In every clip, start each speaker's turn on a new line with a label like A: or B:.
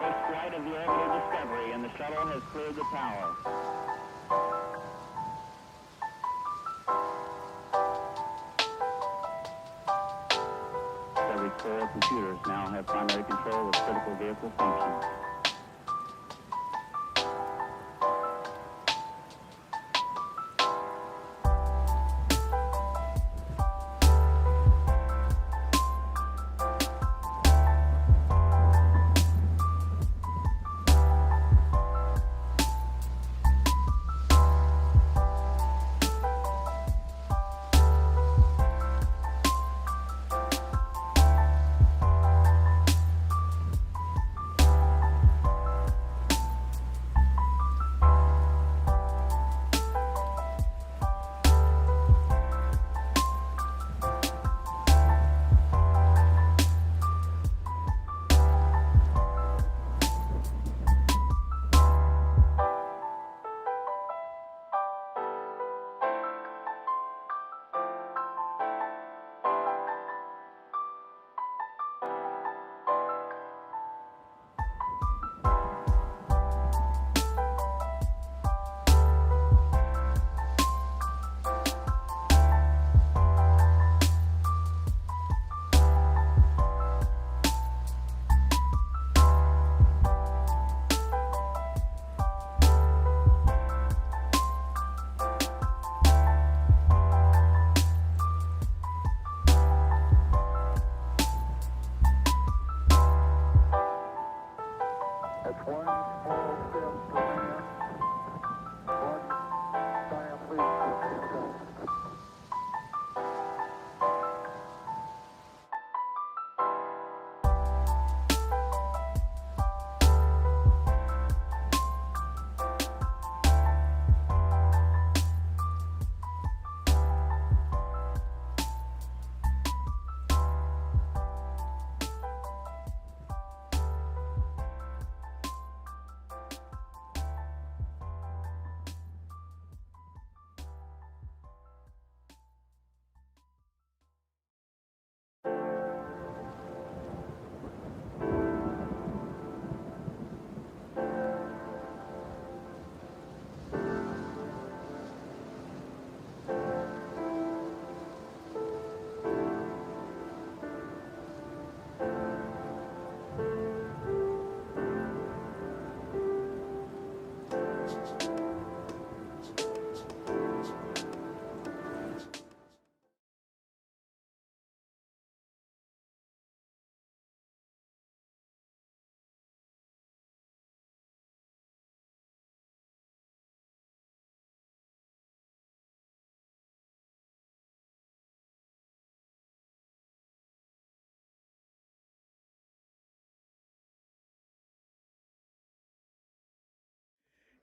A: First flight of the orbital Discovery, and the shuttle has cleared the tower. Every core computers now have primary control of critical vehicle functions.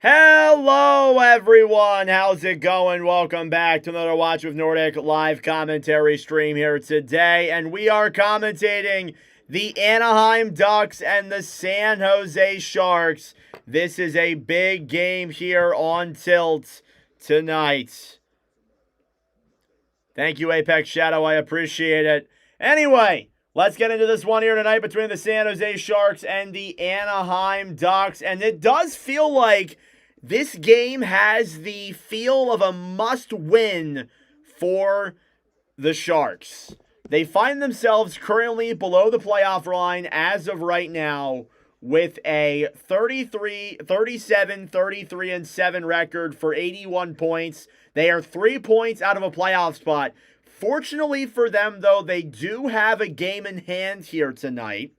B: Hello, everyone. How's it going? Welcome back to another Watch with Nordic live commentary stream here today. And we are commentating the Anaheim Ducks and the San Jose Sharks. This is a big game here on Tilt tonight. Thank you, Apex Shadow. I appreciate it. Anyway, let's get into this one here tonight between the San Jose Sharks and the Anaheim Ducks. And it does feel like this game has the feel of a must-win for the Sharks. They find themselves currently below the playoff line as of right now with a 33-7 record for 81 points. They are 3 points out of a playoff spot. Fortunately for them, though, they do have a game in hand here tonight.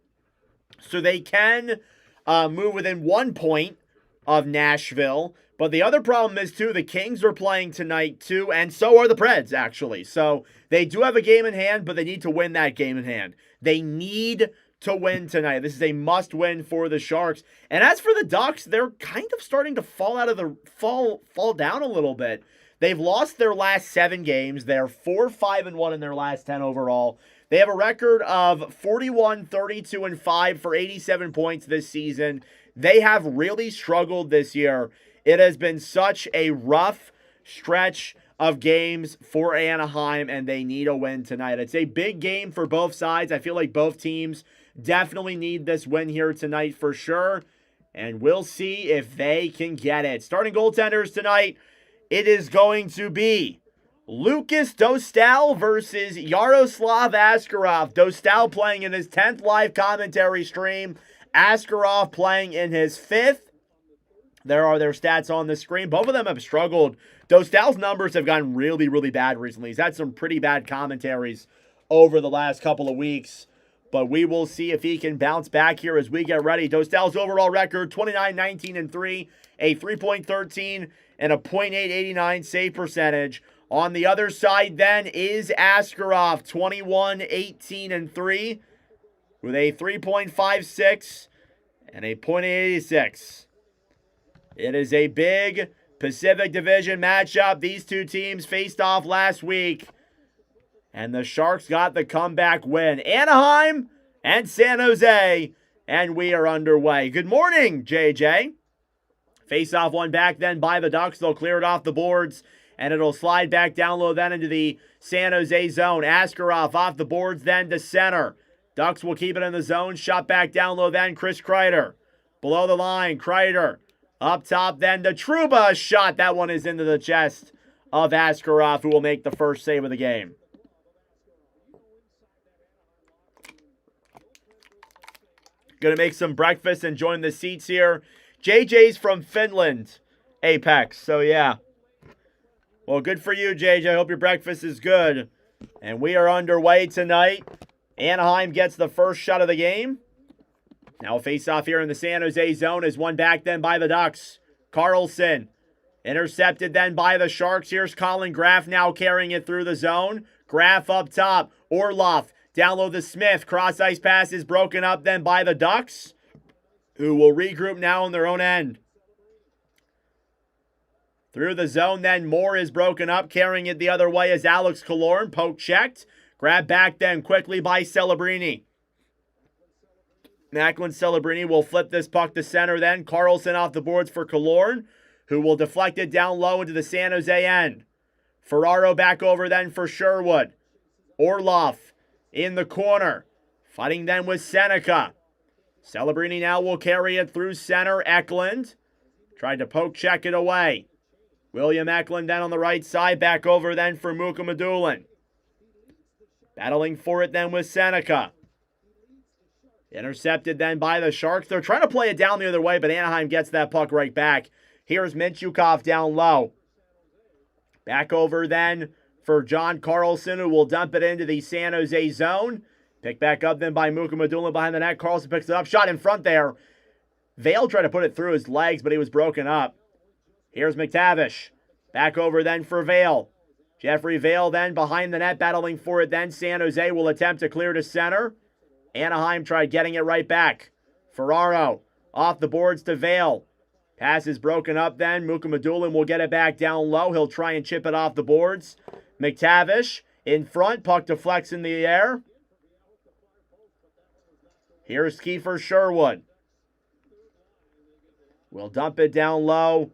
B: So they can move within 1 point of Nashville. But the other problem is, too, the Kings are playing tonight, too, and so are the Preds, actually. So they do have a game in hand, but they need to win that game in hand. They need to win tonight. This is a must-win for the Sharks. And as for the Ducks, they're kind of starting to fall down a little bit. They've lost their last 7 games. They're 4-5-1 in their last 10 overall. They have a record of 41-32-5 for 87 points this season. They have really struggled this year. It has been such a rough stretch of games for Anaheim, and they need a win tonight. It's a big game for both sides. I feel like both teams definitely need this win here tonight for sure, and we'll see if they can get it. Starting goaltenders tonight, it is going to be Lucas Dostal versus Yaroslav Askarov. Dostal playing in his 10th live commentary stream. Askarov playing in his 5th. There are their stats on the screen. Both of them have struggled. Dostal's numbers have gotten really, really bad recently. He's had some pretty bad commentaries over the last couple of weeks. But we will see if he can bounce back here as we get ready. Dostal's overall record, 29-19-3, a 3.13 and a .889 save percentage. On the other side then is Askarov, 21-18-3, with a 3.56 and a .886. It is a big Pacific Division matchup. These two teams faced off last week, and the Sharks got the comeback win. Anaheim and San Jose, and we are underway. Good morning, JJ. Face-off one back then by the Ducks. They'll clear it off the boards, and it'll slide back down low then into the San Jose zone. Askarov off the boards then to center. Ducks will keep it in the zone. Shot back down low then, Chris Kreider. Below the line, Kreider. Up top then to Trouba. Shot. That one is into the chest of Askarov, who will make the first save of the game. Gonna make some breakfast and join the seats here. JJ's from Finland, Apex. So yeah. Well, good for you, JJ. I hope your breakfast is good. And we are underway tonight. Anaheim gets the first shot of the game. Now a face-off here in the San Jose zone is one back then by the Ducks. Carlson intercepted then by the Sharks. Here's Colin Graff now carrying it through the zone. Graff up top. Orlov down low to Smith. Cross-ice pass is broken up then by the Ducks, who will regroup now on their own end. Through the zone then, Moore is broken up. Carrying it the other way is Alex Killorn. Poke checked. Grabbed back then quickly by Celebrini. Macklin Celebrini will flip this puck to center then. Carlson off the boards for Killorn, who will deflect it down low into the San Jose end. Ferraro back over then for Sherwood. Orlov in the corner. Fighting then with Seneca. Celebrini now will carry it through center. Eklund tried to poke check it away. William Eklund then on the right side. Back over then for Mukamadulin. Battling for it then with Seneca. Intercepted then by the Sharks. They're trying to play it down the other way, but Anaheim gets that puck right back. Here's Minchukov down low. Back over then for John Carlson, who will dump it into the San Jose zone. Picked back up then by Mukamadulin behind the net. Carlson picks it up. Shot in front there. Vale tried to put it through his legs, but he was broken up. Here's McTavish. Back over then for Vale. Jeffrey Vale then behind the net, battling for it then. San Jose will attempt to clear to center. Anaheim tried getting it right back. Ferraro off the boards to Vale. Pass is broken up then. Mukamadulin will get it back down low. He'll try and chip it off the boards. McTavish in front. Puck deflects in the air. Here's Kiefer Sherwood. We'll dump it down low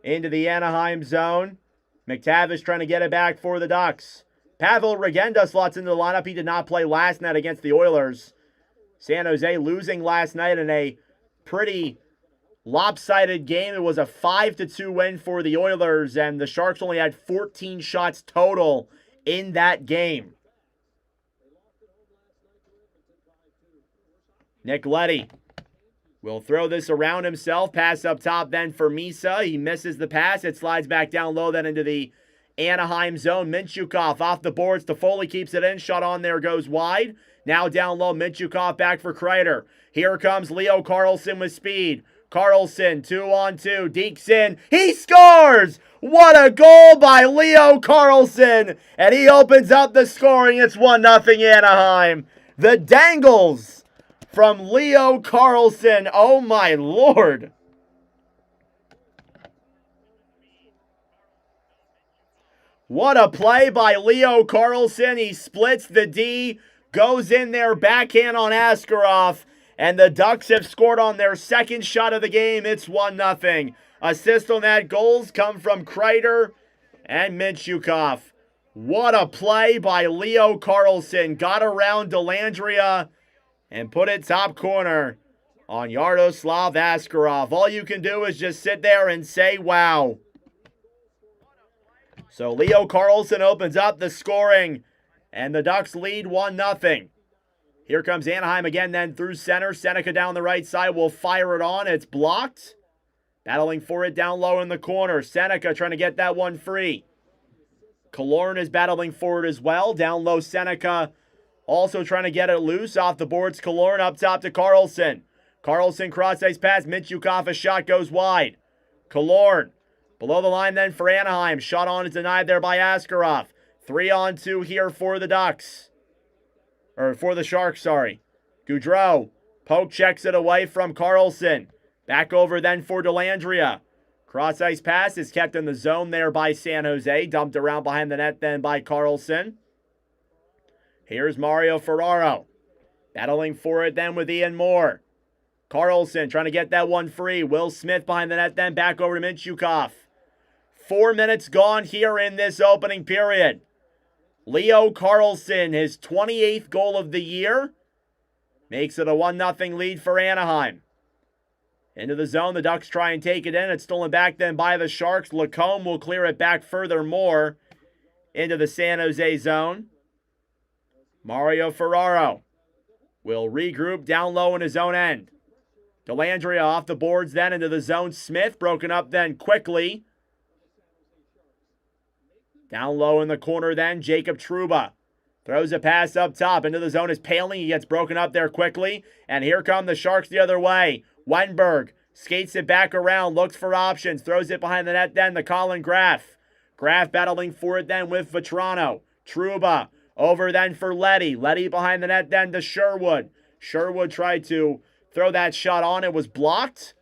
B: into the Anaheim zone. McTavish trying to get it back for the Ducks. Pavel Regenda slots into the lineup. He did not play last night against the Oilers. San Jose losing last night in a pretty lopsided game. It was a 5-2 win for the Oilers, and the Sharks only had 14 shots total in that game. Nick Leddy will throw this around himself. Pass up top then for Misa. He misses the pass. It slides back down low then into the Anaheim zone. Minchukov off the boards. Toffoli keeps it in. Shot on there goes wide. Now down low. Minchukov back for Kreider. Here comes Leo Carlson with speed. Carlson 2-on-2. Dekes in. He scores! What a goal by Leo Carlson! And he opens up the scoring. It's 1-0 Anaheim. The dangles from Leo Carlson. Oh my Lord. What a play by Leo Carlson. He splits the D, goes in there, backhand on Askarov, and the Ducks have scored on their second shot of the game. It's 1-0. Assist on that goals come from Kreider And Mintyukov. What a play by Leo Carlson. Got around Dellandrea and put it top corner on Yaroslav Askarov. All you can do is just sit there and say, wow. So Leo Carlson opens up the scoring, and the Ducks lead 1-0. Here comes Anaheim again then through center. Seneca down the right side will fire it on. It's blocked. Battling for it down low in the corner. Seneca trying to get that one free. Killorn is battling for it as well. Down low, Seneca also trying to get it loose. Off the boards, Killorn up top to Carlson. Carlson cross-ice pass. Mintyukov, a shot goes wide. Killorn below the line then for Anaheim. Shot on is denied there by Askarov. 3-on-2 here for the Ducks. Or for the Sharks, sorry. Gaudreau. Poke checks it away from Carlson. Back over then for Dellandrea. Cross-ice pass is kept in the zone there by San Jose. Dumped around behind the net then by Carlson. Here's Mario Ferraro. Battling for it then with Ian Moore. Carlson trying to get that one free. Will Smith behind the net then back over to Mintyukov. 4 minutes gone here in this opening period. Leo Carlson, his 28th goal of the year. Makes it a 1-0 lead for Anaheim. Into the zone, the Ducks try and take it in. It's stolen back then by the Sharks. Lacombe will clear it back furthermore into the San Jose zone. Mario Ferraro will regroup down low in his own end. Dellandrea off the boards then into the zone. Smith broken up then quickly. Down low in the corner then, Jacob Trouba. Throws a pass up top. Into the zone is Paling. He gets broken up there quickly. And here come the Sharks the other way. Wenberg skates it back around, looks for options, throws it behind the net then to Colin Graff. Graff battling for it then with Vetrano. Trouba over then for Leddy. Leddy behind the net then to Sherwood. Sherwood tried to throw that shot on. It was blocked.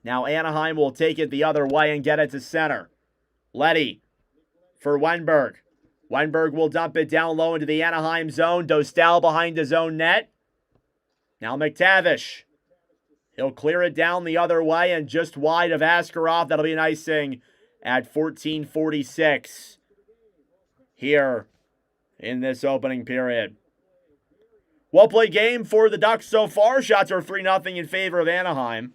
B: Now Anaheim will take it the other way and get it to center. Leddy for Wenberg. Wenberg will dump it down low into the Anaheim zone. Dostal behind his own net. Now McTavish. He'll clear it down the other way and just wide of Askarov. That'll be an icing at 14:46 here in this opening period. Well-played game for the Ducks so far. Shots are 3-0 in favor of Anaheim.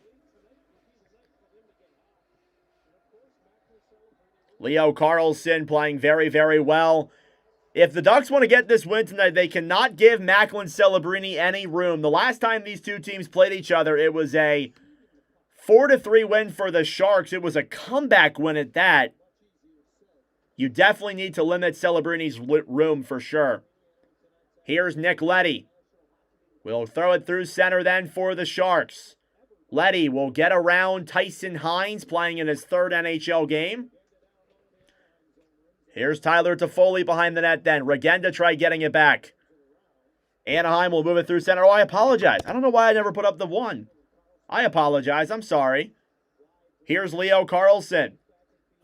B: Leo Carlson playing very, very well. If the Ducks want to get this win tonight, they cannot give Macklin Celebrini any room. The last time these two teams played each other, it was a 4-3 win for the Sharks. It was a comeback win at that. You definitely need to limit Celebrini's room for sure. Here's Nick Leddy. We'll throw it through center then for the Sharks. Leddy will get around Tyson Hines playing in his third NHL game. Here's Tyler Toffoli behind the net then. Regenda tried getting it back. Anaheim will move it through center. Oh, I apologize. I don't know why I never put up the 1. I apologize. I'm sorry. Here's Leo Carlson.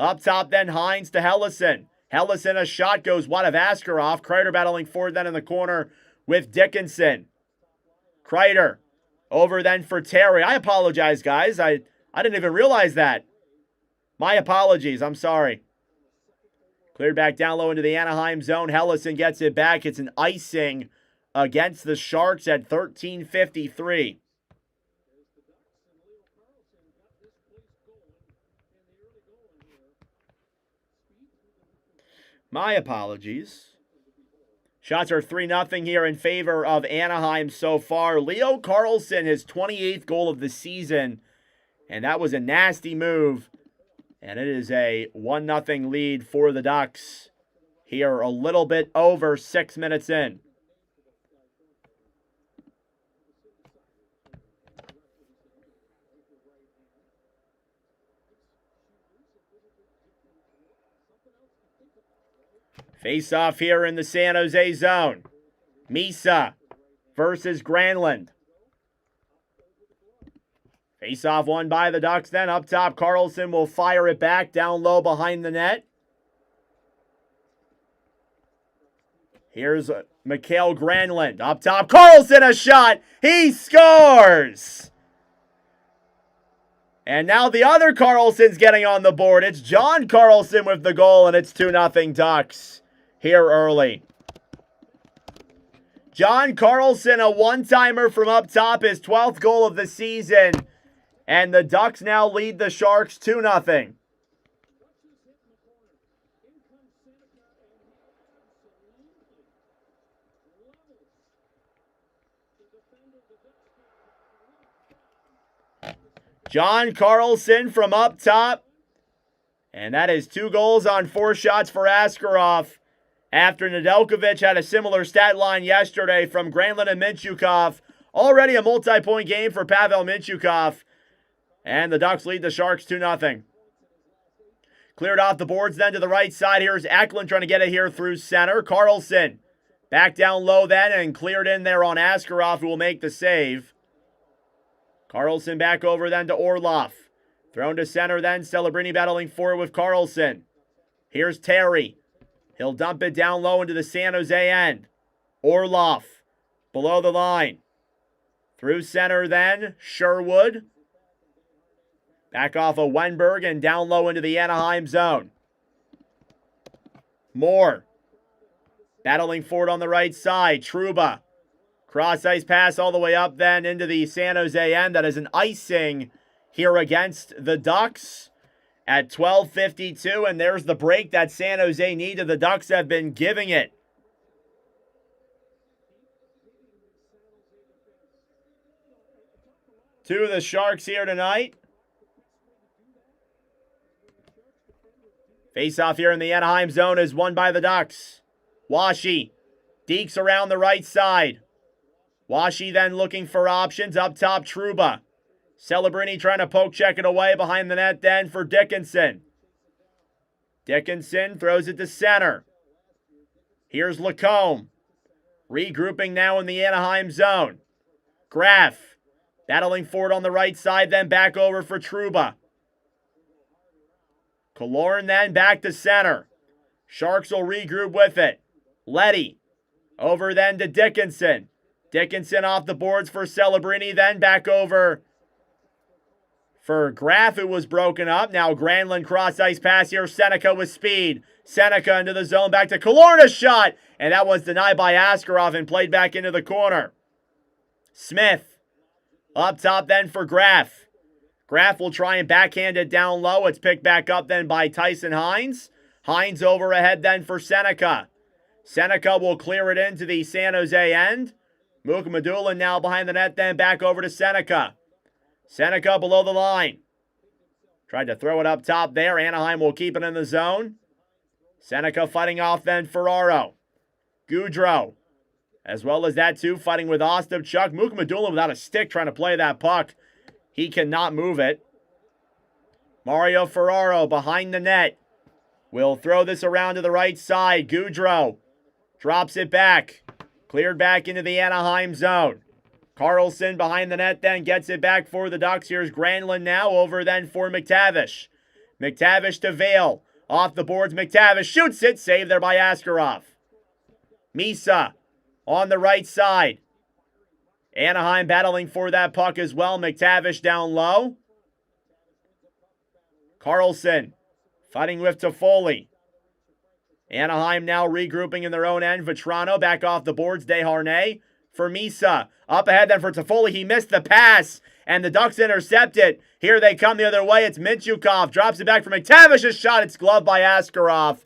B: Up top then Hines to Hellison. Hellison, a shot goes wide of Askarov. Kreider battling forward then in the corner with Dickinson. Kreider over then for Terry. I apologize, guys. I didn't even realize that. My apologies. I'm sorry. Cleared back down low into the Anaheim zone. Hellison gets it back. It's an icing against the Sharks at 13:53. My apologies. Shots are 3-0 here in favor of Anaheim so far. Leo Carlson, his 28th goal of the season. And that was a nasty move. And it is a 1-0 lead for the Ducks here a little bit over 6 minutes in. Face off here in the San Jose zone. Misa versus Granlund. Face off won by the Ducks then. Up top, Carlson will fire it back down low behind the net. Here's Mikael Granlund. Up top, Carlson, a shot. He scores! And now the other Carlson's getting on the board. It's John Carlson with the goal, and it's 2-0 Ducks here early. John Carlson, a one-timer from up top, his 12th goal of the season. And the Ducks now lead the Sharks 2-0. John Carlson from up top. And that is 2 goals on 4 shots for Askarov. After Nedeljkovic had a similar stat line yesterday from Granlund and Mintyukov. Already a multi-point game for Pavel Mintyukov. And the Ducks lead the Sharks 2-0. Cleared off the boards then to the right side. Here's Eklund trying to get it here through center. Carlson back down low then and cleared in there on Askarov, who will make the save. Carlson back over then to Orlov. Thrown to center then. Celebrini battling forward with Carlson. Here's Terry. He'll dump it down low into the San Jose end. Orlov below the line. Through center then. Sherwood. Back off of Wenberg and down low into the Anaheim zone. Moore. Battling forward on the right side. Trouba. Cross ice pass all the way up then into the San Jose end. That is an icing here against the Ducks at 12:52. And there's the break that San Jose needed. The Ducks have been giving it. Two of the Sharks here tonight. Face-off here in the Anaheim zone is won by the Ducks. Washi. Deeks around the right side. Washi then looking for options. Up top, Trouba. Celebrini trying to poke check it away behind the net then for Dickinson. Dickinson throws it to center. Here's Lacombe. Regrouping now in the Anaheim zone. Graf. Battling forward on the right side, then back over for Trouba. Killorn then back to center. Sharks will regroup with it. Leddy. Over then to Dickinson. Dickinson off the boards for Celebrini, then back over for Graf, who was broken up. Now Granlund cross-ice pass here. Seneca with speed. Seneca into the zone, back to Killorn, a shot. And that was denied by Askarov and played back into the corner. Smith. Up top then for Graf. Graf will try and backhand it down low. It's picked back up then by Tyson Hines. Hines over ahead then for Seneca. Seneca will clear it into the San Jose end. Mukhamadullin now behind the net, then back over to Seneca. Seneca below the line. Tried to throw it up top there. Anaheim will keep it in the zone. Seneca fighting off then Ferraro. Goudreau. As well as that too, fighting with Ostapchuk. Mukhamadullin without a stick trying to play that puck. He cannot move it. Mario Ferraro behind the net. Will throw this around to the right side. Goudreau drops it back. Cleared back into the Anaheim zone. Carlson behind the net then gets it back for the Ducks. Here's Granlund now over then for McTavish. McTavish to Vale. Off the boards, McTavish shoots it. Saved there by Askarov. Misa on the right side. Anaheim battling for that puck as well. McTavish down low. Carlson fighting with Toffoli. Anaheim now regrouping in their own end. Vetrano back off the boards. Desharnais for Misa. Up ahead then for Toffoli. He missed the pass, and the Ducks intercept it. Here they come the other way. It's Mintyukov. Drops it back for McTavish's shot. It's gloved by Askarov,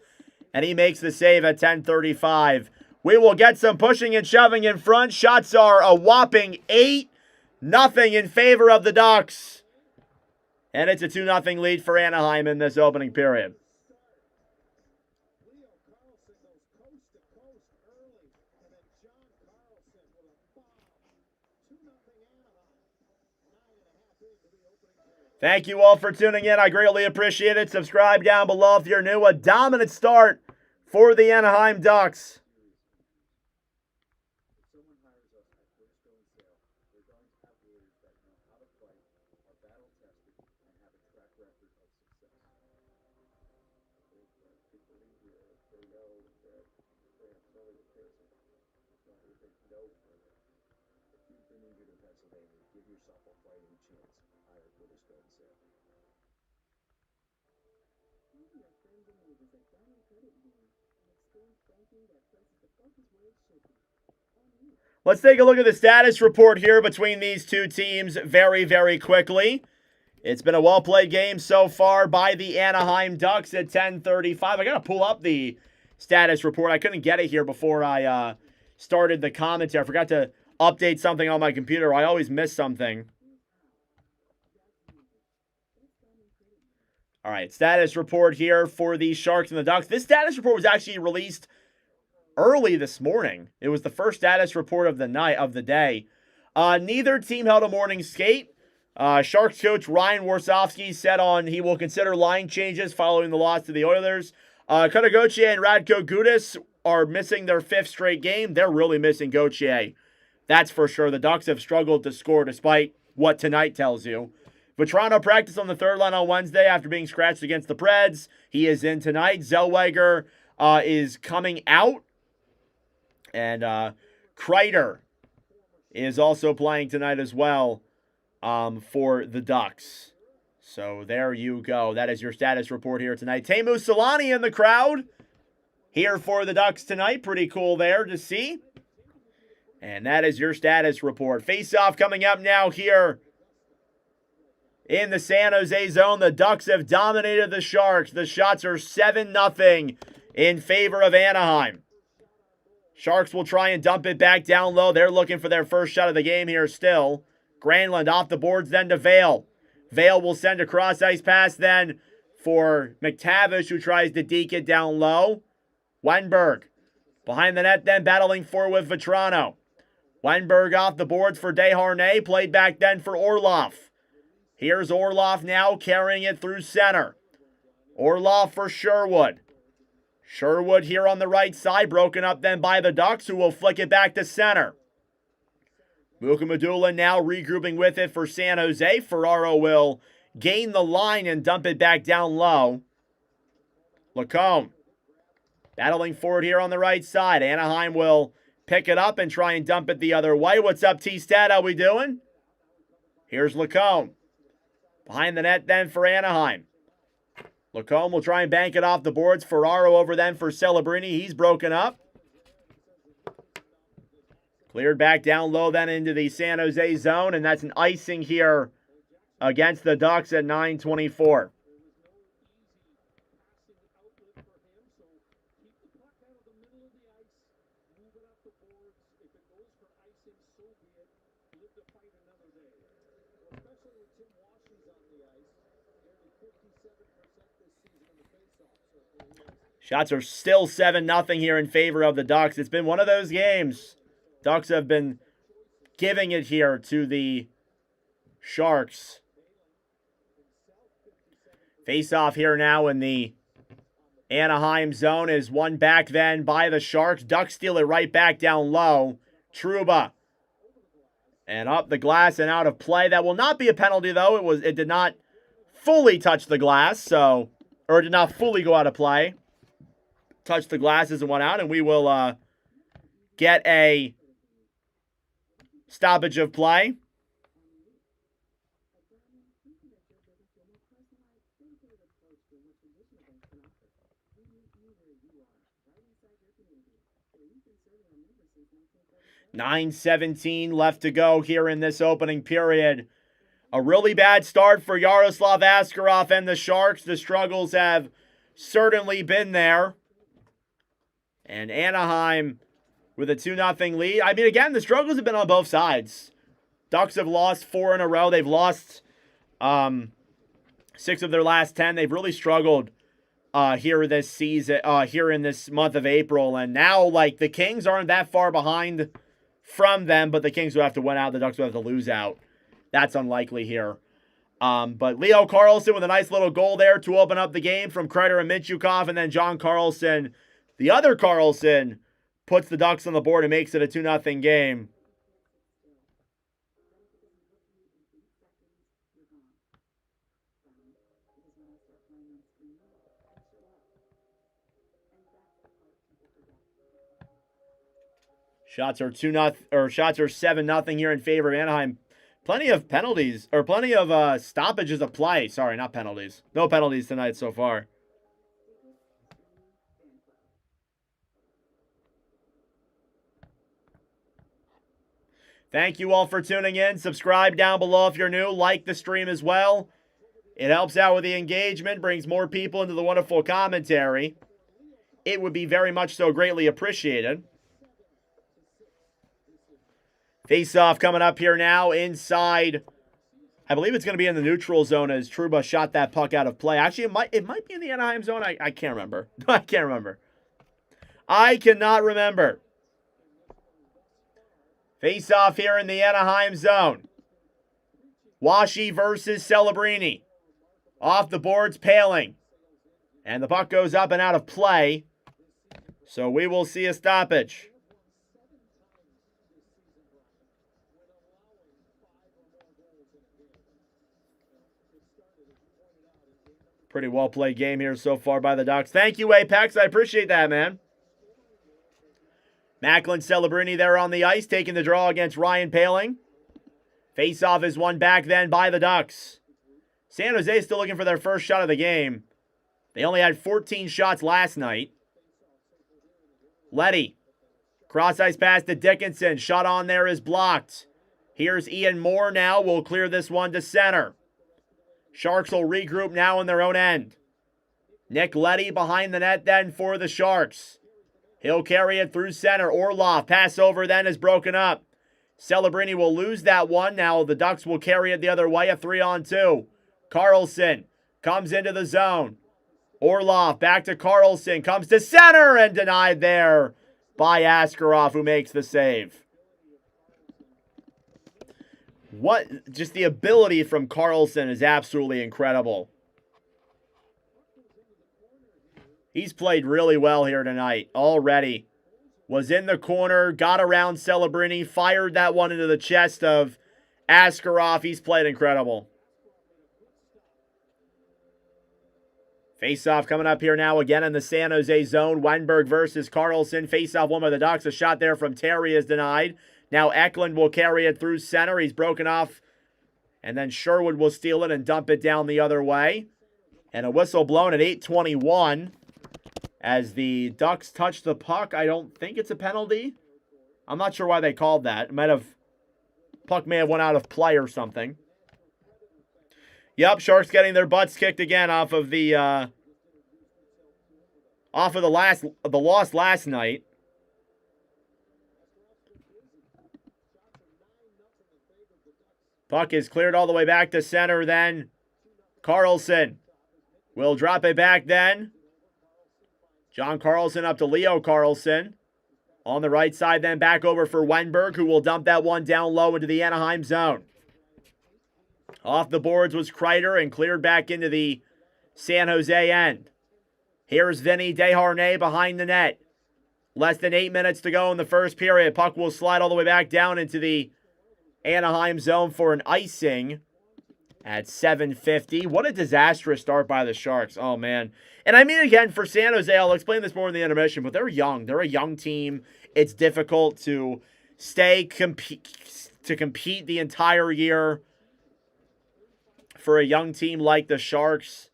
B: and he makes the save at 10:35. We will get some pushing and shoving in front. Shots are a whopping 8-0 in favor of the Ducks. And it's a 2-0 lead for Anaheim in this opening period. Thank you all for tuning in. I greatly appreciate it. Subscribe down below if you're new. A dominant start for the Anaheim Ducks.
C: Give yourself a fighting chance.
B: Let's take a look at the status report here between these two teams very, very quickly. It's been a well-played game so far by the Anaheim Ducks at 10:35. I got to pull up the status report. I couldn't get it here before I started the commentary. I forgot to update something on my computer. I always miss something. All right, status report here for the Sharks and the Ducks. This status report was actually released early this morning. It was the first status report of the day. Neither team held a morning skate. Sharks coach Ryan Warsofsky said he will consider line changes following the loss to the Oilers. Kutagoche and Radko Gudas are missing their 5th straight game. They're really missing Gauthier. That's for sure. The Ducks have struggled to score despite what tonight tells you. Vetrano practiced on the third line on Wednesday after being scratched against the Preds. He is in tonight. Zellweger is coming out. And Kreider is also playing tonight as well for the Ducks. So there you go. That is your status report here tonight. Teemu Selanne in the crowd here for the Ducks tonight. Pretty cool there to see. And that is your status report. Face-off coming up now here in the San Jose zone. The Ducks have dominated the Sharks. The shots are 7-0 in favor of Anaheim. Sharks will try and dump it back down low. They're looking for their first shot of the game here still. Granlund off the boards then to Vale. Vale will send a cross-ice pass then for McTavish, who tries to deke it down low. Wenberg behind the net then battling for with Vetrano. Wenberg off the boards for Desharnais. Played back then for Orlov. Here's Orlov now carrying it through center. Orlov for Sherwood. Sherwood here on the right side, broken up then by the Ducks, who will flick it back to center. Mukamadula now regrouping with it for San Jose. Ferraro will gain the line and dump it back down low. Lacombe battling forward here on the right side. Anaheim will pick it up and try and dump it the other way. What's up, T-Stat? How we doing? Here's Lacombe. Behind the net then for Anaheim. Lacombe will try and bank it off the boards. Ferraro over then for Celebrini. He's broken up. Cleared back down low then into the San Jose zone, and that's an icing here against the Ducks at 9:24. Shots are still 7-0 here in favor of the Ducks. It's been one of those games. Ducks have been giving it here to the Sharks. Face-off here now in the Anaheim zone is won back then by the Sharks. Ducks steal it right back down low. Trouba. And up the glass and out of play. That will not be a penalty, though. It did not fully touch the glass, or it did not fully go out of play. Touched the glasses and went out, and we will get a stoppage of play. $9:17 left to go here in this opening period. A really bad start for Yaroslav Askarov and the Sharks. The struggles have certainly been there. And Anaheim with a 2-0 lead. I mean, again, the struggles have been on both sides. Ducks have lost 4 in a row. They've lost 6 of their last 10. They've really struggled here this season, here in this month of April. And now, like, the Kings aren't that far behind from them, but the Kings will have to win out. The Ducks will have to lose out. That's unlikely here. But Leo Carlson with a nice little goal there to open up the game from Kreider and Minchukov, and then John Carlson, the other Carlson, puts the Ducks on the board and makes it a 2-0 game. Shots are 7-0 here in favor of Anaheim. Plenty of penalties, or plenty of stoppages of play. Sorry, not penalties. No penalties tonight so far. Thank you all for tuning in. Subscribe down below if you're new. Like the stream as well. It helps out with the engagement, brings more people into the wonderful commentary. It would be very much so greatly appreciated. Face-off coming up here now inside. I believe it's going to be in the neutral zone as Trouba shot that puck out of play. Actually, it might be in the Anaheim zone. I can't remember. I can't remember. I cannot remember. Face-off here in the Anaheim zone. Washi versus Celebrini. Off the boards, Paling. And the puck goes up and out of play. So we will see a stoppage. Pretty well played game here so far by the Ducks. Thank you, Apex. I appreciate that, man. Macklin Celebrini there on the ice, taking the draw against Ryan Paling. Face-off is won back then by the Ducks. San Jose is still looking for their first shot of the game. They only had 14 shots last night. Leddy. Cross-ice pass to Dickinson. Shot on there is blocked. Here's Ian Moore now. Will clear this one to center. Sharks will regroup now in their own end. Nick Leddy behind the net then for the Sharks. He'll carry it through center. Orlov. Pass over then is broken up. Celebrini will lose that one. Now the Ducks will carry it the other way. A 3-on-2. Carlson comes into the zone. Orlov back to Carlson. Comes to center and denied there by Askarov, who makes the save. Just the ability from Carlson is absolutely incredible. He's played really well here tonight already. Was in the corner, got around Celebrini, fired that one into the chest of Askarov. He's played incredible. Face-off coming up here now again in the San Jose zone. Weinberg versus Carlson. Face-off one by the Ducks. A shot there from Terry is denied. Now Eklund will carry it through center. He's broken off. And then Sherwood will steal it and dump it down the other way. And a whistle blown at 8:21. As the Ducks touch the puck. I don't think it's a penalty. I'm not sure why they called that. Puck may have went out of play or something. Yep, Sharks getting their butts kicked again off of the loss last night. Puck is cleared all the way back to center then. Carlson will drop it back then. John Carlson up to Leo Carlson. On the right side then back over for Weinberg, who will dump that one down low into the Anaheim zone. Off the boards was Kreider and cleared back into the San Jose end. Here's Vinny Desharnais behind the net. Less than 8 minutes to go in the first period. Puck will slide all the way back down into the Anaheim zone for an icing at 7:50. What a disastrous start by the Sharks. Oh, man. And I mean, again, for San Jose, I'll explain this more in the intermission, but they're young. They're a young team. It's difficult to compete the entire year for a young team like the Sharks.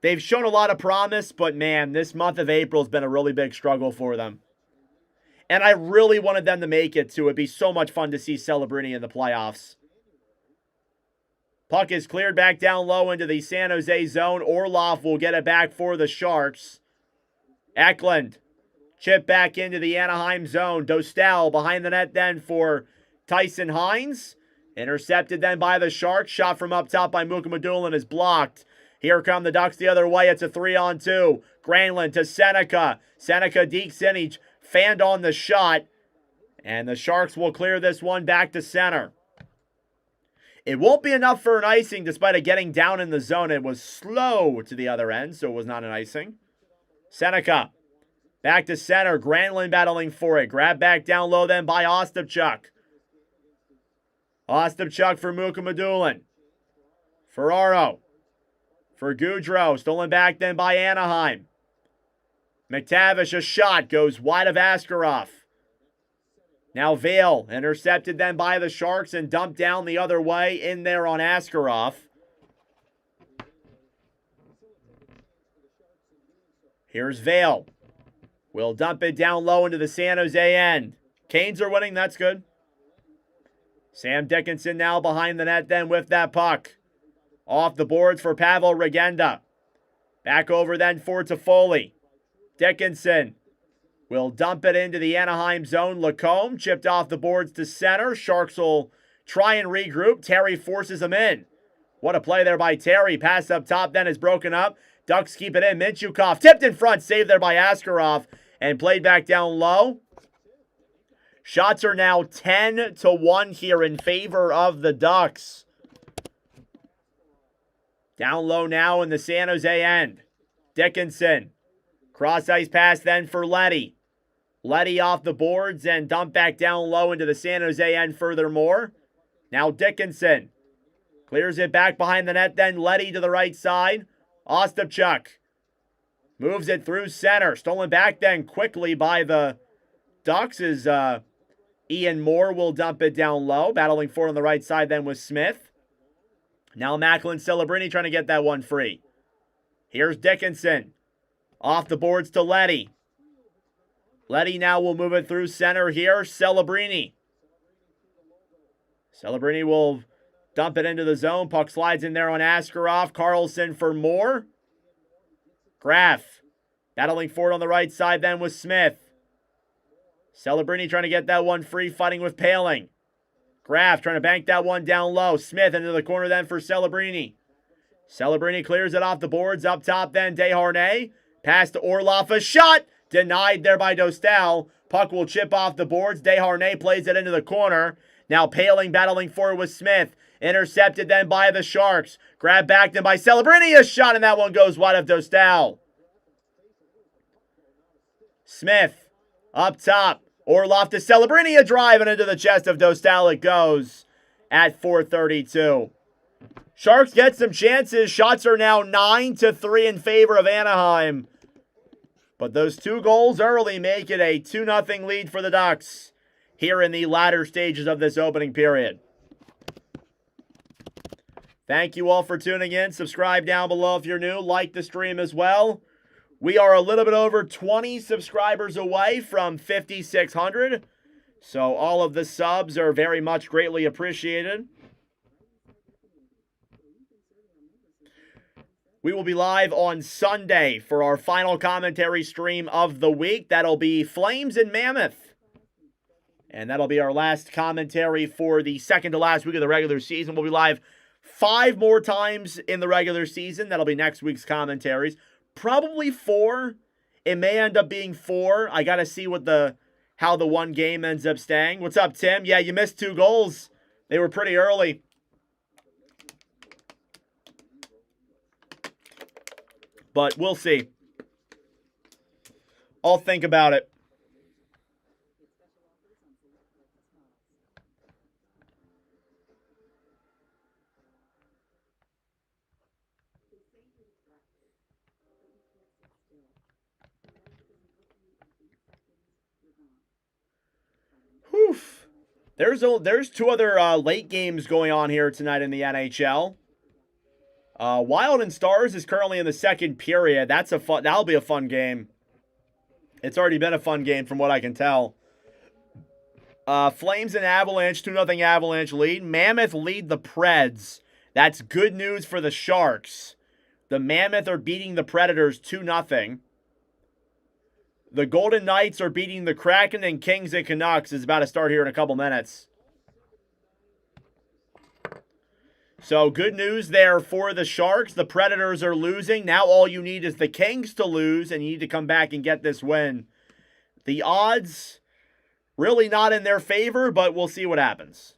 B: They've shown a lot of promise, but, man, this month of April has been a really big struggle for them. And I really wanted them to make it, too. It'd be so much fun to see Celebrini in the playoffs. Puck is cleared back down low into the San Jose zone. Orlov will get it back for the Sharks. Eklund. Chip back into the Anaheim zone. Dostal behind the net then for Tyson Hines. Intercepted then by the Sharks. Shot from up top by Mukamadulin is blocked. Here come the Ducks the other way. It's a 3-on-2. Granlund to Seneca. Seneca dekes in. He fanned on the shot. And the Sharks will clear this one back to center. It won't be enough for an icing despite it getting down in the zone. It was slow to the other end, so it was not an icing. Seneca. Back to center. Granlund battling for it. Grab back down low then by Ostapchuk. Ostapchuk for Mukamadulin. Ferraro. For Goudreau. Stolen back then by Anaheim. McTavish, a shot. Goes wide of Askarov. Now Vale intercepted then by the Sharks and dumped down the other way in there on Askarov. Here's Vale. Will dump it down low into the San Jose end. Canes are winning. That's good. Sam Dickinson now behind the net then with that puck. Off the boards for Pavel Regenda. Back over then for Toffoli. Dickinson will dump it into the Anaheim zone. Lacombe chipped off the boards to center. Sharks will try and regroup. Terry forces him in. What a play there by Terry. Pass up top then is broken up. Ducks keep it in. Minchukov tipped in front. Saved there by Askarov. And played back down low. Shots are now 10-1 here in favor of the Ducks. Down low now in the San Jose end. Dickinson. Cross ice pass then for Leddy. Leddy off the boards and dump back down low into the San Jose end furthermore. Now Dickinson. Clears it back behind the net then. Leddy to the right side. Ostapchuk. Moves it through center. Stolen back then quickly by the Ducks as Ian Moore will dump it down low. Battling for it on the right side then with Smith. Now Macklin Celebrini trying to get that one free. Here's Dickinson. Off the boards to Leddy. Leddy now will move it through center here. Celebrini. Celebrini will dump it into the zone. Puck slides in there on Askarov. Carlson for Moore. Graf battling for it on the right side then with Smith. Celebrini trying to get that one free, fighting with Paling. Graf trying to bank that one down low. Smith into the corner then for Celebrini. Celebrini clears it off the boards. Up top then Desharnais. Pass to Orlov. A shot denied there by Dostal. Puck will chip off the boards. Desharnais plays it into the corner. Now Paling battling for it with Smith. Intercepted then by the Sharks. Grabbed back then by Celebrini. A shot, and that one goes wide of Dostal. Smith up top. Orlov to Celebrini. A drive and into the chest of Dostal it goes at 4:32. Sharks get some chances. Shots are now 9-3 in favor of Anaheim. But those two goals early make it a 2-0 lead for the Ducks here in the latter stages of this opening period. Thank you all for tuning in. Subscribe down below if you're new. Like the stream as well. We are a little bit over 20 subscribers away from 5,600. So all of the subs are very much greatly appreciated. We will be live on Sunday for our final commentary stream of the week. That'll be Flames and Mammoth. And that'll be our last commentary for the second to last week of the regular season. We'll be live 5 more times in the regular season. That'll be next week's commentaries. Probably 4. It may end up being 4. I got to see how the one game ends up staying. What's up, Tim? Yeah, you missed 2 goals. They were pretty early. But we'll see. I'll think about it. Whew. There's 2 other late games going on here tonight in the NHL. Wild and Stars is currently in the second period. That'll be a fun game. It's already been a fun game from what I can tell. Flames and Avalanche, 2-0 Avalanche lead. Mammoth lead the Preds. That's good news for the Sharks. The Mammoth are beating the Predators 2-0. The Golden Knights are beating the Kraken, and Kings and Canucks is about to start here in a couple minutes. So good news there for the Sharks. The Predators are losing. Now all you need is the Kings to lose, and you need to come back and get this win. The odds really not in their favor, but we'll see what happens.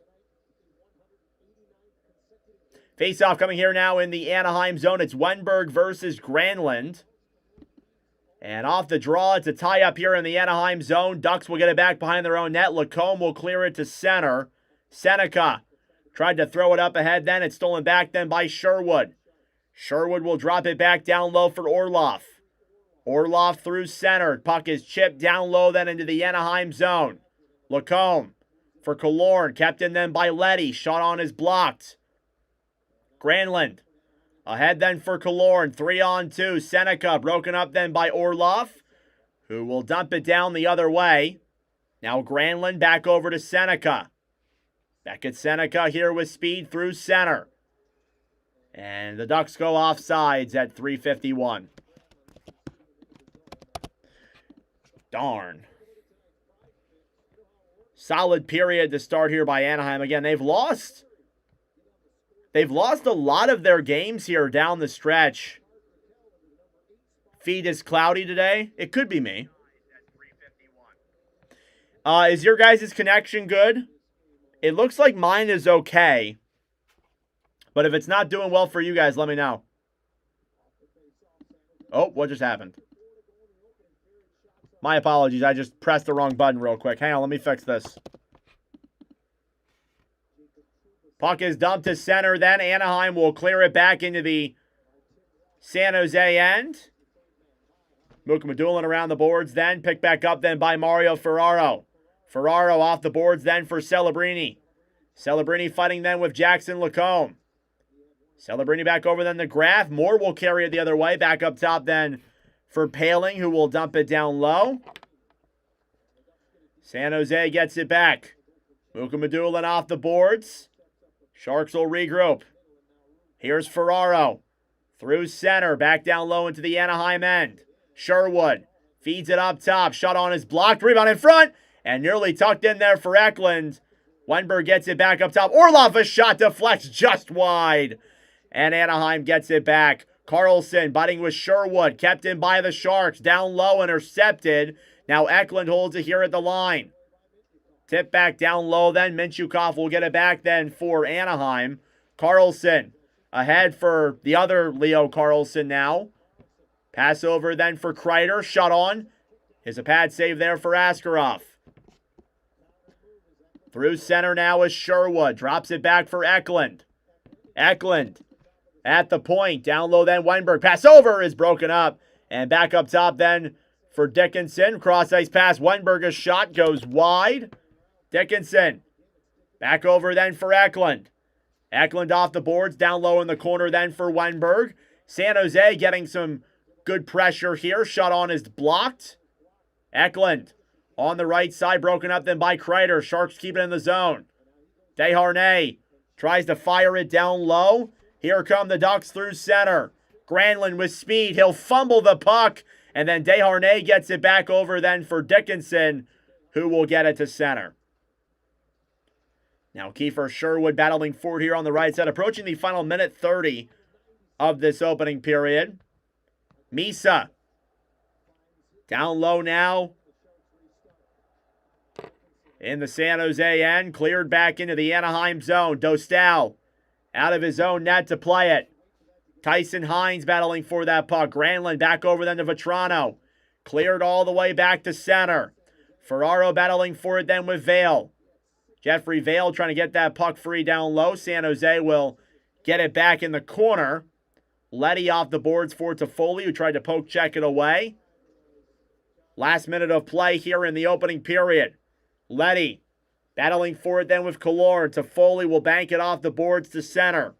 B: Face-off coming here now in the Anaheim zone. It's Wenberg versus Granlund. And off the draw, it's a tie-up here in the Anaheim zone. Ducks will get it back behind their own net. Lacombe will clear it to center. Seneca tried to throw it up ahead then. It's stolen back then by Sherwood. Sherwood will drop it back down low for Orlov. Orlov through center. Puck is chipped down low then into the Anaheim zone. Lacombe for Killorn. Kept in then by Letty. Shot on is blocked. Granlund. Ahead then for Killorn. 3-on-2. Seneca broken up then by Orlov, who will dump it down the other way. Now Granlund back over to Seneca. Back at Seneca here with speed through center. And the Ducks go offsides at 3:51. Darn. Solid period to start here by Anaheim. Again, they've lost a lot of their games here down the stretch. Feed is cloudy today. It could be me. Is your guys' connection good? It looks like mine is okay. But if it's not doing well for you guys, let me know. Oh, what just happened? My apologies. I just pressed the wrong button real quick. Hang on, let me fix this. Puck is dumped to center. Then Anaheim will clear it back into the San Jose end. Mukamadulin around the boards then. Picked back up then by Mario Ferraro. Ferraro off the boards then for Celebrini. Celebrini fighting then with Jackson Lacombe. Celebrini back over then to Graf. Moore will carry it the other way. Back up top then for Paling, who will dump it down low. San Jose gets it back. Mukamadulin off the boards. Sharks will regroup. Here's Ferraro. Through center. Back down low into the Anaheim end. Sherwood feeds it up top. Shot on is blocked. Rebound in front. And nearly tucked in there for Eklund. Wenberg gets it back up top. Orlov, a shot deflects just wide. And Anaheim gets it back. Carlson butting with Sherwood. Kept in by the Sharks. Down low, intercepted. Now Eklund holds it here at the line. Tip back down low then. Minchukov will get it back then for Anaheim. Carlson ahead for the other Leo Carlson now. Pass over then for Kreider. Shot on. Is a pad save there for Askarov. Through center now is Sherwood. Drops it back for Eklund. Eklund at the point. Down low then Weinberg. Pass over is broken up. And back up top then for Dickinson. Cross ice pass. Weinberg's shot goes wide. Dickinson. Back over then for Eklund. Eklund off the boards. Down low in the corner then for Weinberg. San Jose getting some good pressure here. Shot on is blocked. Eklund on the right side, broken up then by Kreider. Sharks keep it in the zone. Desharnais tries to fire it down low. Here come the Ducks through center. Granlund with speed. He'll fumble the puck. And then Desharnais gets it back over then for Dickinson, who will get it to center. Now Kiefer Sherwood battling forward here on the right side, approaching the final minute 30 of this opening period. Misa down low now in the San Jose end. Cleared back into the Anaheim zone. Dostal out of his own net to play it. Tyson Hines battling for that puck. Granlund back over then to Vetrano. Cleared all the way back to center. Ferraro battling for it then with Vale. Jeffrey Vale trying to get that puck free down low. San Jose will get it back in the corner. Letty off the boards for Toffoli, who tried to poke check it away. Last minute of play here in the opening period. Letty battling for it then with Killorn. Toffoli will bank it off the boards to center.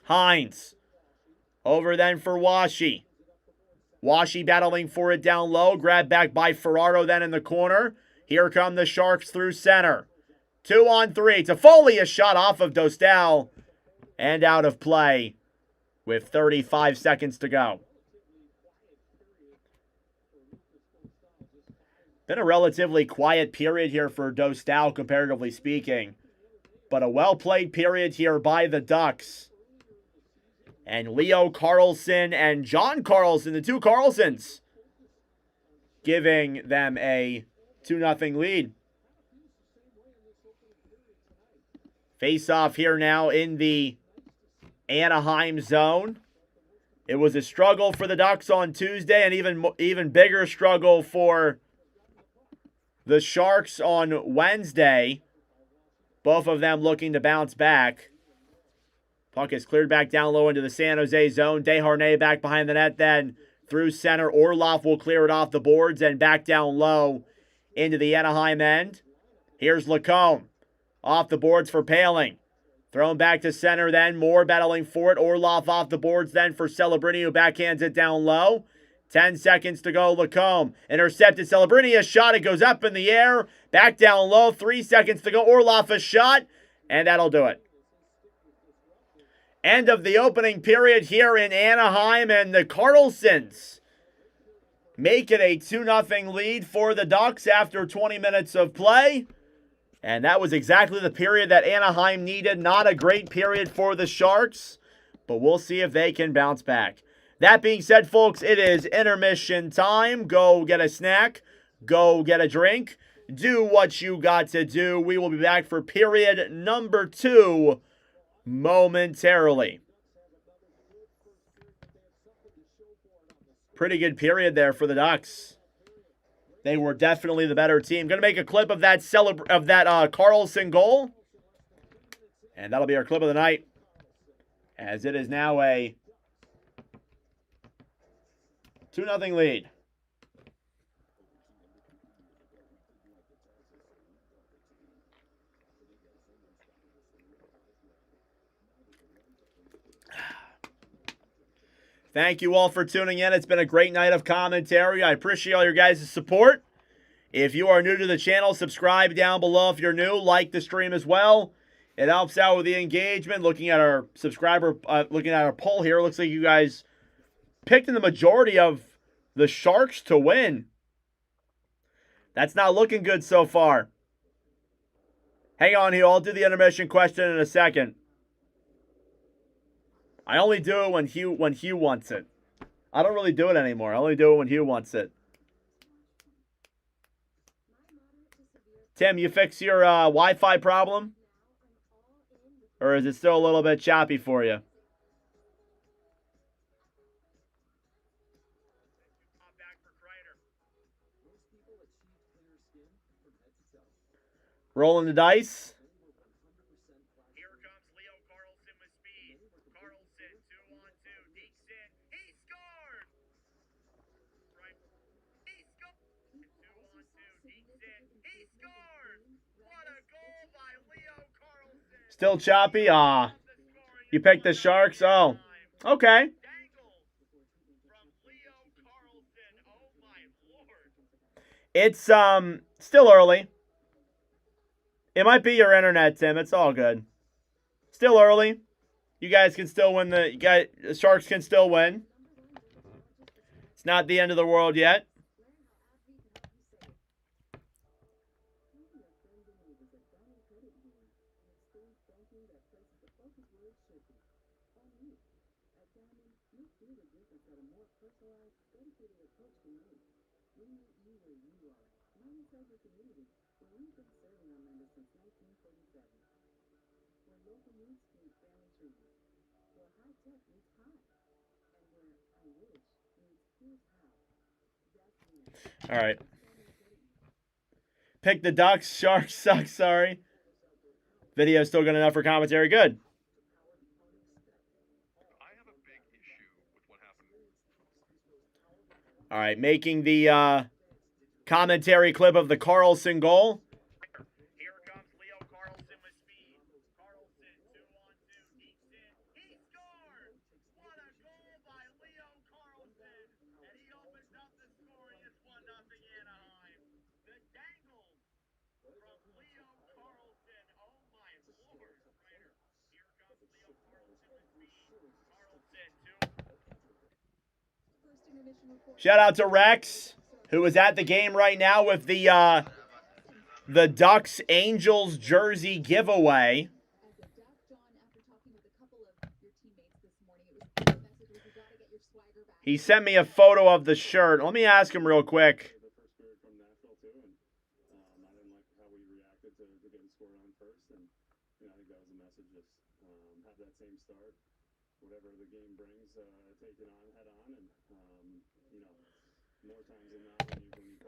B: Hines over then for Washi. Washi battling for it down low. Grabbed back by Ferraro then in the corner. Here come the Sharks through center. 2-on-3. Toffoli, a shot off of Dostal and out of play with 35 seconds to go. Been a relatively quiet period here for Dostal, comparatively speaking. But a well-played period here by the Ducks. And Leo Carlson and John Carlson, the two Carlsons, giving them a 2-0 lead. Face-off here now in the Anaheim zone. It was a struggle for the Ducks on Tuesday, and even bigger struggle for the Sharks on Wednesday. Both of them looking to bounce back. Puck is cleared back down low into the San Jose zone. Desharnais back behind the net then through center. Orlov will clear it off the boards and back down low into the Anaheim end. Here's Lacombe. Off the boards for Paling. Thrown back to center then. Moore battling for it. Orlov off the boards then for Celebrini, who backhands it down low. 10 seconds to go. Lacombe. Intercepted Celebrini. A shot. It goes up in the air. Back down low. 3 seconds to go. Orlov a shot. And that'll do it. End of the opening period here in Anaheim. And the Carlsons make it a 2-0 lead for the Ducks after 20 minutes of play. And that was exactly the period that Anaheim needed. Not a great period for the Sharks, but we'll see if they can bounce back. That being said, folks, it is intermission time. Go get a snack. Go get a drink. Do what you got to do. We will be back for period number 2 momentarily. Pretty good period there for the Ducks. They were definitely the better team. Going to make a clip of that Carlson goal. And that'll be our clip of the night. As it is now a 2-0 lead. Thank you all for tuning in. It's been a great night of commentary. I appreciate all your guys' support. If you are new to the channel, subscribe down below if you're new. Like the stream as well. It helps out with the engagement. Looking at our poll here, looks like you guys picked in the majority of the Sharks to win. That's not looking good so far. Hang on here. I'll do the intermission question in a second. I only do it when Hugh wants it. I don't really do it anymore. I only do it when Hugh wants it. Tim, you fix your Wi-Fi problem? Or is it still a little bit choppy for you? Rolling the dice. Still choppy? You picked the Sharks? Oh, okay. It's still early. It might be your internet, Tim. It's all good. Still early. You guys can still win the Sharks can still win. It's not the end of the world yet. All right. Pick the Ducks. Sharks suck, sorry. Video still good enough for commentary. Good. All right, making the commentary clip of the Carlson goal. Here comes Leo Carlson with speed. Carlson 2-on-2 deep in. He scored! What a goal by Leo Carlson! And he opens up the scoring. It's 1-0 Anaheim. The dangle from Leo Carlson. Oh my lord! Here comes Leo Carlson with speed. Carlson 2. Shout out to Rex, who is at the game right now with the Ducks Angels jersey giveaway. He sent me a photo of the shirt. Let me ask him real quick.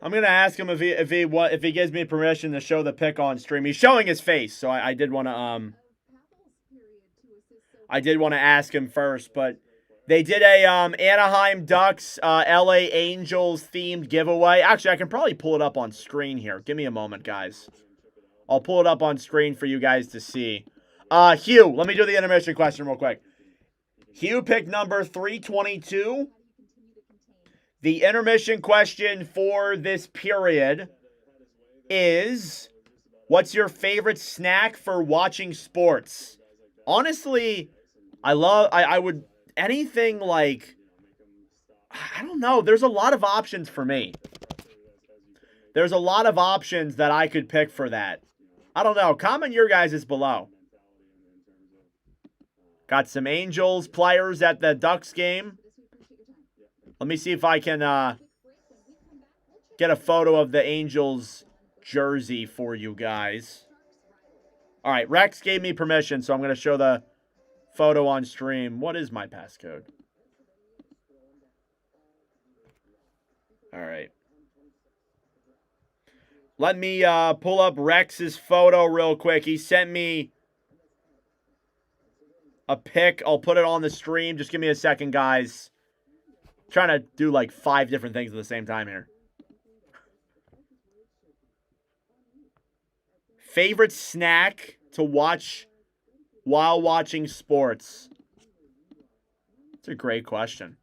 B: I'm gonna ask him if he gives me permission to show the pic on stream. He's showing his face, so I did want to ask him first. But they did a Anaheim Ducks LA Angels themed giveaway. Actually, I can probably pull it up on screen here. Give me a moment, guys. I'll pull it up on screen for you guys to see. Hugh, let me do the intermission question real quick. Hugh picked number 322. The intermission question for this period is, what's your favorite snack for watching sports? Honestly, I would, anything like, I don't know. There's a lot of options for me. There's a lot of options that I could pick for that. I don't know. Comment your guys' below. Got some Angels players at the Ducks game. Let me see if I can get a photo of the Angels jersey for you guys. All right, Rex gave me permission, so I'm going to show the photo on stream. What is my passcode? All right. Let me pull up Rex's photo real quick. He sent me a pic. I'll put it on the stream. Just give me a second, guys. I'm trying to do like 5 different things at the same time here. Favorite snack to watch while watching sports? It's a great question.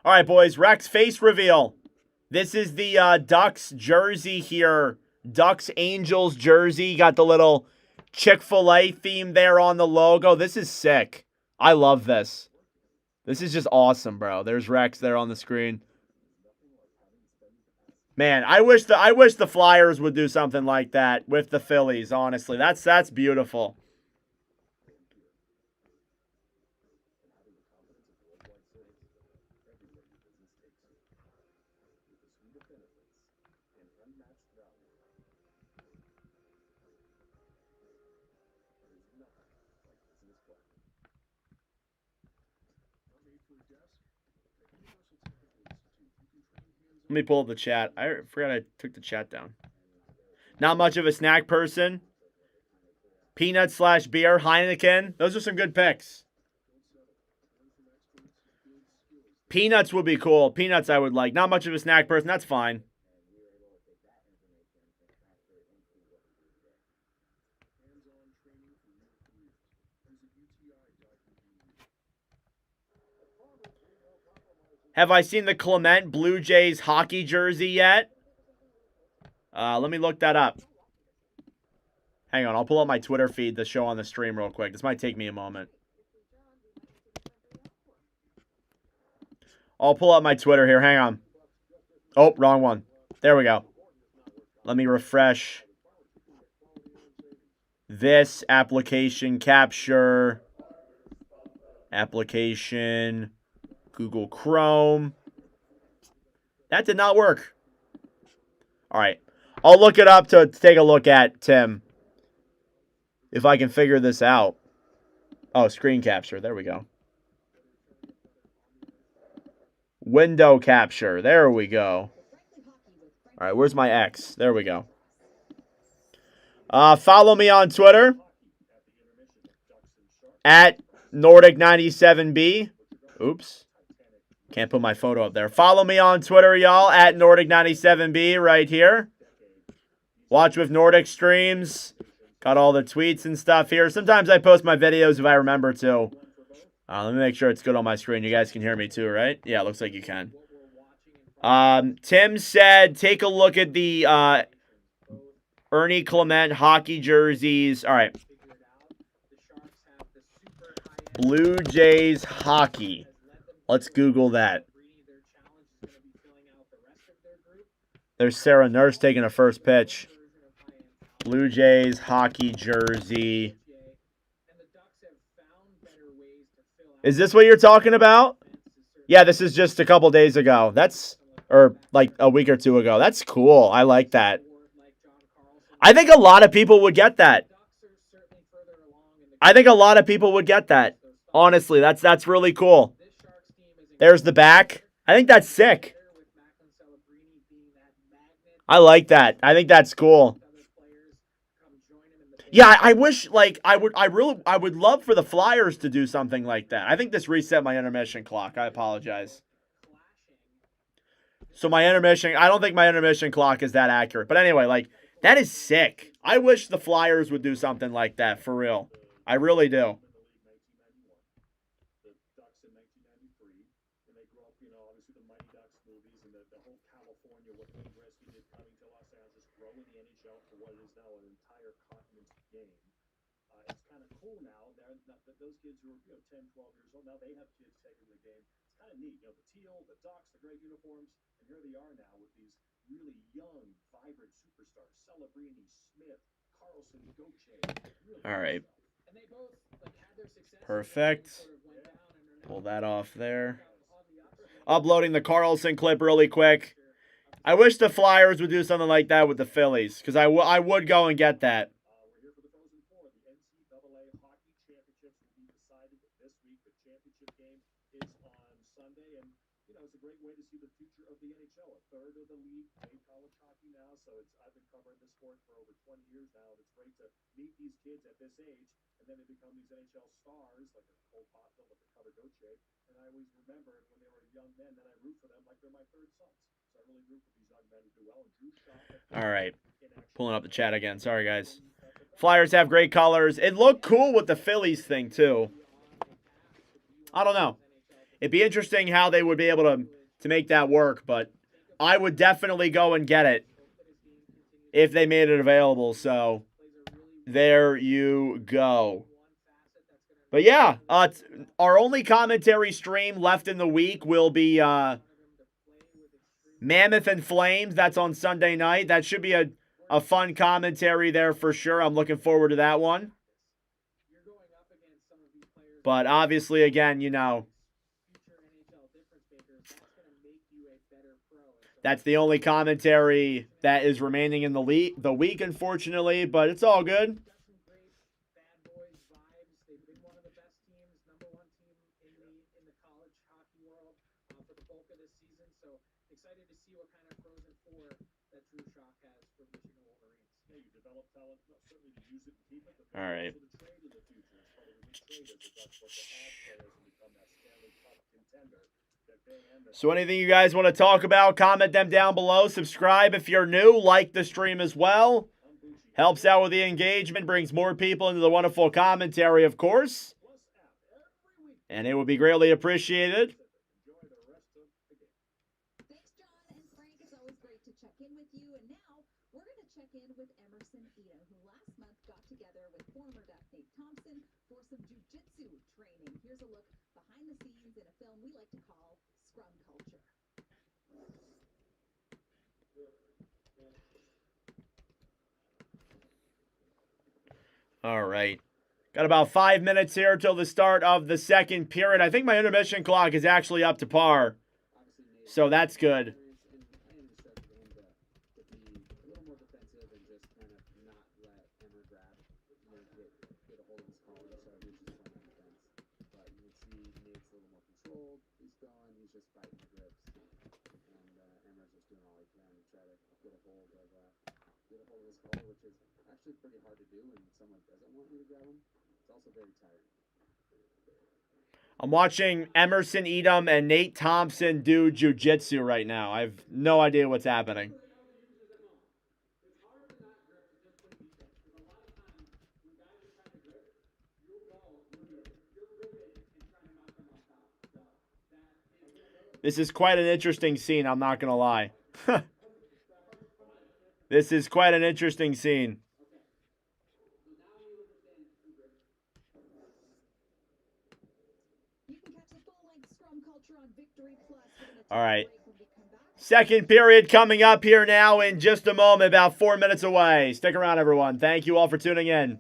B: All right, boys. Rex, face reveal. This is the Ducks jersey here. Ducks Angels jersey. Got the little Chick-fil-A theme there on the logo. This is sick. I love this. This is just awesome, bro. There's Rex there on the screen. Man, I wish the Flyers would do something like that with the Phillies, honestly. That's beautiful. Let me pull up the chat. I forgot I took the chat down. Not much of a snack person. Peanut/beer, Heineken. Those are some good picks. Peanuts would be cool. Peanuts I would like. Not much of a snack person. That's fine. Have I seen the Clement Blue Jays hockey jersey yet? Let me look that up. Hang on, I'll pull up my Twitter feed to show on the stream real quick. This might take me a moment. I'll pull up my Twitter here. Hang on. Oh, wrong one. There we go. Let me refresh. This application capture. Application. Google Chrome. That did not work. All right. I'll look it up to take a look at, Tim. If I can figure this out. Oh, screen capture. There we go. Window capture. There we go. All right, where's my X? There we go. Follow me on Twitter. At Nordic97B. Oops. Can't put my photo up there. Follow me on Twitter, y'all, at Nordic97B right here. Watch with Nordic streams. Got all the tweets and stuff here. Sometimes I post my videos if I remember to. Let me make sure it's good on my screen. You guys can hear me too, right? Yeah, looks like you can. Tim said, take a look at the Ernie Clement hockey jerseys. All right. Blue Jays hockey. Let's Google that. There's Sarah Nurse taking a first pitch. Blue Jays hockey jersey. Is this what you're talking about? Yeah, this is just a couple days ago. Or like a week or two ago. That's cool. I like that. I think a lot of people would get that. Honestly, that's really cool. There's the back. I think that's sick. I like that. I think that's cool. Yeah, I wish, like, I would love for the Flyers to do something like that. I think this reset my intermission clock. I apologize. So my intermission, I don't think my intermission clock is that accurate. But anyway, like, that is sick. I wish the Flyers would do something like that, for real. I really do.
C: The Ducks in 1993, and they grew up, obviously the Mighty Ducks movies and the whole California, what Wayne Gretzky did coming to Los Angeles, growing the NHL for what it is now an entire continent game. It's kind of cool now. Those kids who are 10, 12 years old, now they have kids taking the game. It's kind of neat. The teal, the Ducks, the great uniforms, and here they are now with these really young, vibrant superstars. Celebrini, Smith, Carlson, Gauthier. Really
B: All right.
D: And they both had their success.
B: Perfect. Pull that off there. Uploading the Carlson clip really quick. I wish the Flyers would do something like that with the Phillies, because I would go and get that.
C: We're here for the Frozen Four. The NCAA Hockey Championships will be decided this week. The championship game is on Sunday, and it's a great way to see the future of the NHL. A third of the league play college hockey now, so I've been covering this sport for over 20 years now. It's great to meet these kids at this age, and then they become these NHL stars, like a Cole Caulfield with the cover Gauthier. And I always remember when they were young men, then I root for them like they're my third sons. So I really root for these young men to do well. And Drew Shaw.
B: All right. Pulling up the chat again. Sorry, guys. Flyers have great colors. It looked cool with the Phillies thing, too. I don't know. It'd be interesting how they would be able to make that work, but I would definitely go and get it if they made it available. So there you go. But yeah, our only commentary stream left in the week will be Mammoth and Flames. That's on Sunday night. That should be a fun commentary there for sure. I'm looking forward to that one. But obviously, again, that's the only commentary that is remaining in the week, unfortunately. But it's all good. All right. So anything you guys want to talk about, comment them down below. Subscribe if you're new. Like the stream as well. Helps out with the engagement. Brings more people into the wonderful commentary, of course. And it would be greatly appreciated.
E: Thanks, John and Frank. It's always great to check in with you. And now we're going to check in with Emerson Ito, who last month got together with former Duck Nate Thompson for some jiu-jitsu training. Here's a look behind the scenes in a film we like to call Scrum Culture.
B: All right. Got about 5 minutes here till the start of the second period. I think my intermission clock is actually up to par. So that's good.
D: Pretty hard to do when someone doesn't want you to grab them. It's also very tiring.
B: I'm watching Emerson Edom and Nate Thompson do jiu-jitsu right now. I have no idea what's happening. This is quite an interesting scene, I'm not going to lie. This is quite an interesting scene. All right. Second period coming up here now in just a moment, about 4 minutes away. Stick around, everyone. Thank you all for tuning in.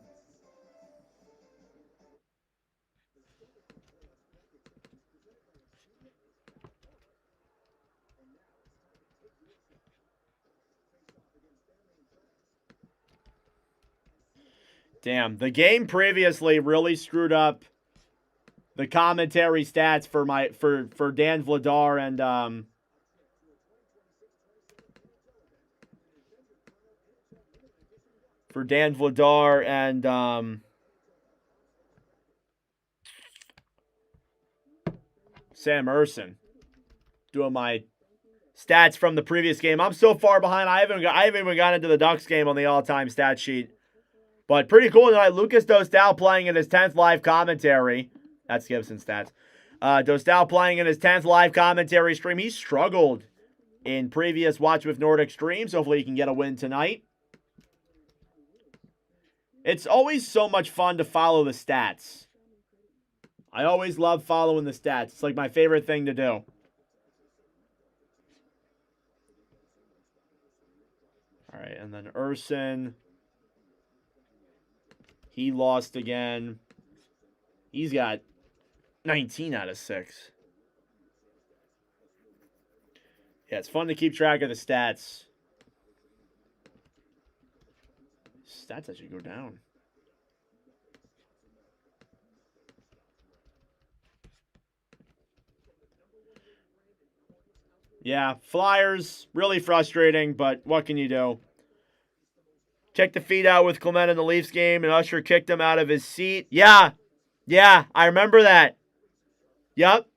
B: Damn, the game previously really screwed up the commentary stats for Dan Vladar and Sam Urson doing my stats from the previous game. I'm so far behind. I haven't even gotten into the Ducks game on the all-time stat sheet. But pretty cool tonight. Lucas Dostal playing in his 10th live commentary. That's Gibson's stats. Dostal playing in his 10th live commentary stream. He struggled in previous Watch with Nordic streams. Hopefully he can get a win tonight. It's always so much fun to follow the stats. I always love following the stats. It's like my favorite thing to do. All right, and then Urson. He lost again. He's got 19 out of 6. Yeah, it's fun to keep track of the stats. Stats actually go down. Yeah, Flyers, really frustrating, but what can you do? Check the feed out with Clement in the Leafs game, and Usher kicked him out of his seat. Yeah, I remember that. Yep.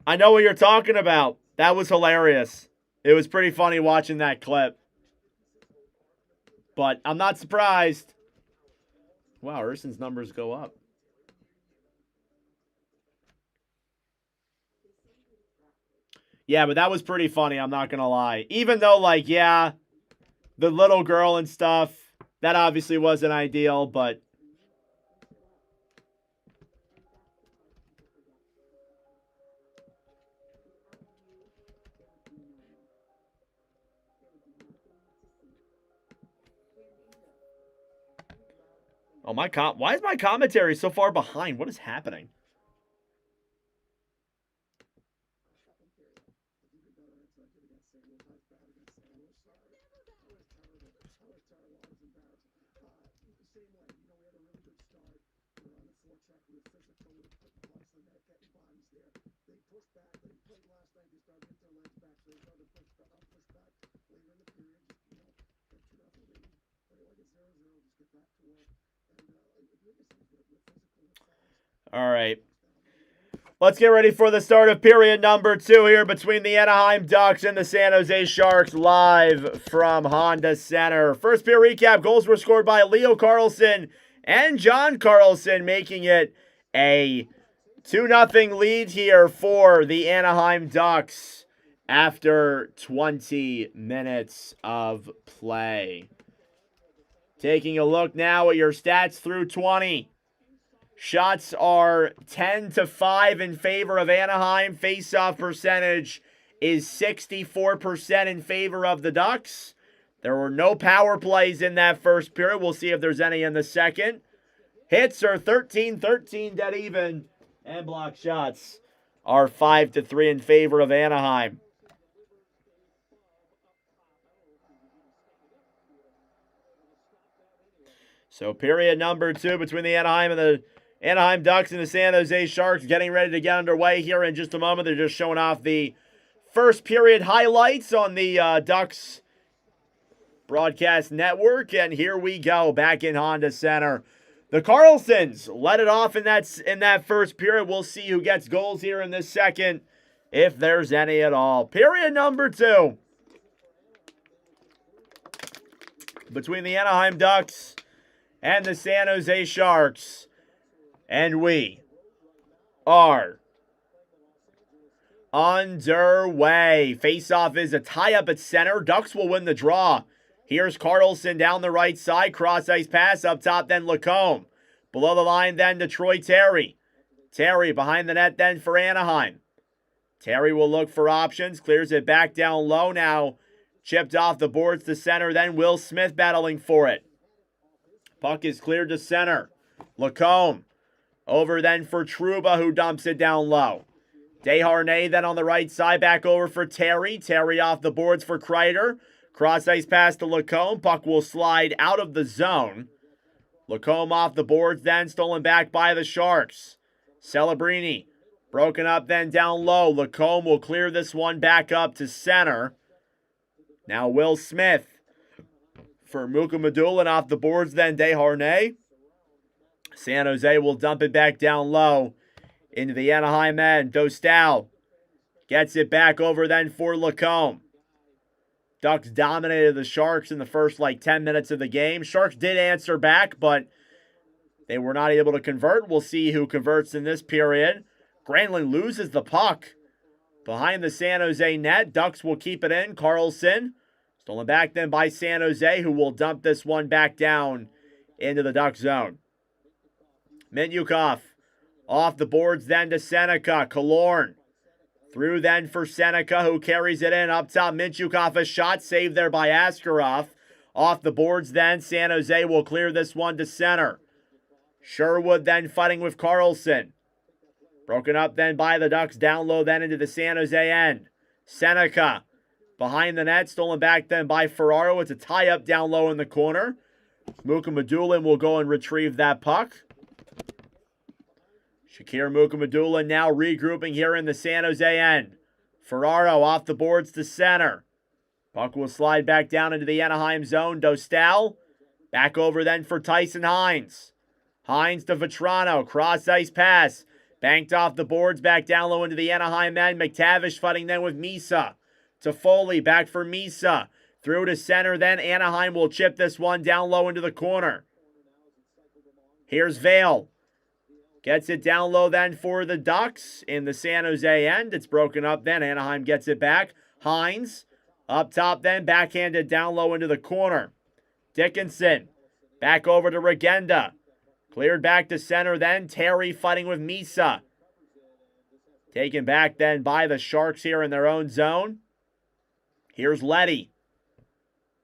B: I know what you're talking about. That was hilarious. It was pretty funny watching that clip. But I'm not surprised. Wow, Urson's numbers go up. Yeah, but that was pretty funny, I'm not going to lie. Even though, like, yeah, the little girl and stuff, that obviously wasn't ideal, but... Oh, why is my commentary so far behind? What is happening? All right. Let's get ready for the start of period number 2 here between the Anaheim Ducks and the San Jose Sharks, live from Honda Center. First period recap, goals were scored by Leo Carlson and John Carlson, making it a 2-0 lead here for the Anaheim Ducks after 20 minutes of play. Taking a look now at your stats through 20. Shots are 10-5 in favor of Anaheim. Face-off percentage is 64% in favor of the Ducks. There were no power plays in that first period. We'll see if there's any in the second. Hits are 13-13, dead even. And block shots are 5-3 in favor of Anaheim. So period number 2 between the Anaheim Ducks and the San Jose Sharks getting ready to get underway here in just a moment. They're just showing off the first period highlights on the Ducks broadcast network. And here we go, back in Honda Center. The Carlsons let it off in that first period. We'll see who gets goals here in this second, if there's any at all. Period number 2 between the Anaheim Ducks and the San Jose Sharks. And we are underway. Face-off is a tie-up at center. Ducks will win the draw. Here's Carlson down the right side. Cross-ice pass up top, then Lacombe. Below the line, then to Troy Terry. Terry behind the net then for Anaheim. Terry will look for options. Clears it back down low now. Chipped off the boards to center. Then Will Smith battling for it. Puck is cleared to center. Lacombe. Over then for Trouba, who dumps it down low. Desharnais then on the right side, back over for Terry. Terry off the boards for Kreider. Cross-ice pass to Lacombe. Puck will slide out of the zone. Lacombe off the boards then, stolen back by the Sharks. Celebrini broken up then down low. Lacombe will clear this one back up to center. Now Will Smith for Mukamadulin off the boards then Desharnais. San Jose will dump it back down low into the Anaheim end. Dostal Gets it back over then for Lacombe. Ducks dominated the Sharks in the first 10 minutes of the game. Sharks did answer back, but they were not able to convert. We'll see who converts in this period. Granlund loses the puck behind the San Jose net. Ducks will keep it in. Carlson stolen back then by San Jose, who will dump this one back down into the Duck zone. Mintyukov off the boards then to Seneca. Killorn through then for Seneca, who carries it in. Up top, Mintyukov, a shot saved there by Askarov. Off the boards then, San Jose will clear this one to center. Sherwood then fighting with Carlson. Broken up then by the Ducks, down low then into the San Jose end. Seneca behind the net, stolen back then by Ferraro. It's a tie-up down low in the corner. Mukhamadullin will go and retrieve that puck. Shakir Mukhamadullin now regrouping here in the San Jose end. Ferraro off the boards to center. Puck will slide back down into the Anaheim zone. Dostal back over then for Tyson Hines. Hines to Vetrano. Cross-ice pass. Banked off the boards back down low into the Anaheim end. McTavish fighting then with Misa. To Foley. Back for Misa. Through to center then. Anaheim will chip this one down low into the corner. Here's Vale. Gets it down low then for the Ducks in the San Jose end. It's broken up then. Anaheim gets it back. Hines up top then. Backhanded down low into the corner. Dickinson back over to Regenda. Cleared back to center then. Terry fighting with Misa. Taken back then by the Sharks here in their own zone. Here's Leddy.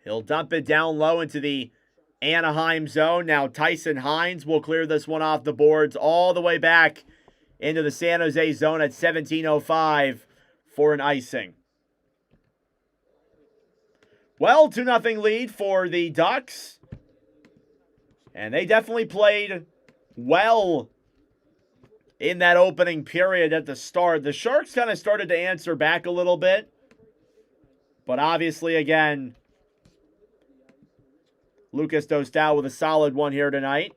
B: He'll dump it down low into the Anaheim zone. Now Tyson Hines will clear this one off the boards all the way back into the San Jose zone at 17:05 for an icing. Well, 2-0 lead for the Ducks. And they definitely played well in that opening period at the start. The Sharks kind of started to answer back a little bit. But obviously, again, Lucas Dostal with a solid one here tonight.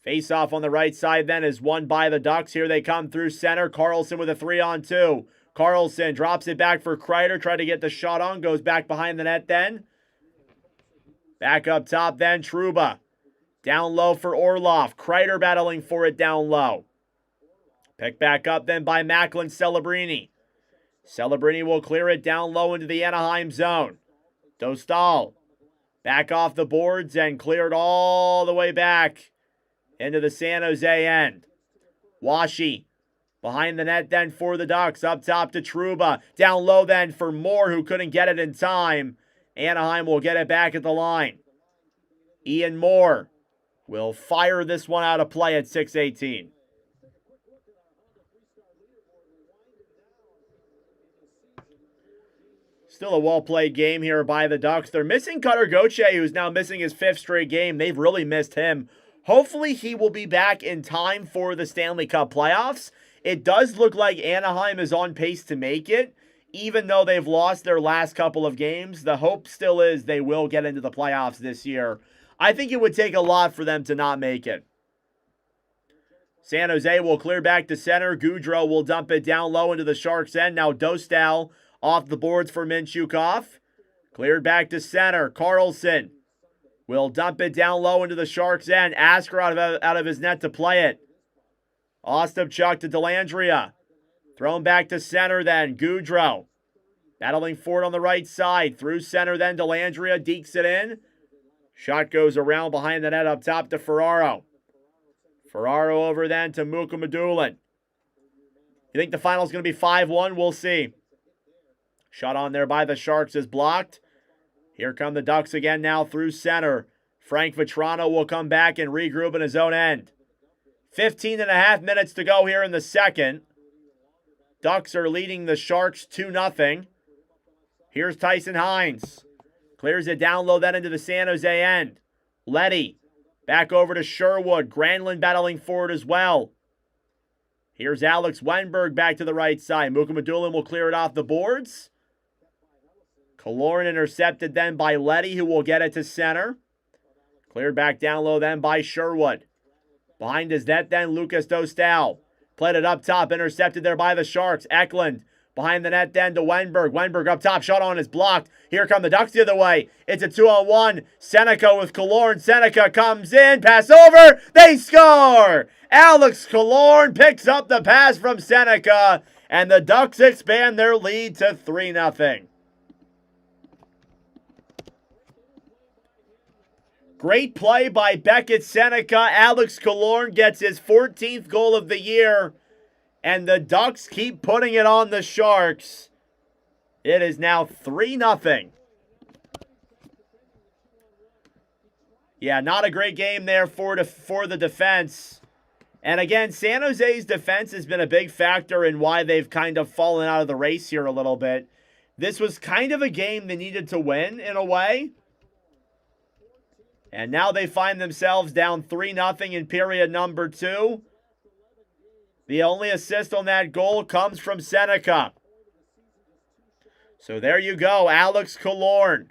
B: Face-off on the right side then is won by the Ducks. Here they come through center. Carlson with a 3-on-2. Carlson drops it back for Kreider. Try to get the shot on. Goes back behind the net then. Back up top then. Trouba. Down low for Orlov. Kreider battling for it down low. Picked back up then by Macklin Celebrini. Celebrini will clear it down low into the Anaheim zone. Dostal. Back off the boards and cleared all the way back into the San Jose end. Washi behind the net then for the Ducks. Up top to Trouba. Down low then for Moore, who couldn't get it in time. Anaheim will get it back at the line. Ian Moore will fire this one out of play at 6:18. Still a well-played game here by the Ducks. They're missing Cutter Gauthier, who's now missing his 5th straight game. They've really missed him. Hopefully he will be back in time for the Stanley Cup playoffs. It does look like Anaheim is on pace to make it. Even though they've lost their last couple of games, the hope still is they will get into the playoffs this year. I think it would take a lot for them to not make it. San Jose will clear back to center. Goudreau will dump it down low into the Sharks' end. Now Dostal off the boards for Mintyukov. Cleared back to center. Carlson will dump it down low into the Sharks' end. Asker out of his net to play it. Ostapchuk to Dellandrea. Thrown back to center then. Goudreau battling for it on the right side. Through center then. Dellandrea dekes it in. Shot goes around behind the net up top to Ferraro. Ferraro over then to Mukhamadullin. You think the final's going to be 5-1? We'll see. Shot on there by the Sharks is blocked. Here come the Ducks again now through center. Frank Vetrano will come back and regroup in his own end. 15.5 minutes to go here in the second. Ducks are leading the Sharks 2-0. Here's Tyson Hines. Clears it down low then into the San Jose end. Leddy. Back over to Sherwood. Granlund battling for it as well. Here's Alex Wenberg back to the right side. Mukhamadullin will clear it off the boards. Killorn intercepted then by Leddy, who will get it to center. Cleared back down low then by Sherwood. Behind his net then, Lucas Dostal. Played it up top, intercepted there by the Sharks. Eklund Behind the net then to Wenberg. Wenberg up top, shot on is blocked. Here come the Ducks the other way. It's a 2-on-1. Seneca with Killorn. Seneca comes in, pass over. They score! Alex Killorn picks up the pass from Seneca, and the Ducks expand their lead to 3-0. Great play by Beckett Seneca. Alex Killorn gets his 14th goal of the year. And the Ducks keep putting it on the Sharks. It is now 3-0. Yeah, not a great game there for the defense. And again, San Jose's defense has been a big factor in why they've kind of fallen out of the race here a little bit. This was kind of a game they needed to win in a way. And now they find themselves down 3-0 in period number 2. The only assist on that goal comes from Seneca. So there you go, Alex Killorn.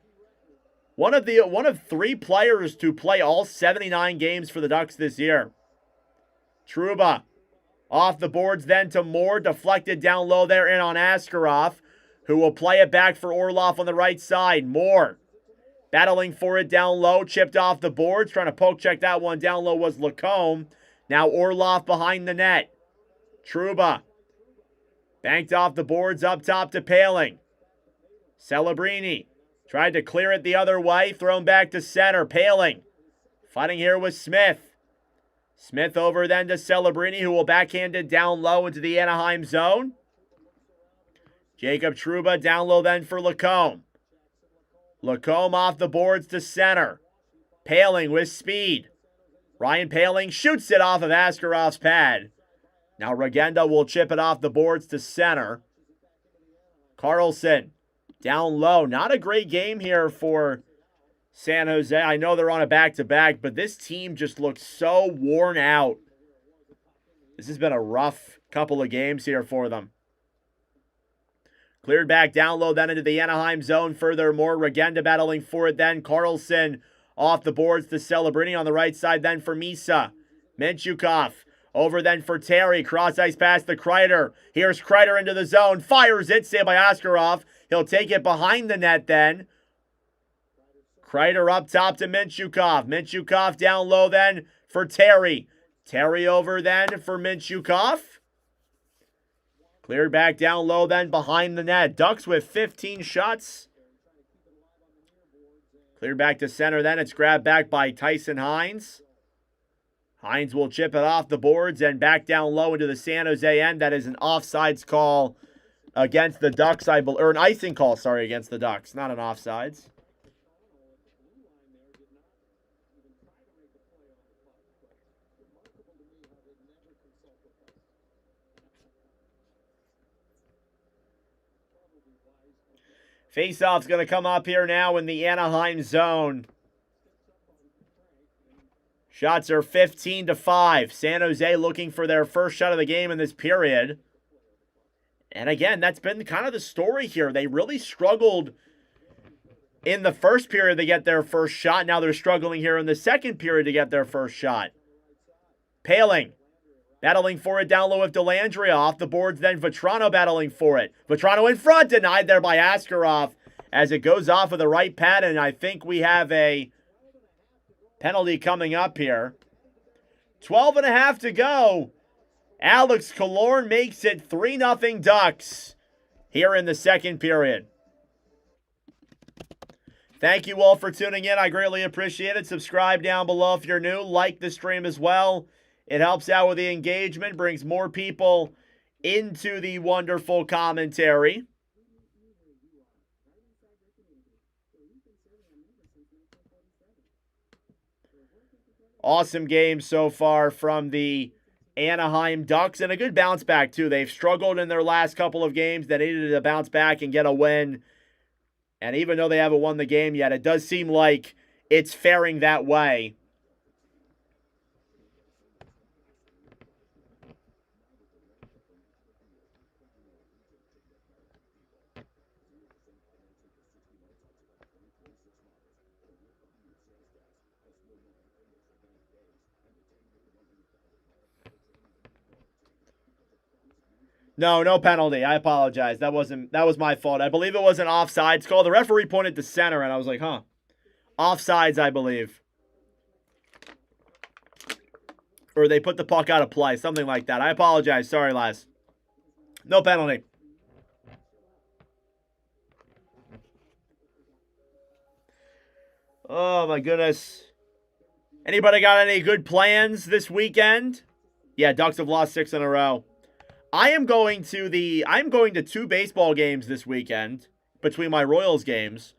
B: One of 3 players to play all 79 games for the Ducks this year. Trouba off the boards then to Moore, deflected down low there in on Askarov, who will play it back for Orlov on the right side. Moore battling for it down low, chipped off the boards, trying to poke check that one down low was Lacombe. Now Orlov behind the net. Trouba banked off the boards up top to Paling. Celebrini tried to clear it the other way, thrown back to center. Paling fighting here with Smith. Smith over then to Celebrini, who will backhand it down low into the Anaheim zone. Jacob Trouba down low then for Lacombe. Lacombe off the boards to center. Paling with speed. Ryan Paling shoots it off of Askarov's pad. Now Regenda will chip it off the boards to center. Carlson down low. Not a great game here for San Jose. I know they're on a back-to-back, but this team just looks so worn out. This has been a rough couple of games here for them. Cleared back down low then into the Anaheim zone. Furthermore, Regenda battling for it then. Carlson off the boards to Celebrini on the right side then for Misa. Menchukov over then for Terry. Cross ice pass to Kreider. Here's Kreider into the zone. Fires it. Saved by Askarov. He'll take it behind the net then. Kreider up top to Menchukov. Menchukov down low then for Terry. Terry over then for Menchukov. Cleared back down low then behind the net. Ducks with 15 shots. Cleared back to center then. It's grabbed back by Tyson Hines. Hines will chip it off the boards and back down low into the San Jose end. That is an offsides call against the Ducks, or an icing call, sorry, against the Ducks. Not an offsides. Faceoff's going to come up here now in the Anaheim zone. Shots are 15-5. San Jose looking for their first shot of the game in this period. And again, that's been kind of the story here. They really struggled in the first period to get their first shot. Now they're struggling here in the second period to get their first shot. Paling battling for it down low with Dellandrea. Off the boards then Vetrano battling for it. Vetrano in front, denied there by Askarov as it goes off of the right pad. And I think we have a penalty coming up here. 12.5 to go. Alex Killorn makes it 3-0 Ducks here in the second period. Thank you all for tuning in. I greatly appreciate it. Subscribe down below if you're new. Like the stream as well. It helps out with the engagement, brings more people into the wonderful commentary. Awesome game so far from the Anaheim Ducks, and a good bounce back too. They've struggled in their last couple of games. They needed to bounce back and get a win. And even though they haven't won the game yet, it does seem like it's faring that way. No penalty. I apologize. That was my fault. I believe it was an offsides call. The referee pointed to center, and I was like, huh. Offsides, I believe. Or they put the puck out of play. Something like that. I apologize. Sorry, lads. No penalty. Oh, my goodness. Anybody got any good plans this weekend? Yeah, Ducks have lost 6 in a row. I'm going to 2 baseball games this weekend between my Royals games.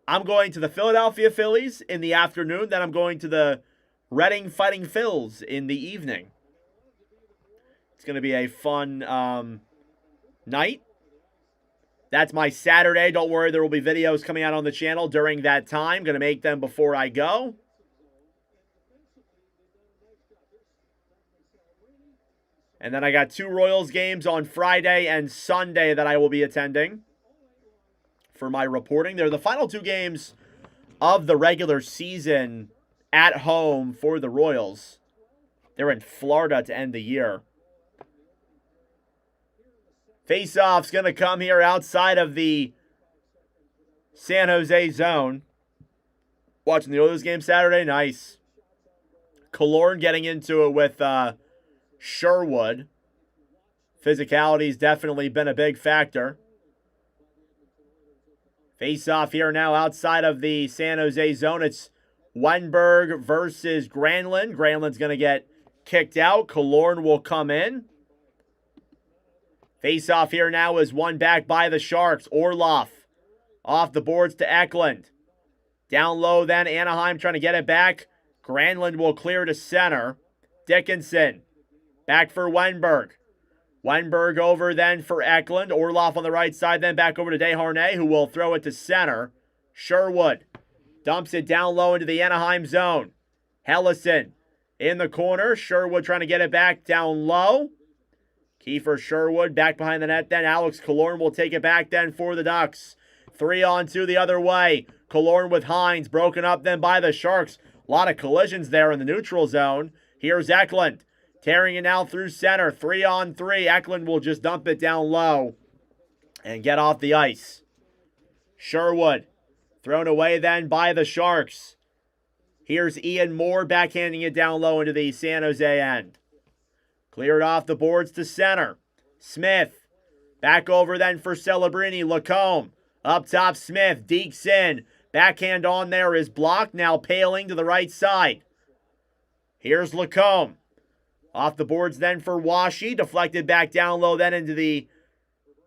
B: I'm going to the Philadelphia Phillies in the afternoon. Then I'm going to the Reading Fighting Phils in the evening. It's going to be a fun night. That's my Saturday. Don't worry, there will be videos coming out on the channel during that time. Going to make them before I go. And then I got 2 Royals games on Friday and Sunday that I will be attending for my reporting. They're the final 2 games of the regular season at home for the Royals. They're in Florida to end the year. Face-off's going to come here outside of the San Jose zone. Watching the Oilers game Saturday, nice. Killorn getting into it with Sherwood. Physicality's definitely been a big factor. Face-off here now outside of the San Jose zone. It's Wenberg versus Granlund. Granlund's going to get kicked out. Killorn will come in. Face-off here now is won back by the Sharks. Orlov off the boards to Eklund. Down low then, Anaheim trying to get it back. Granlund will clear to center. Dickinson back for Wenberg. Wenberg over then for Eklund. Orlov on the right side, then back over to Desharnais, who will throw it to center. Sherwood dumps it down low into the Anaheim zone. Hellison in the corner. Sherwood trying to get it back down low. Kiefer Sherwood back behind the net then. Alex Killorn will take it back then for the Ducks. 3-on-2 the other way. Killorn with Hines. Broken up then by the Sharks. A lot of collisions there in the neutral zone. Here's Eklund. Tearing it now through center. 3-on-3. Eklund will just dump it down low and get off the ice. Sherwood thrown away then by the Sharks. Here's Ian Moore backhanding it down low into the San Jose end. Cleared off the boards to center. Smith back over then for Celebrini. Lacombe up top. Smith dekes in. Backhand on there is blocked. Now Paling to the right side. Here's Lacombe. Off the boards then for Washi. Deflected back down low then into the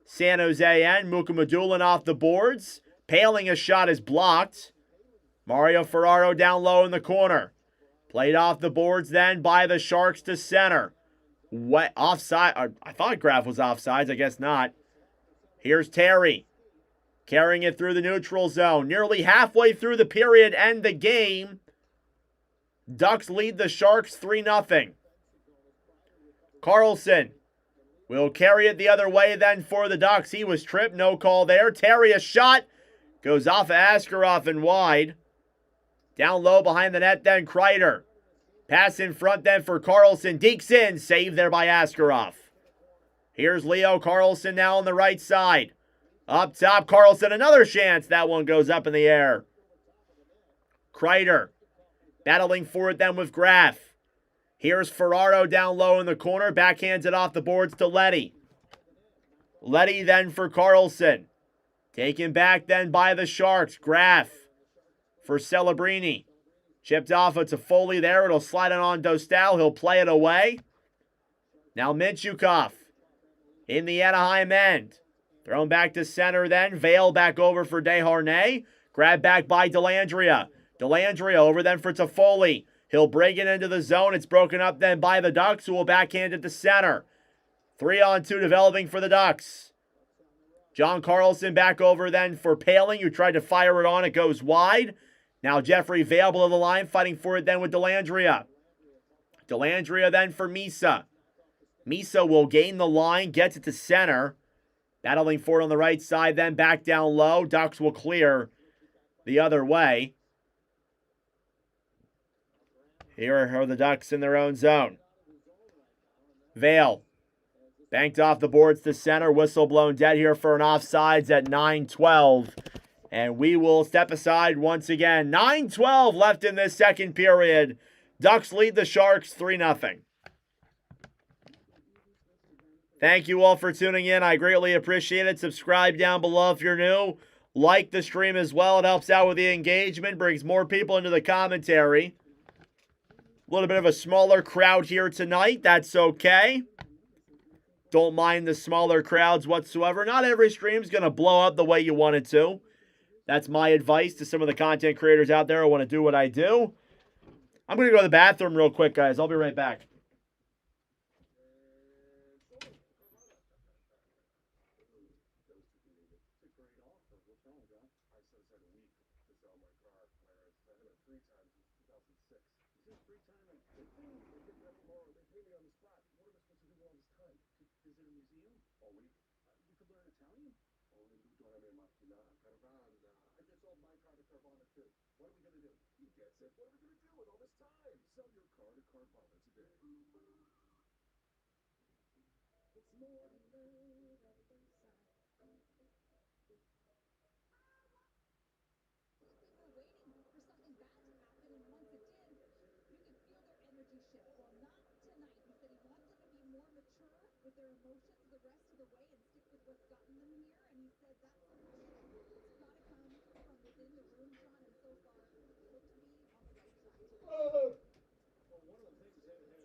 B: San Jose end. Mukamadulin off the boards. Paling, a shot is blocked. Mario Ferraro down low in the corner. Played off the boards then by the Sharks to center. Offside. I thought Graf was offsides. I guess not. Here's Terry. Carrying it through the neutral zone. Nearly halfway through the period and the game. Ducks lead the Sharks 3-0. Carlson will carry it the other way then for the Ducks. He was tripped. No call there. Terry, a shot. Goes off of Askarov and wide. Down low behind the net then Kreider. Pass in front then for Carlson. Dekes in. Saved there by Askarov. Here's Leo Carlson now on the right side. Up top, Carlson, another chance. That one goes up in the air. Kreider battling for it then with Graf. Here's Ferraro down low in the corner. Backhands it off the boards to Leddy. Leddy then for Carlson. Taken back then by the Sharks. Graf for Celebrini. Chipped off it to Foley there. It'll slide it on Dostal. He'll play it away. Now Minchukov in the Anaheim end. Thrown back to center then. Vale back over for Desharnais. Grabbed back by Delandria. Delandria over then for Toffoli. He'll bring it into the zone. It's broken up then by the Ducks, who will backhand it to center. 3-on-2 developing for the Ducks. John Carlson back over then for Paling, who tried to fire it on. It goes wide. Now Jeffrey Vale below the line, fighting for it then with Delandria. Delandria then for Misa. Misa will gain the line, gets it to center. Battling for it on the right side, then back down low. Ducks will clear the other way. Here are the Ducks in their own zone. Vale Banked off the boards to center. Whistle blown dead here for an offsides at 9:12. And we will step aside once again. 9:12 left in this second period. Ducks lead the Sharks 3-0. Thank you all for tuning in. I greatly appreciate it. Subscribe down below if you're new. Like the stream as well. It helps out with the engagement. Brings more people into the commentary. A little bit of a smaller crowd here tonight. That's okay. Don't mind the smaller crowds whatsoever. Not every stream's going to blow up the way you want it to. That's my advice to some of the content creators out there who want to do what I do. I'm going to go to the bathroom real quick, guys. I'll be right back.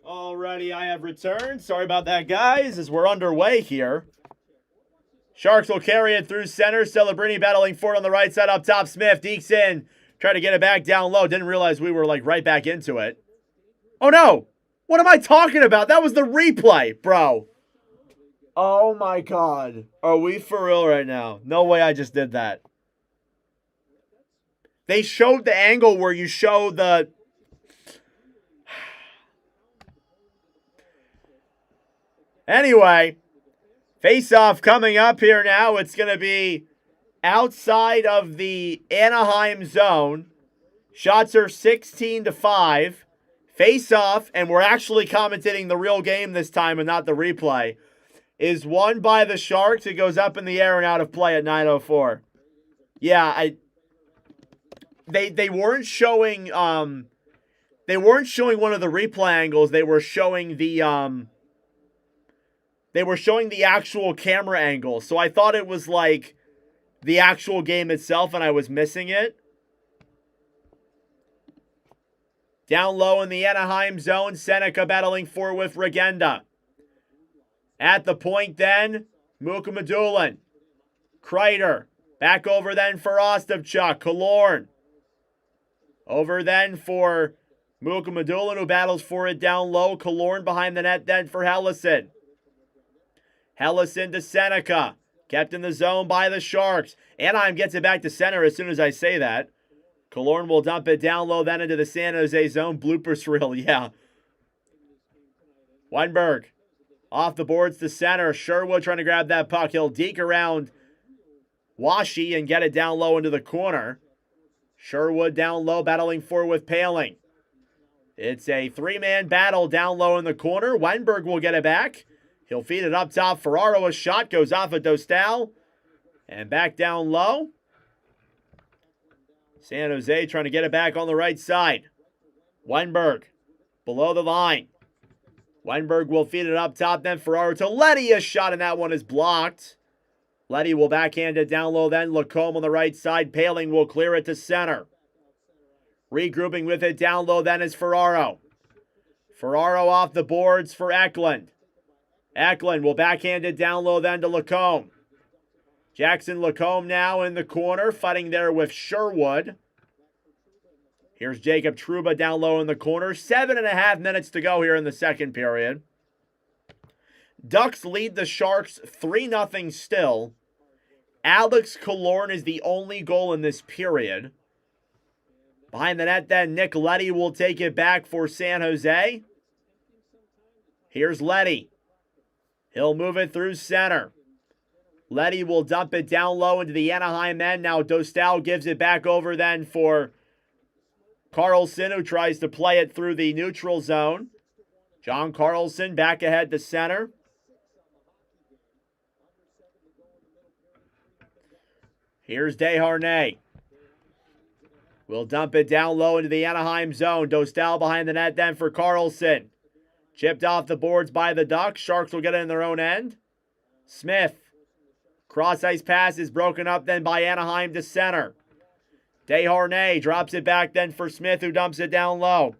B: Alrighty, I have returned. Sorry about that, guys, as we're underway here. Sharks will carry it through center. Celebrini battling for it on the right side up top. Smith dekes in. Try to get it back down low. Didn't realize we were like right back into it. Oh no! What am I talking about? That was the replay, bro. Oh my god. Are we for real right now? No way I just did that. They showed the angle where you show the... Anyway, face-off coming up here now. It's going to be outside of the Anaheim zone. Shots are 16-5. Face-off, and we're actually commentating the real game this time and not the replay, is won by the Sharks. It goes up in the air and out of play at 9:04. Yeah, they weren't showing one of the replay angles. They were showing the actual camera angle. So I thought it was like the actual game itself and I was missing it. Down low in the Anaheim zone, Seneca battling for with Regenda. At the point then, Mukamadulin. Kreider. Back over then for Ostapchuk. Killorn. Over then for Mukamadulin, who battles for it down low. Killorn behind the net then for Hellison. Hellison to Seneca. Kept in the zone by the Sharks. Anaheim gets it back to center as soon as I say that. Killorn will dump it down low then into the San Jose zone. Bloopers reel, yeah. Weinberg. Off the boards to center. Sherwood trying to grab that puck. He'll deke around Washi and get it down low into the corner. Sherwood down low battling for with Paling. It's a three-man battle down low in the corner. Weinberg will get it back. He'll feed it up top. Ferraro, a shot goes off at Dostal. And back down low. San Jose trying to get it back on the right side. Weinberg below the line. Weinberg will feed it up top. Then Ferraro to Letty. A shot and that one is blocked. Letty will backhand it down low then. Lacombe on the right side. Paling will clear it to center. Regrouping with it down low then is Ferraro. Ferraro off the boards for Eklund. Eklund will backhand it down low then to Lacombe. Jackson Lacombe now in the corner, fighting there with Sherwood. Here's Jacob Trouba down low in the corner. 7.5 minutes to go here in the second period. Ducks lead the Sharks 3-0 still. Alex Killorn is the only goal in this period. Behind the net then, Nick Letty will take it back for San Jose. Here's Letty. He'll move it through center. Letty will dump it down low into the Anaheim end. Now Dostal gives it back over then for Carlson, who tries to play it through the neutral zone. John Carlson back ahead to center. Here's Desharnais. We'll dump it down low into the Anaheim zone. Dostal behind the net then for Carlson. Chipped off the boards by the Ducks. Sharks will get it in their own end. Smith. Cross-ice pass is broken up then by Anaheim to center. Desharnais drops it back then for Smith, who dumps it down low.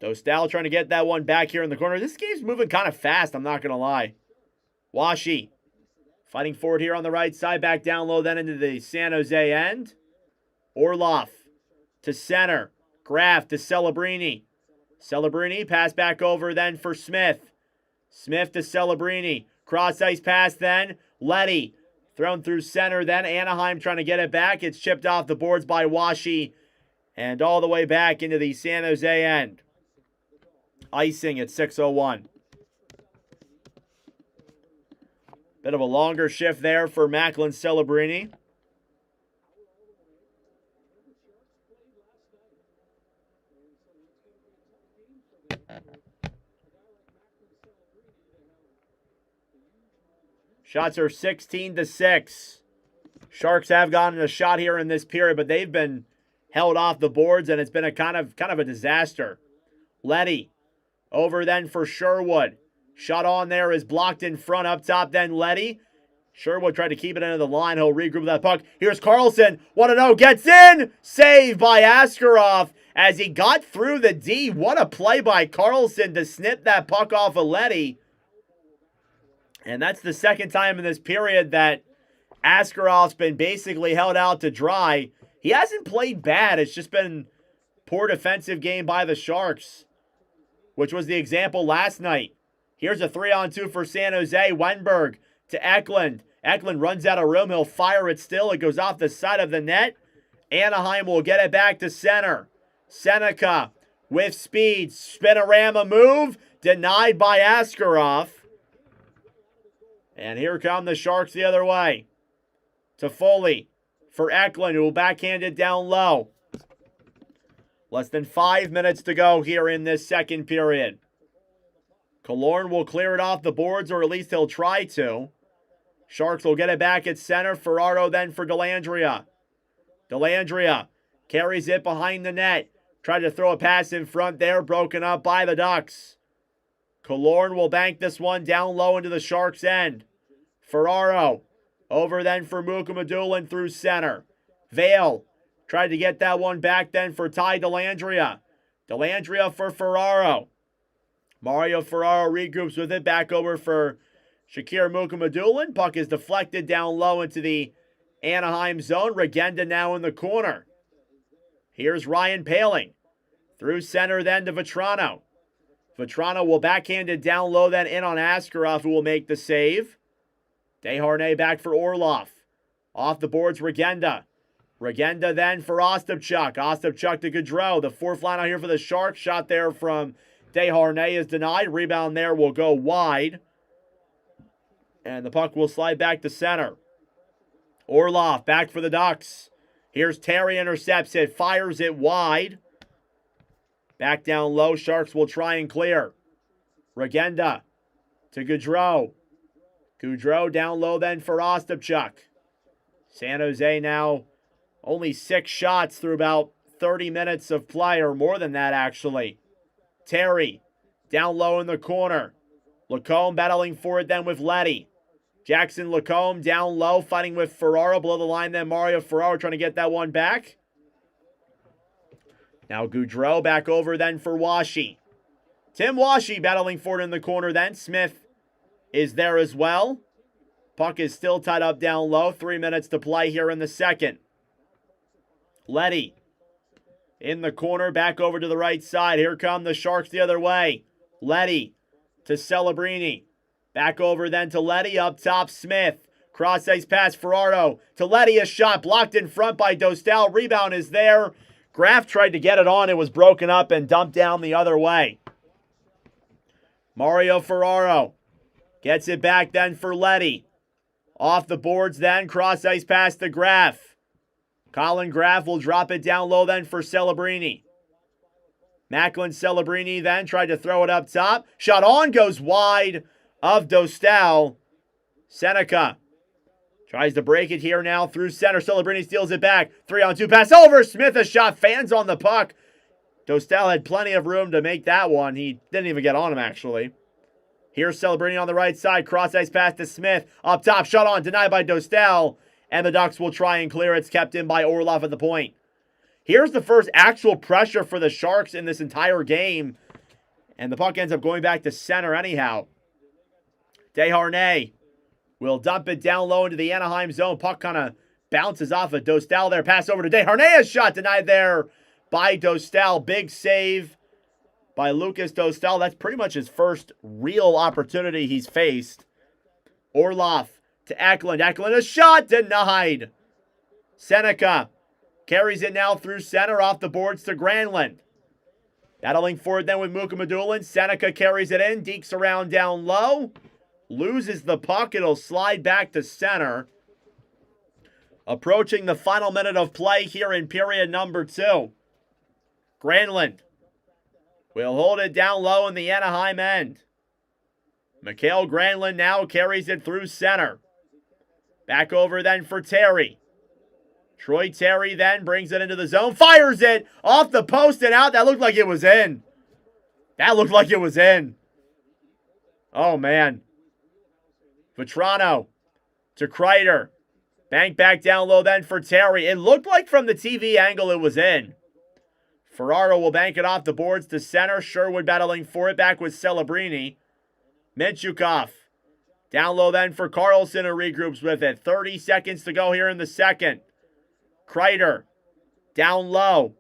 B: Dostal trying to get that one back here in the corner. This game's moving kind of fast, I'm not going to lie. Washi fighting forward here on the right side. Back down low then into the San Jose end. Orlov to center. Graf to Celebrini. Celebrini pass back over then for Smith. Smith to Celebrini. Cross-ice pass then. Leddy thrown through center then. Anaheim trying to get it back. It's chipped off the boards by Washi. And all the way back into the San Jose end. Icing at 6:01. Bit of a longer shift there for Macklin Celebrini. Shots are 16-6. Sharks have gotten a shot here in this period, but they've been held off the boards, and it's been a kind of a disaster. Leddy over then for Sherwood. Shot on there is blocked in front. Up top then Leddy. Sherwood tried to keep it into the line. He'll regroup that puck. Here's Carlson. 1-0. Gets in. Saved by Askarov as he got through the D. What a play by Carlson to snip that puck off of Leddy. And that's the second time in this period that Askarov's been basically held out to dry. He hasn't played bad. It's just been poor defensive game by the Sharks, which was the example last night. Here's a 3-on-2 for San Jose. Wenberg to Eklund. Eklund runs out of room. He'll fire it still. It goes off the side of the net. Anaheim will get it back to center. Seneca with speed. Spinorama move. Denied by Askarov. And here come the Sharks the other way. To Foley for Eklund, who will backhand it down low. Less than 5 minutes to go here in this second period. Killorn will clear it off the boards, or at least he'll try to. Sharks will get it back at center. Ferraro then for Dellandrea. Dellandrea carries it behind the net. Tried to throw a pass in front there, broken up by the Ducks. Killorn will bank this one down low into the Sharks' end. Ferraro over then for Mukamadulin through center. Vale tried to get that one back then for Ty Dellandrea. Dellandrea for Ferraro. Mario Ferraro regroups with it back over for Shakir Mukamadulin. Puck is deflected down low into the Anaheim zone. Regenda now in the corner. Here's Ryan Paling. Through center then to Vetrano. Vetrano will backhand it down low then in on Askarov, who will make the save. Desharnais back for Orlov. Off the boards, Regenda. Regenda then for Ostapchuk. Ostapchuk to Gaudreau. The fourth line out here for the Sharks. Shot there from Desharnais is denied. Rebound there will go wide. And the puck will slide back to center. Orlov back for the Ducks. Here's Terry, intercepts it. Fires it wide. Back down low. Sharks will try and clear. Regenda to Gaudreau. Gaudreau down low then for Ostapchuk. San Jose now only 6 shots through about 30 minutes of play, or more than that actually. Terry down low in the corner. Lacombe battling for it then with Leddy. Jackson Lacombe down low fighting with Ferraro below the line then. Mario Ferraro trying to get that one back. Now Gaudreau back over then for Washi. Tim Washi battling for it in the corner then. Smith is there as well. Puck is still tied up down low. 3 minutes to play here in the second. Leddy in the corner, back over to the right side. Here come the Sharks the other way. Leddy to Celebrini. Back over then to Leddy. Up top, Smith. Cross-ice pass, Ferraro to Leddy. A shot blocked in front by Dostal. Rebound is there. Graf tried to get it on. It was broken up and dumped down the other way. Mario Ferraro gets it back then for Leddy. Off the boards then. Cross-ice pass to Graf. Colin Graf will drop it down low then for Celebrini. Macklin Celebrini then tried to throw it up top. Shot on, goes wide of Dostal. Seneca Tries to break it here now through center. Celebrini steals it back. 3-on-2 pass over. Smith a shot. Fans on the puck. Dostal had plenty of room to make that one. He didn't even get on him, actually. Here's Celebrini on the right side. Cross-ice pass to Smith. Up top. Shot on. Denied by Dostal. And the Ducks will try and clear it. It's kept in by Orlov at the point. Here's the first actual pressure for the Sharks in this entire game. And the puck ends up going back to center anyhow. Desharnais will dump it down low into the Anaheim zone. Puck kind of bounces off of Dostal there. Pass over to Desharnais. Shot denied there by Dostal. Big save by Lucas Dostal. That's pretty much his first real opportunity he's faced. Orlov to Eklund. Eklund, a shot denied. Seneca carries it now through center off the boards to Granlund. Battling forward then with Mukamadulin. Seneca carries it in. Dekes around down low. Loses the puck. It'll slide back to center. Approaching the final minute of play here in period number 2. Granlund will hold it down low in the Anaheim end. Mikael Granlund now carries it through center. Back over then for Terry. Troy Terry then brings it into the zone. Fires it off the post and out. That looked like it was in. That looked like it was in. Oh, man. Vetrano to Kreider. Bank back down low then for Terry. It looked like from the TV angle it was in. Ferraro will bank it off the boards to center. Sherwood battling for it back with Celebrini. Minchukov. Down low then for Carlson, who regroups with it. 30 seconds to go here in the second. Kreider. Down low.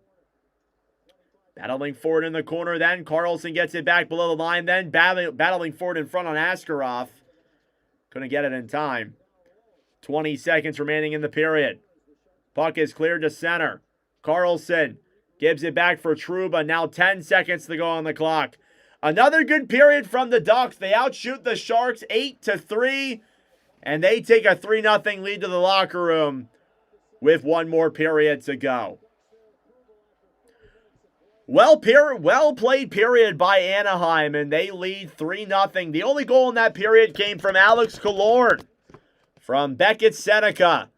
B: Battling forward in the corner then. Carlson gets it back below the line then. Battling forward in front on Askarov. Couldn't get it in time. 20 seconds remaining in the period. Puck is cleared to center. Carlson gives it back for Trouba. Now 10 seconds to go on the clock. Another good period from the Ducks. They outshoot the Sharks 8-3. And they take a 3-0 lead to the locker room with one more period to go. Well played period by Anaheim, and they lead 3-0. The only goal in that period came from Alex Killorn from Beckett Seneca.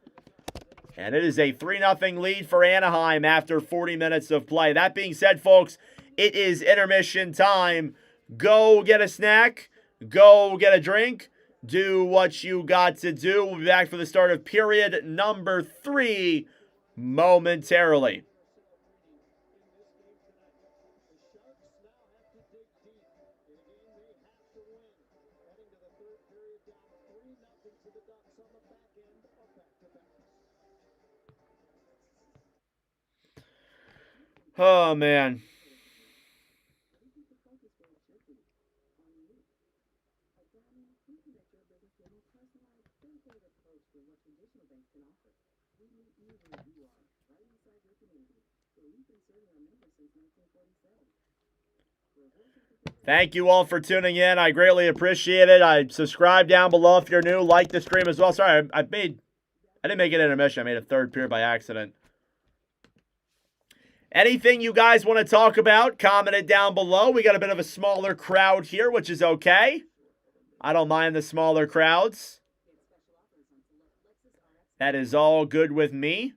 B: And it is a 3-0 lead for Anaheim after 40 minutes of play. That being said, folks, it is intermission time. Go get a snack. Go get a drink. Do what you got to do. We'll be back for the start of period number 3 momentarily. Oh, man. Thank you all for tuning in. I greatly appreciate it. I subscribe down below if you're new. Like the stream as well. Sorry, I didn't make an intermission. I made a third period by accident. Anything you guys want to talk about, comment it down below. We got a bit of a smaller crowd here, which is okay. I don't mind the smaller crowds. That is all good with me.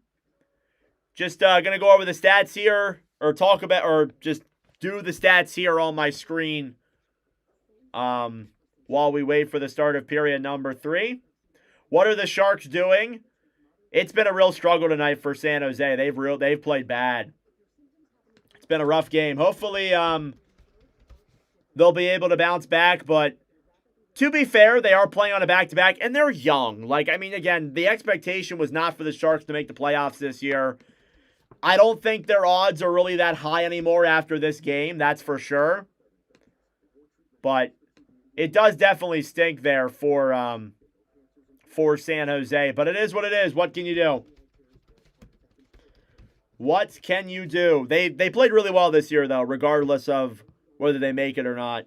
B: Just going to go over the stats here, or talk about, or just do the stats here on my screen while we wait for the start of period number 3. What are the Sharks doing? It's been a real struggle tonight for San Jose. They've played bad. It's been a rough game. Hopefully they'll be able to bounce back, but to be fair, they are playing on a back-to-back, and they're young. Again, the expectation was not for the Sharks to make the playoffs this year. I don't think their odds are really that high anymore after this game, that's for sure. But it does definitely stink there for San Jose. But it is what it is. What can you do? What can you do? They played really well this year, though, regardless of whether they make it or not.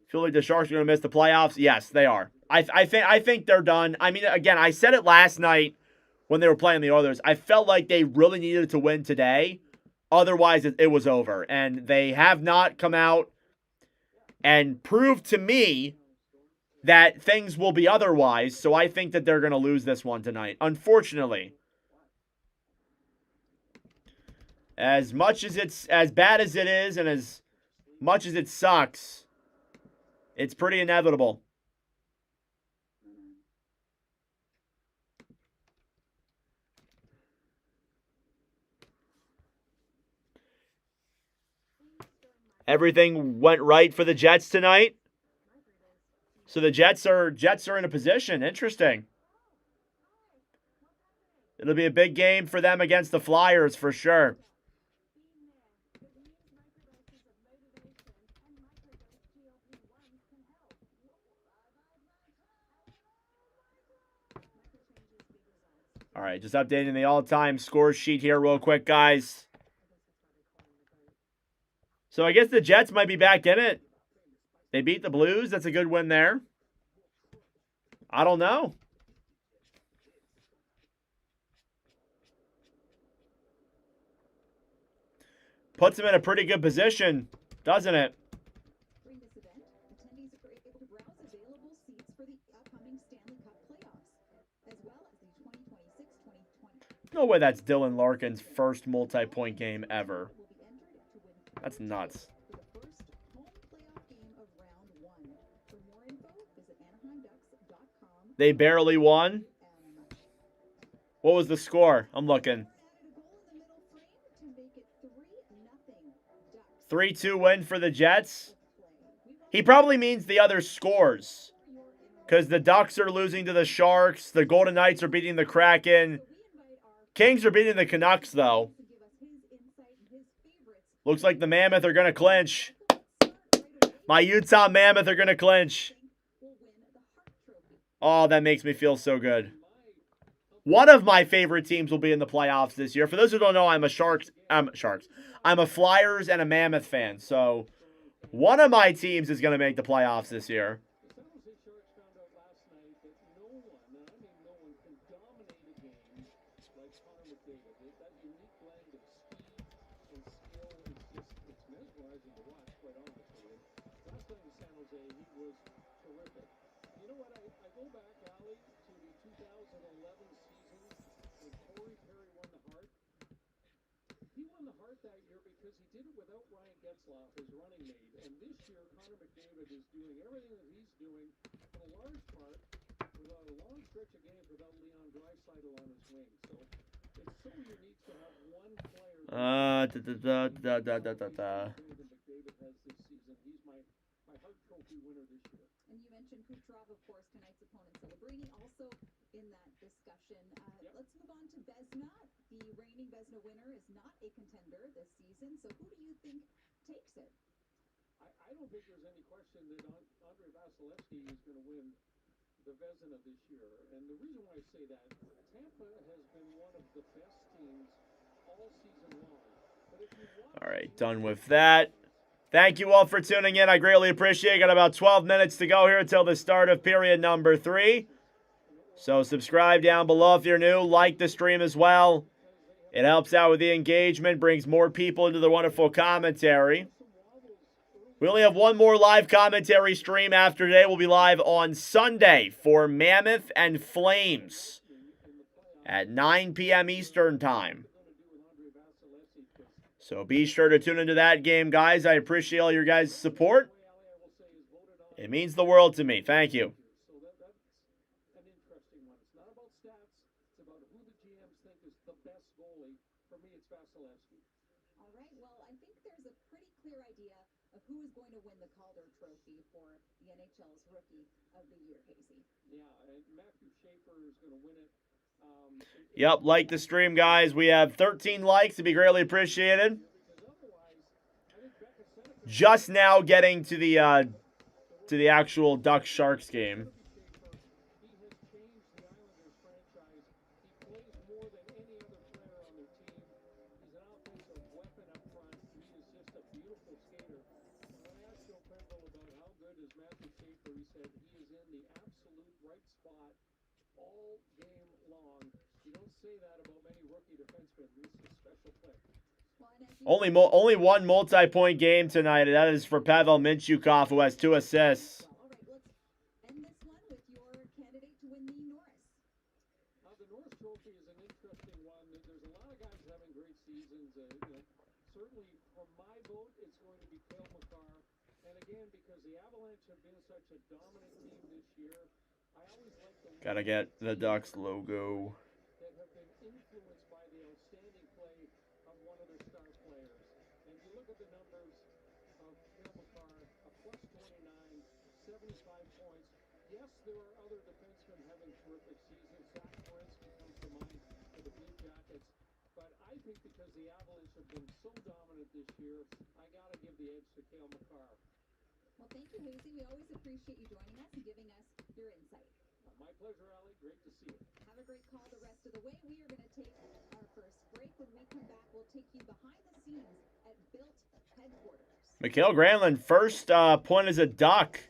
B: Feel like the Sharks are going to miss the playoffs? Yes, they are. I think they're done. I mean, again, I said it last night when they were playing the Oilers. I felt like they really needed to win today. Otherwise, it was over. And they have not come out and proved to me that things will be otherwise. So I think that they're going to lose this one tonight, unfortunately. As much as it's as bad as it is and as much as it sucks, it's pretty inevitable. Everything went right for the Jets tonight. So the Jets are in a position. Interesting. It'll be a big game for them against the Flyers for sure. All right, just updating the all-time score sheet here real quick, guys. So I guess the Jets might be back in it. They beat the Blues. That's a good win there. I don't know. Puts them in a pretty good position, doesn't it?
E: During this event, attendees are able to browse available seats for the upcoming Stanley Cup playoffs, as well as the 2026-2020.
B: No way that's Dylan Larkin's first multi-point game ever. That's nuts.
E: For the first home playoff game of round 1. For more info, visit AnaheimDucks.com.
B: They barely won. What was the score? I'm looking. 3-2 win for the Jets. He probably means the other scores. Because the Ducks are losing to the Sharks. The Golden Knights are beating the Kraken. Kings are beating the Canucks, though. Looks like the Mammoth are going to clinch. My Utah Mammoth are going to clinch. Oh, that makes me feel so good. One of my favorite teams will be in the playoffs this year. For those who don't know, I'm a Flyers and a Mammoth fan. So one of my teams is going to make the playoffs this year.
C: His running mate, and this year Connor McDavid is doing everything that he's doing for a large part without a long stretch of games without Leon Draisaitl on his wing. So it's so unique to have one player. McDavid has this season. He's my Hart Trophy winner this year.
E: And you mentioned Kucherov, of course, tonight's opponent Celebrini, also in that discussion. Let's move on to Vezina. The reigning Vezina winner is not a contender this season. So who do you think takes it?
C: I don't think there's any question that Andrei Vasilevsky is going to win the Vezina this year. And the reason why I say that, Tampa has been one of the best teams all season long. But if you want
B: all right, done with that. Thank you all for tuning in. I greatly appreciate it. Got about 12 minutes to go here until the start of period number 3. So subscribe down below if you're new. Like the stream as well. It helps out with the engagement, brings more people into the wonderful commentary. We only have one more live commentary stream after today. We'll be live on Sunday for Mammoth and Flames at 9 p.m. Eastern Time. So be sure to tune into that game, guys. I appreciate all your guys' support. It means the world to me. Thank you.
E: All right, well, I think there's a pretty clear idea of who is going to win the Calder Trophy for the NHL's Rookie of the Year, Casey.
C: Yeah, and Matthew Schaefer is going to win it.
B: Yep, like the stream, guys. We have 13 likes. It'd be greatly appreciated. Just now getting to the actual Ducks Sharks game. Only one multi-point game tonight, and that is for Pavel Mintyukov, who has 2 assists.
E: All right, let's end this
C: vote, it's going to be Cale Makar. And again, because the Avalanche have been such a dominant team this year, I always like to
B: Gotta get the Ducks logo.
C: that have been influenced by the outstanding play of one of their star players. And you look at the numbers of Cale Makar, a plus 29, 75 points. Yes, there are other defensemen having terrific seasons. Zach Werenski comes to mind for the Blue Jackets. But I think because the Avalanche have been so dominant this year, I got to give the edge to Cale Makar.
E: Well, thank you, Hazy. We always appreciate you joining us and giving us your insight.
C: My pleasure, Ali. Great to see you.
E: Have a great call the rest of the way. We are going to take our first break. When we come back, we'll take you behind the scenes at Built headquarters.
B: Mikhail Granlund, first point as a Duck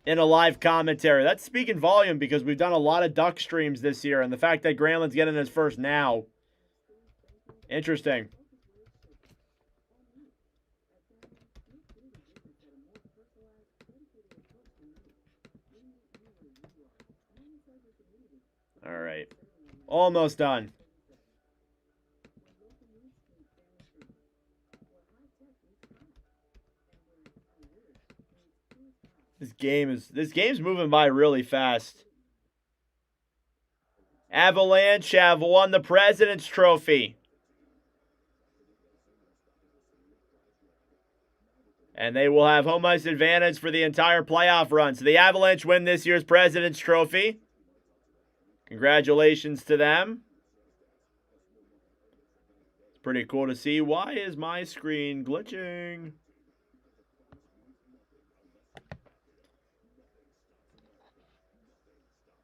B: in a live commentary. That's speaking volume because we've done a lot of Duck streams this year, and the fact that Granlund's getting his first now. Interesting. All right. Almost done. This game's moving by really fast. Avalanche have won the President's Trophy. And they will have home ice advantage for the entire playoff run. So the Avalanche win this year's President's Trophy. Congratulations to them. It's pretty cool to see. Why is my screen glitching?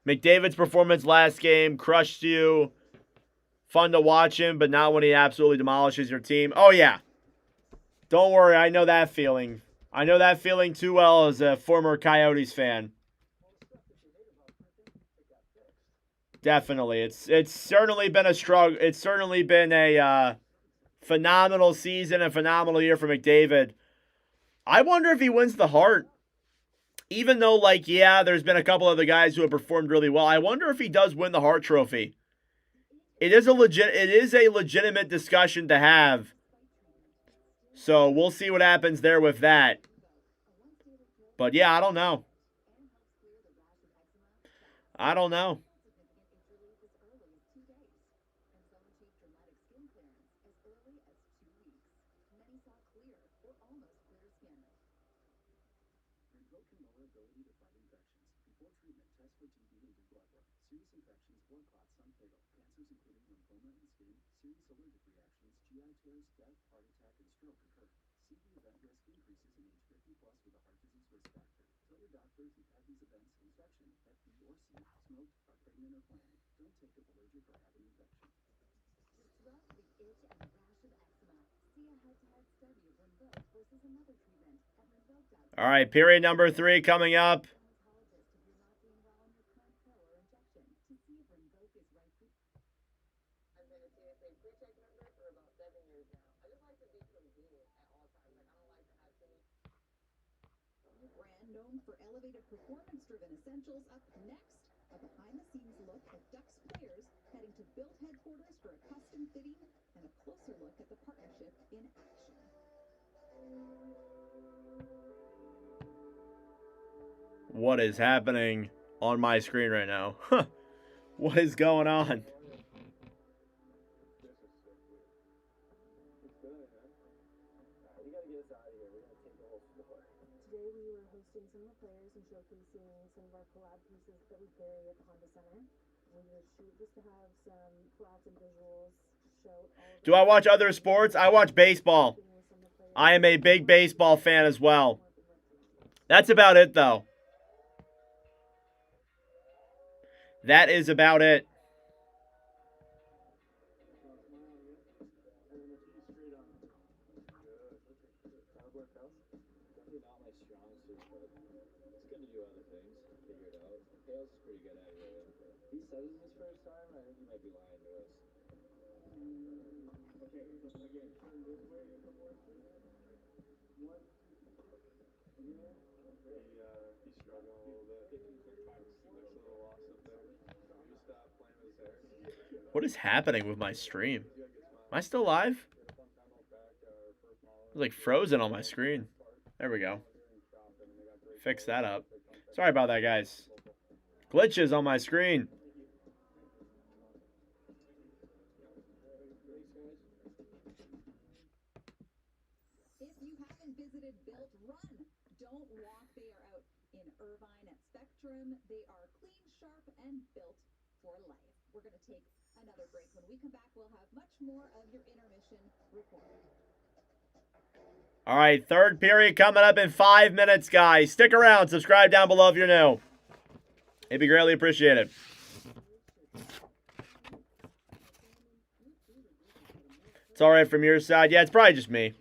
B: McDavid's performance last game crushed you. Fun to watch him, but not when he absolutely demolishes your team. Oh, yeah. Don't worry, I know that feeling. I know that feeling too well as a former Coyotes fan. Definitely. It's certainly been a struggle. It's certainly been a phenomenal season, a phenomenal year for McDavid. I wonder if he wins the Hart. Even though, like, yeah, there's been a couple other guys who have performed really well. I wonder if he does win the Hart Trophy. It is a legitimate discussion to have. So we'll see what happens there with that. But yeah, I don't know. I don't know. All right, period number 3 coming up.
E: Known for elevated performance-driven essentials. Up next, a behind-the-scenes look at Ducks players heading to Built headquarters for a custom fitting and a closer look at the partnership in action.
B: What is happening on my screen right now? What is going on?
F: Today we were hosting some of the players and showcasing some of our collab pieces that we carry at the Honda Center. We would shoot just to have some collabs and visuals to show all of
B: Do I watch other sports? I watch baseball. I am a big baseball fan as well. That's about it, though. That is about it. What is happening with my stream? Am I still live? It's like frozen on my screen. There we go. Fix that up. Sorry about that, guys. Glitches on my screen.
E: If you haven't visited Built, run. Don't walk. They are out in Irvine at Spectrum. They are clean, sharp, and built for life. We're going to take another break. When we come back, we'll have much more of your intermission report.
B: All right, third period coming up in 5 minutes, guys. Stick around. Subscribe down below if you're new. It'd be greatly appreciated. It's all right from your side. Yeah, it's probably just me.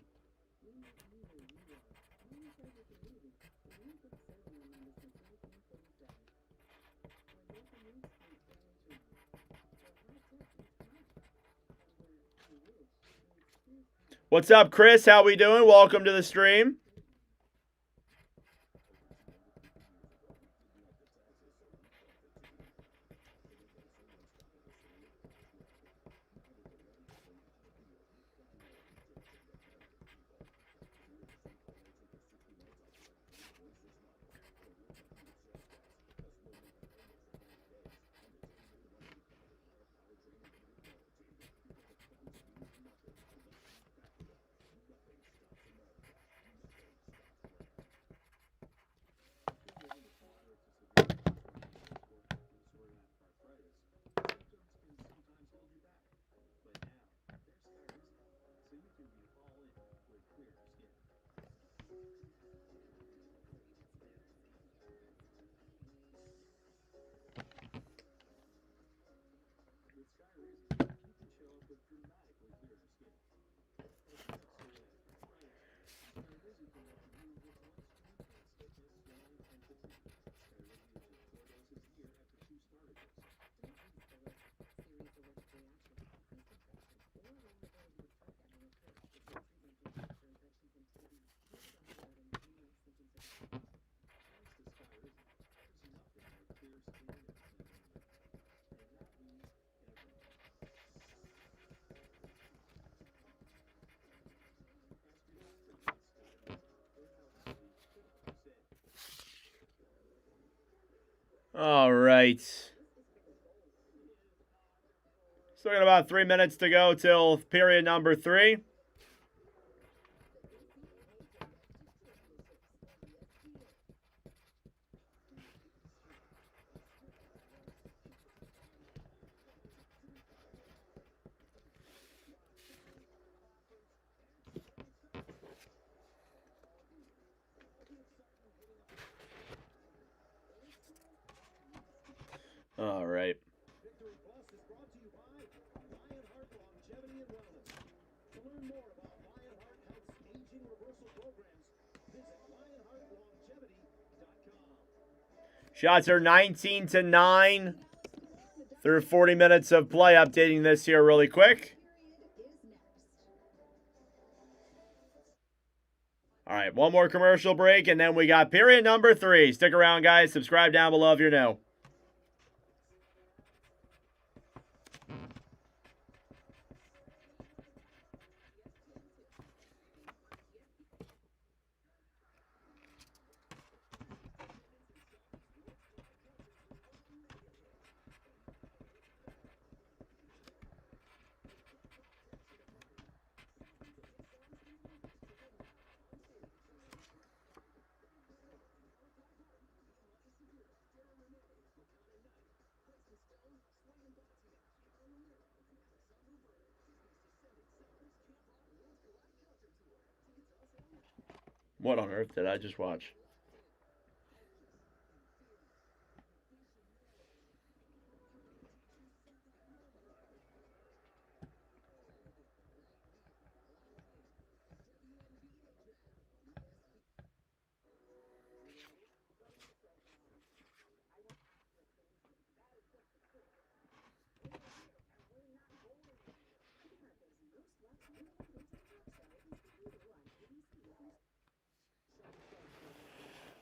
B: What's up, Chris? How we doing? Welcome to the stream. All right. Still got about 3 minutes to go till period number 3. All right.
C: Victory Plus is brought to you by Lionheart Longevity and Wellness. To learn more about Lionheart Health's aging reversal programs, visit lionheartlongevity.com.
B: Shots are 19-9 through 40 minutes of play. Updating this here really quick. All right, one more commercial break, and then we got period number 3. Stick around, guys. Subscribe down below if you're new. What on earth did I just watch?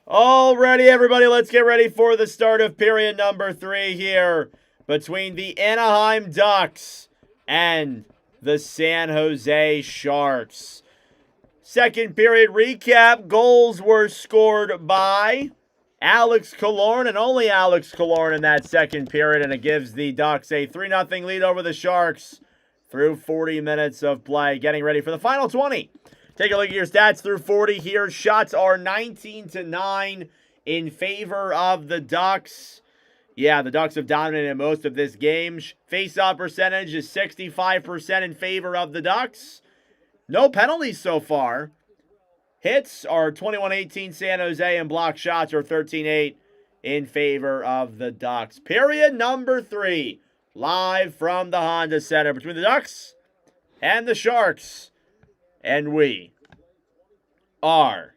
B: Alrighty, everybody, let's get ready for the start of period number 3 here between the Anaheim Ducks and the San Jose Sharks. Second period recap. Goals were scored by Alex Killorn, and only Alex Killorn in that second period, and it gives the Ducks a 3-0 lead over the Sharks through 40 minutes of play. Getting ready for the final 20. Take a look at your stats through 40 here. Shots are 19-9 in favor of the Ducks. Yeah, the Ducks have dominated most of this game. Face-off percentage is 65% in favor of the Ducks. No penalties so far. Hits are 21-18 San Jose, and block shots are 13-8 in favor of the Ducks. Period number 3, live from the Honda Center between the Ducks and the Sharks. And we are.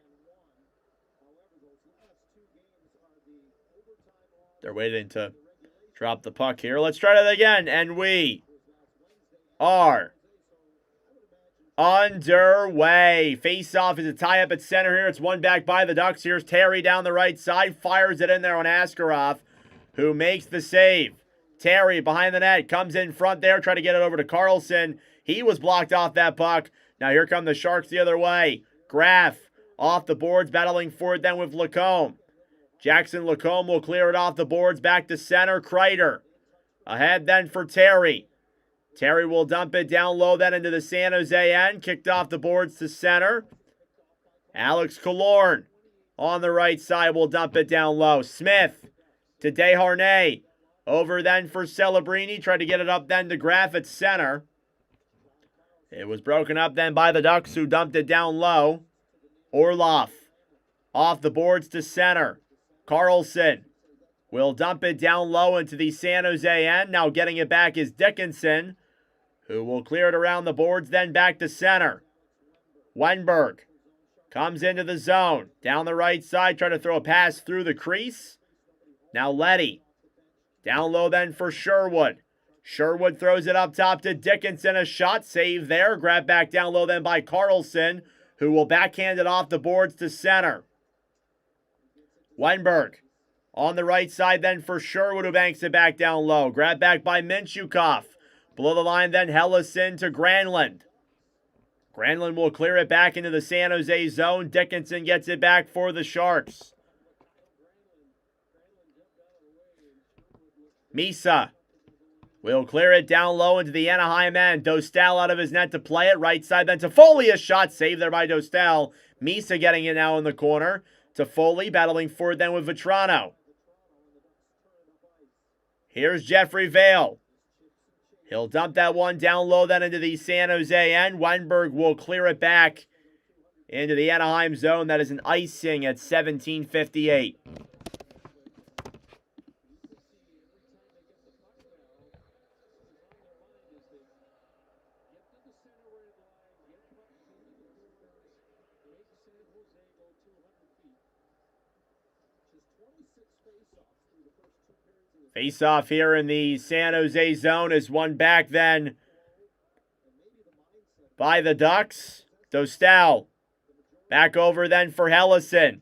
B: They're waiting to drop the puck here. Let's try that again. And we are underway. Face-off is a tie-up at center here. It's won back by the Ducks. Here's Terry down the right side. Fires it in there on Askarov, who makes the save. Terry behind the net. Comes in front there. Try to get it over to Carlson. He was blocked off that puck. Now here come the Sharks the other way. Graff off the boards. Battling for it then with Lacombe. Jackson Lacombe will clear it off the boards. Back to center. Kreider. Ahead then for Terry. Terry will dump it down low then into the San Jose end. Kicked off the boards to center. Alex Killorn on the right side will dump it down low. Smith to Desharnais. Over then for Celebrini. Tried to get it up then to Graff at center. It was broken up then by the Ducks, who dumped it down low. Orlov off the boards to center. Carlson will dump it down low into the San Jose end. Now getting it back is Dickinson, who will clear it around the boards, then back to center. Wenberg comes into the zone. Down the right side, trying to throw a pass through the crease. Now Leddy. Down low then for Sherwood. Sherwood throws it up top to Dickinson. A shot save there. Grabbed back down low then by Carlson, who will backhand it off the boards to center. Wenberg on the right side then for Sherwood, who banks it back down low. Grabbed back by Minchukov. Below the line then Hellison to Granlund. Granlund will clear it back into the San Jose zone. Dickinson gets it back for the Sharks. Misa will clear it down low into the Anaheim end. Dostal out of his net to play it. Right side then to Foley. A shot saved there by Dostal. Misa getting it now in the corner. To Foley, battling for it then with Vetrano. Here's Jeffrey Vale. He'll dump that one down low then into the San Jose end. Weinberg will clear it back into the Anaheim zone. That is an icing at 17:58. Face-off here in the San Jose zone is won back then by the Ducks. Dostal back over then for Hellison.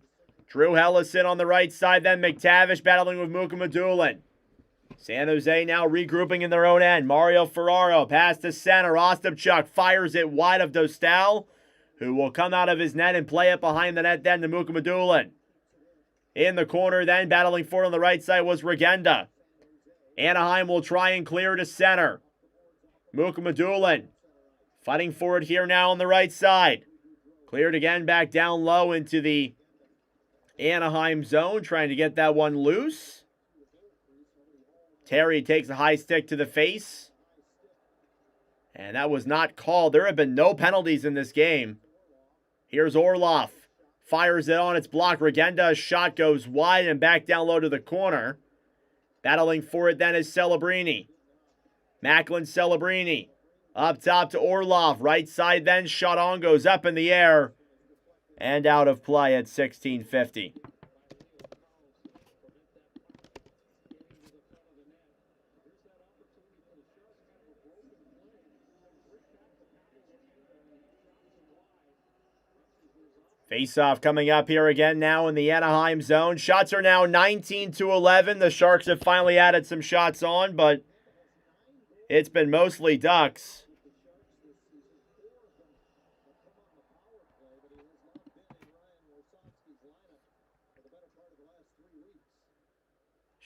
B: Drew Hellison on the right side then. McTavish battling with Mukamadulin. San Jose now regrouping in their own end. Mario Ferraro pass to center. Ostapchuk fires it wide of Dostal, who will come out of his net and play it behind the net then to Mukamadulin. In the corner then, battling for it on the right side was Regenda. Anaheim will try and clear to center. Mukamadulin fighting for it here now on the right side. Cleared again back down low into the Anaheim zone, trying to get that one loose. Terry takes a high stick to the face. And that was not called. There have been no penalties in this game. Here's Orlov. Fires it on. It's blocked. Regenda's shot goes wide and back down low to the corner. Battling for it then is Celebrini. Macklin Celebrini. Up top to Orlov. Right side then. Shot on. Goes up in the air. And out of play at 16:50. Face-off coming up here again now in the Anaheim zone. Shots are now 19-11. The Sharks have finally added some shots on, but it's been mostly Ducks.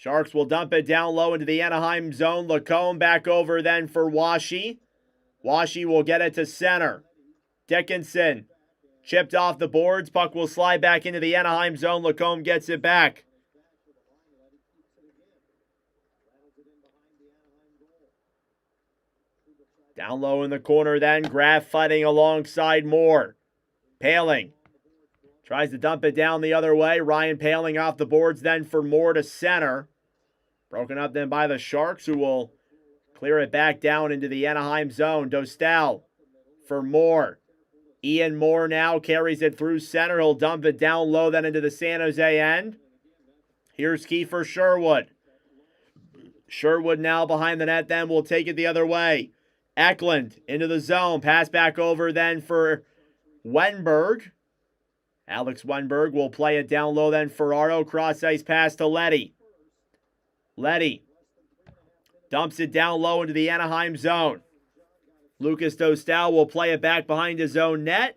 B: Sharks will dump it down low into the Anaheim zone. Lacombe back over then for Washi. Washi will get it to center. Dickinson chipped off the boards. Puck will slide back into the Anaheim zone. Lacombe gets it back. Down low in the corner then. Graff fighting alongside Moore. Paling tries to dump it down the other way. Ryan Paling off the boards then for Moore to center. Broken up then by the Sharks, who will clear it back down into the Anaheim zone. Dostal for Moore. Ian Moore now carries it through center. He'll dump it down low then into the San Jose end. Here's Kiefer Sherwood. Sherwood now behind the net then will take it the other way. Eklund into the zone. Pass back over then for Wenberg. Alex Wenberg will play it down low then. Ferraro cross ice pass to Leddy. Leddy dumps it down low into the Anaheim zone. Lucas Dostal will play it back behind his own net.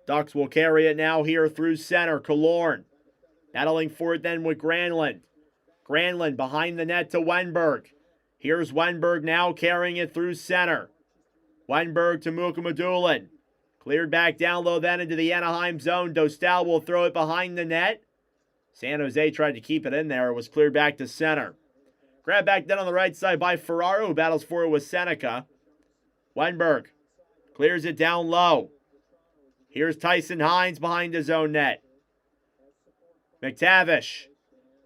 B: Ducks will carry it now here through center. Killorn battling for it then with Granlund. Granlund behind the net to Wenberg. Here's Wenberg now carrying it through center. Wenberg to Mukamadulin. Cleared back down low then into the Anaheim zone. Dostal will throw it behind the net. San Jose tried to keep it in there. It was cleared back to center. Grabbed back then on the right side by Ferraro, who battles for it with Seneca. Wenberg clears it down low. Here's Tyson Hines behind his own net. McTavish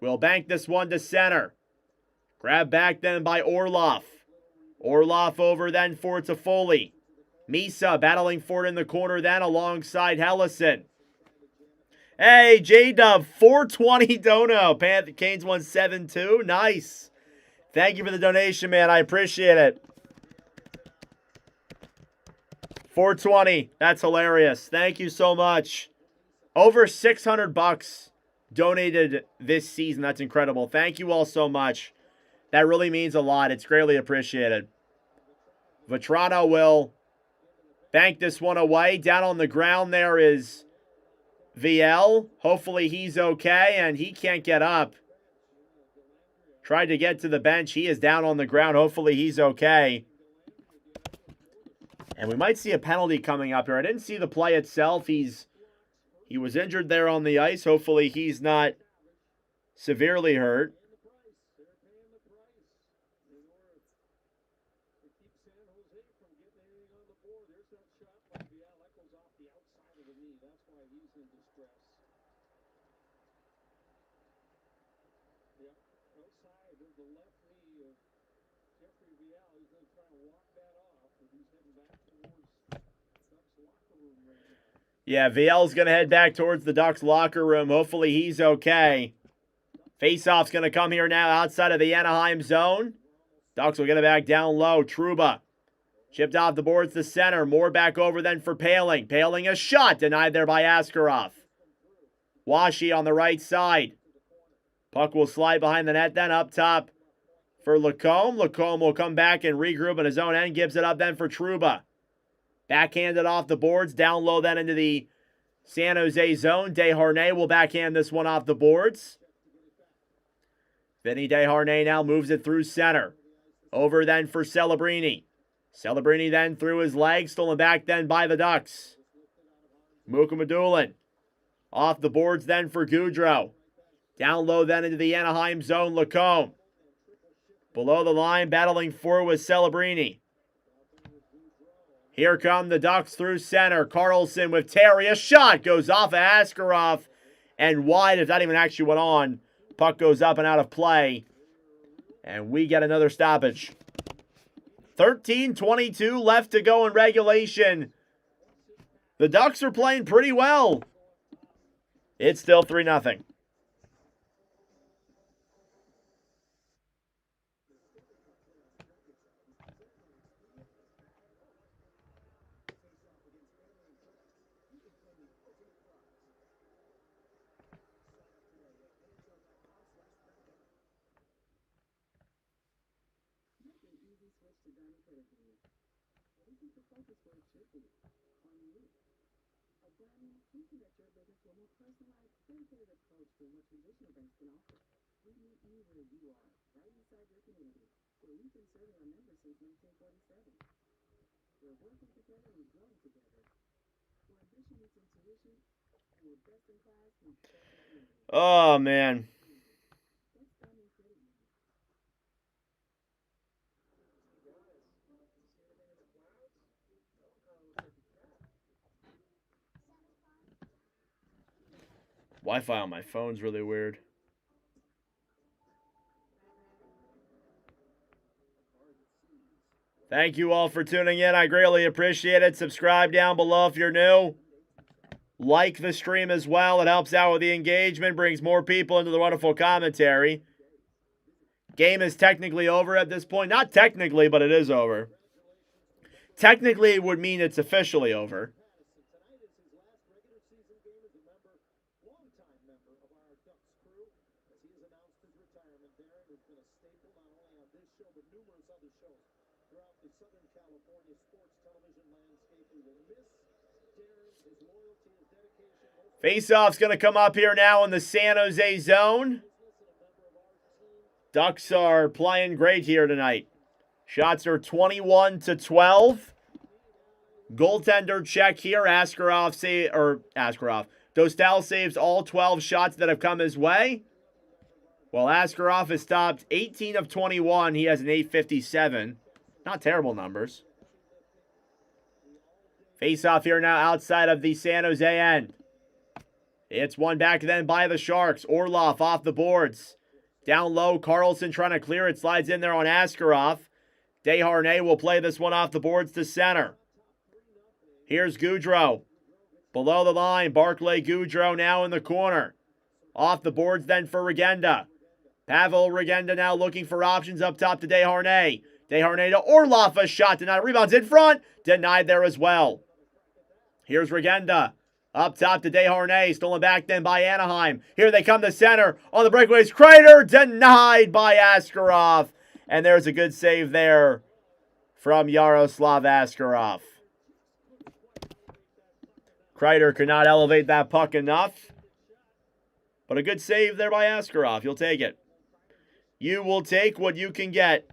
B: will bank this one to center. Grabbed back then by Orloff. Orloff over then for Toffoli. Misa battling for it in the corner then alongside Hellison. Hey, J-Dub, 420 dono. Panther Canes won 7-2. Nice. Thank you for the donation, man. I appreciate it. 420. That's hilarious. Thank you so much. Over $600 donated this season. That's incredible. Thank you all so much. That really means a lot. It's greatly appreciated. Vetrano will bank this one away. Down on the ground there is VL. Hopefully he's okay, and he can't get up. Tried to get to the bench. He is down on the ground. Hopefully he's okay. And we might see a penalty coming up here. I didn't see the play itself. He was injured there on the ice. Hopefully he's not severely hurt. Yeah, VL's going to head back towards the Ducks locker room. Hopefully he's okay. Faceoff's going to come here now outside of the Anaheim zone. Ducks will get it back down low. Trouba chipped off the boards to center. More back over then for Paling. Paling a shot denied there by Askarov. Washi on the right side. Puck will slide behind the net then up top for Lacombe. Lacombe will come back and regroup in his own end. Gives it up then for Trouba. Backhanded off the boards, down low then into the San Jose zone. Desharnais will backhand this one off the boards. Vinny Desharnais now moves it through center. Over then for Celebrini. Celebrini then through his legs, stolen back then by the Ducks. Mukamadulin off the boards then for Goudreau. Down low then into the Anaheim zone, Lacombe. Below the line, battling for with Celebrini. Here come the Ducks through center. Carlson with Terry. A shot goes off of Askarov and wide. If that even actually went on, puck goes up and out of play. And we get another stoppage. 13:22 left to go in regulation. The Ducks are playing pretty well. It's still 3-0.
D: We meet you where you are, right inside your community, where we've been serving our members since 1947. We're working together and growing together. Where ambition meets intuition, and we're best in class and best in community.
B: Oh, man.
D: That's Diamond Credit Union.
B: Wi-Fi on my phone's really weird. Thank you all for tuning in. I greatly appreciate it. Subscribe down below if you're new. Like the stream as well. It helps out with the engagement, brings more people into the wonderful commentary. Game is technically over at this point. Not technically, but it is over. Technically, it would mean it's officially over.
C: Tonight is his last regular season game as a longtime member of our Ducks crew, as he has announced his retirement. Darren has been a staple not only on this show, but numerous other shows throughout the Southern California sports television landscape. We will miss Darren, his loyalty, his dedication.
B: Faceoff's going to come up here now in the San Jose zone. Ducks are playing great here tonight. Shots are 21-12. Goaltender check here. Dostal saves all 12 shots that have come his way. Well, Askarov has stopped 18 of 21. He has an .857. Not terrible numbers. Face-off here now outside of the San Jose end. It's one back then by the Sharks. Orlov off the boards. Down low, Carlson trying to clear it. Slides in there on Askarov. Desharnais will play this one off the boards to center. Here's Goudreau. Below the line, Barclay Goudreau now in the corner. Off the boards then for Regenda. Pavel Regenda now looking for options up top to Desharnais. Desharnais to Orlov, a shot denied. Rebounds in front. Denied there as well. Here's Regenda. Up top to Desharnais. Stolen back then by Anaheim. Here they come to center. On the breakaways, Kreider. Denied by Askarov. And there's a good save there from Yaroslav Askarov. Kreider could not elevate that puck enough. But a good save there by Askarov. You'll take it. You will take what you can get.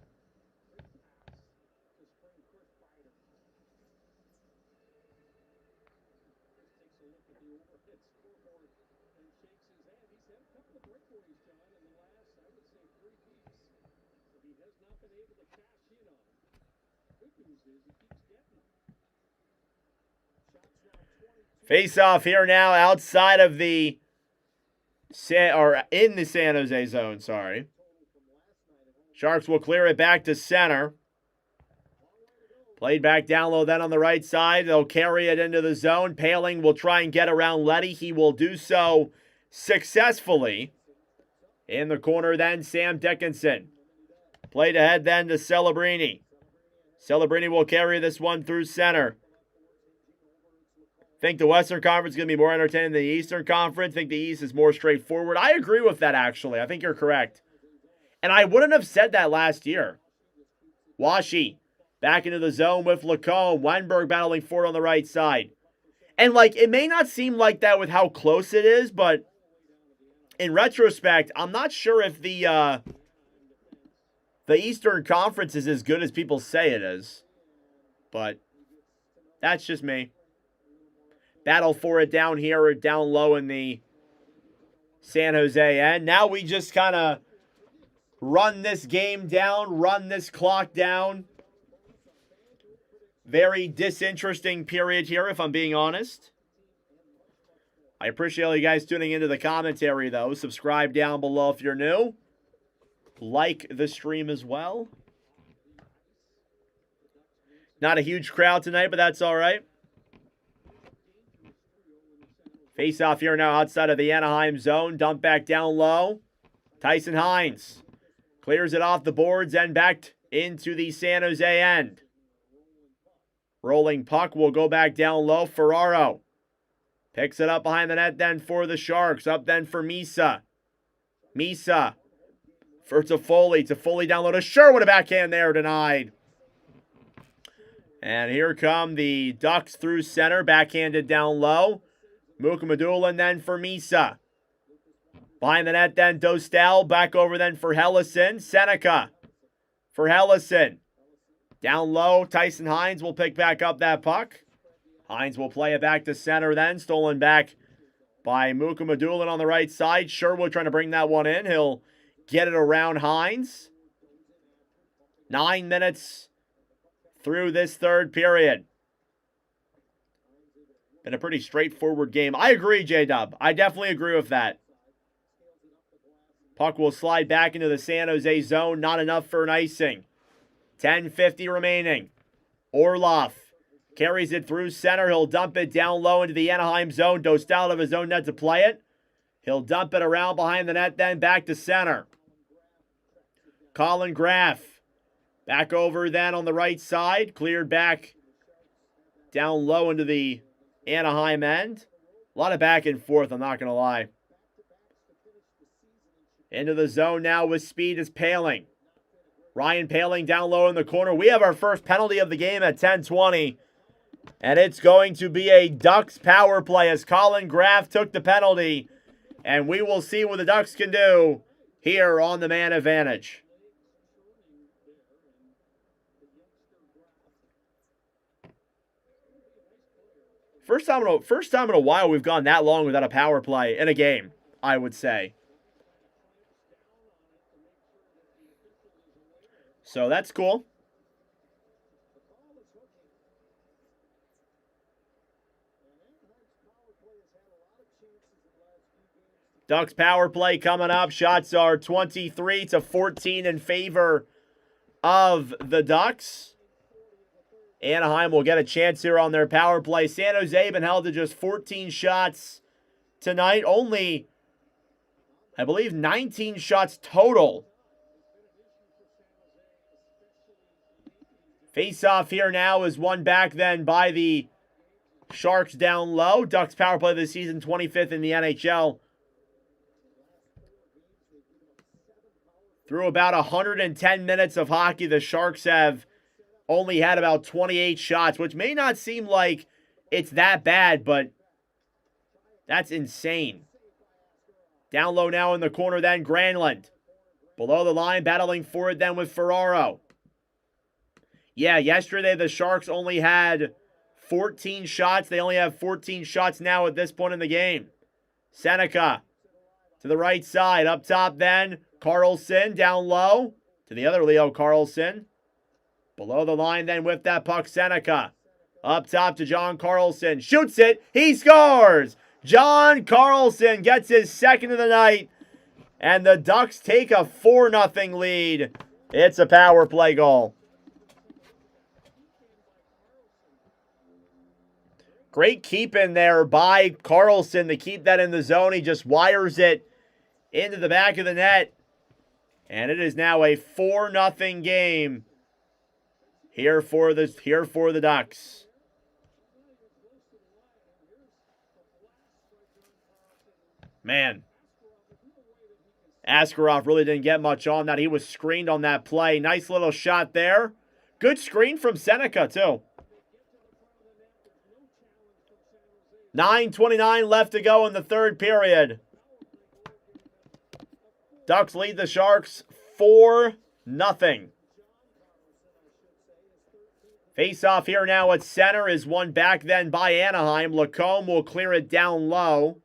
B: Face-off here now outside of the in the San Jose zone, sorry. Sharks will clear it back to center. Played back down low then on the right side. They'll carry it into the zone. Paling will try and get around Leddy. He will do so successfully. In the corner then, Sam Dickinson. Played ahead then to Celebrini. Celebrini will carry this one through center. Think the Western Conference is going to be more entertaining than the Eastern Conference. Think the East is more straightforward. I agree with that, actually. I think you're correct. And I wouldn't have said that last year. Washi back into the zone with Lacombe. Weinberg battling for it on the right side. And, it may not seem like that with how close it is, but in retrospect, I'm not sure if the Eastern Conference is as good as people say it is. But that's just me. Battle for it down here or down low in the San Jose end. Now we just kind of run this game down, run this clock down. Very disinteresting period here, if I'm being honest. I appreciate all you guys tuning into the commentary, though. Subscribe down below if you're new. Like the stream as well. Not a huge crowd tonight, but that's all right. Face-off here now outside of the Anaheim zone. Dump back down low. Tyson Hines clears it off the boards and back into the San Jose end. Rolling puck will go back down low. Ferraro picks it up behind the net then for the Sharks. Up then for Misa. Misa for Toffoli. Toffoli down low to Sherwood. A backhand there denied. And here come the Ducks through center. Backhanded down low. Mukamadulin then for Misa. Behind the net then, Dostal. Back over then for Hellison. Seneca for Hellison. Down low, Tyson Hines will pick back up that puck. Hines will play it back to center then. Stolen back by Mukamadulin on the right side. Sherwood trying to bring that one in. He'll get it around Hines. 9 minutes through this third period. Been a pretty straightforward game. I agree, J-Dub. I definitely agree with that. Puck will slide back into the San Jose zone. Not enough for an icing. 10:50 remaining. Orlov carries it through center. He'll dump it down low into the Anaheim zone. Dostal out of his own net to play it. He'll dump it around behind the net, then back to center. Colin Graff back over then on the right side. Cleared back down low into the Anaheim end. A lot of back and forth, I'm not going to lie. Into the zone now with speed is Paling. Ryan Paling down low in the corner. We have our first penalty of the game at 10:20. And it's going to be a Ducks power play as Colin Graff took the penalty. And we will see what the Ducks can do here on the man advantage. First time in a while we've gone that long without a power play in a game, I would say. So that's cool. Ducks power play coming up. Shots are 23-14 in favor of the Ducks. Anaheim will get a chance here on their power play. San Jose been held to just 14 shots tonight. Only, I believe, 19 shots total. Face-off here now is won back then by the Sharks down low. Ducks power play this season, 25th in the NHL. Through about 110 minutes of hockey, the Sharks have only had about 28 shots, which may not seem like it's that bad, but that's insane. Down low now in the corner then, Granlund. Below the line, battling for it then with Ferraro. Yeah, yesterday the Sharks only had 14 shots. They only have 14 shots now at this point in the game. Seneca to the right side. Up top then, Carlson down low to the other Leo Carlson. Below the line then with that puck, Seneca. Up top to John Carlson. Shoots it. He scores. John Carlson gets his second of the night. And the Ducks take a 4-0 lead. It's a power play goal. Great keep in there by Carlson to keep that in the zone. He just wires it into the back of the net. And it is now a 4-0 game here for the Ducks. Man, Askarov really didn't get much on that. He was screened on that play. Nice little shot there. Good screen from Seneca, too. 9:29 left to go in the third period. Ducks lead the Sharks 4-0. Face-off here now at center is won back then by Anaheim. Lacombe will clear it down low.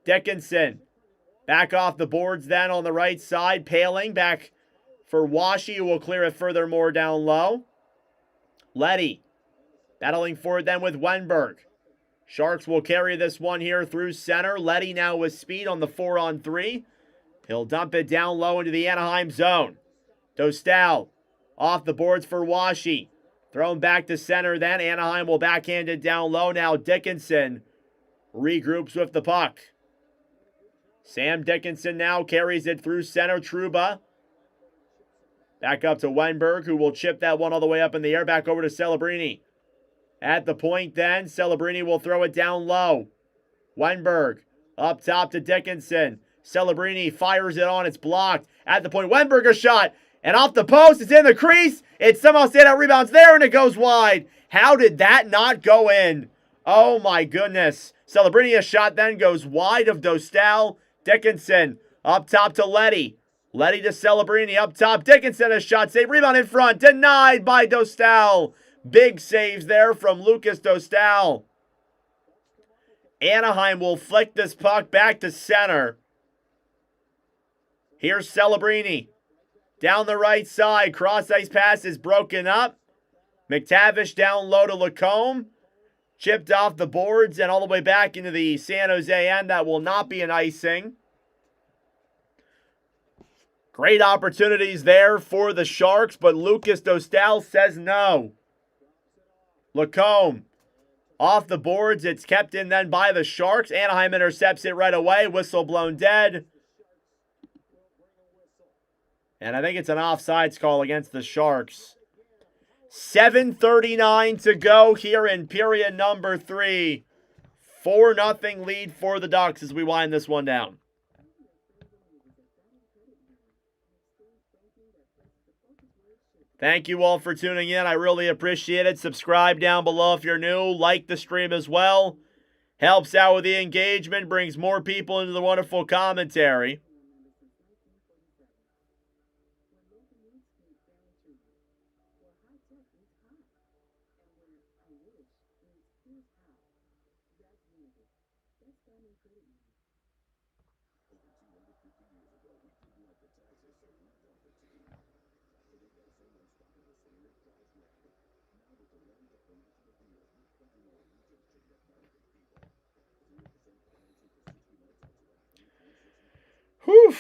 B: Dickinson back off the boards then on the right side. Paling back for Washi, who will clear it furthermore down low. Leddy battling for it then with Wenberg. Sharks will carry this one here through center. Leddy now with speed on the 4-on-3. He'll dump it down low into the Anaheim zone. Dostal off the boards for Washi. Thrown back to center then. Anaheim will backhand it down low. Now Dickinson regroups with the puck. Sam Dickinson now carries it through center. Trouba back up to Wenberg, who will chip that one all the way up in the air. Back over to Celebrini. At the point then, Celebrini will throw it down low. Wenberg up top to Dickinson. Celebrini fires it on. It's blocked. At the point, Wenberg a shot. And off the post, it's in the crease. It somehow stayed out, rebounds there, and it goes wide. How did that not go in? Oh my goodness. Celebrini a shot then goes wide of Dostal. Dickinson up top to Letty. Letty to Celebrini up top. Dickinson, a shot save. Rebound in front. Denied by Dostal. Big saves there from Lucas Dostal. Anaheim will flick this puck back to center. Here's Celebrini. Down the right side. Cross-ice pass is broken up. McTavish down low to Lacombe. Chipped off the boards and all the way back into the San Jose end. That will not be an icing. Great opportunities there for the Sharks, but Lucas Dostal says no. Lacombe off the boards. It's kept in then by the Sharks. Anaheim intercepts it right away. Whistle blown dead. And I think it's an offsides call against the Sharks. 7:39 to go here in period number 3. 4-0 lead for the Ducks as we wind this one down. Thank you all for tuning in. I really appreciate it. Subscribe down below if you're new. Like the stream as well. Helps out with the engagement. Brings more people into the wonderful commentary. Whew.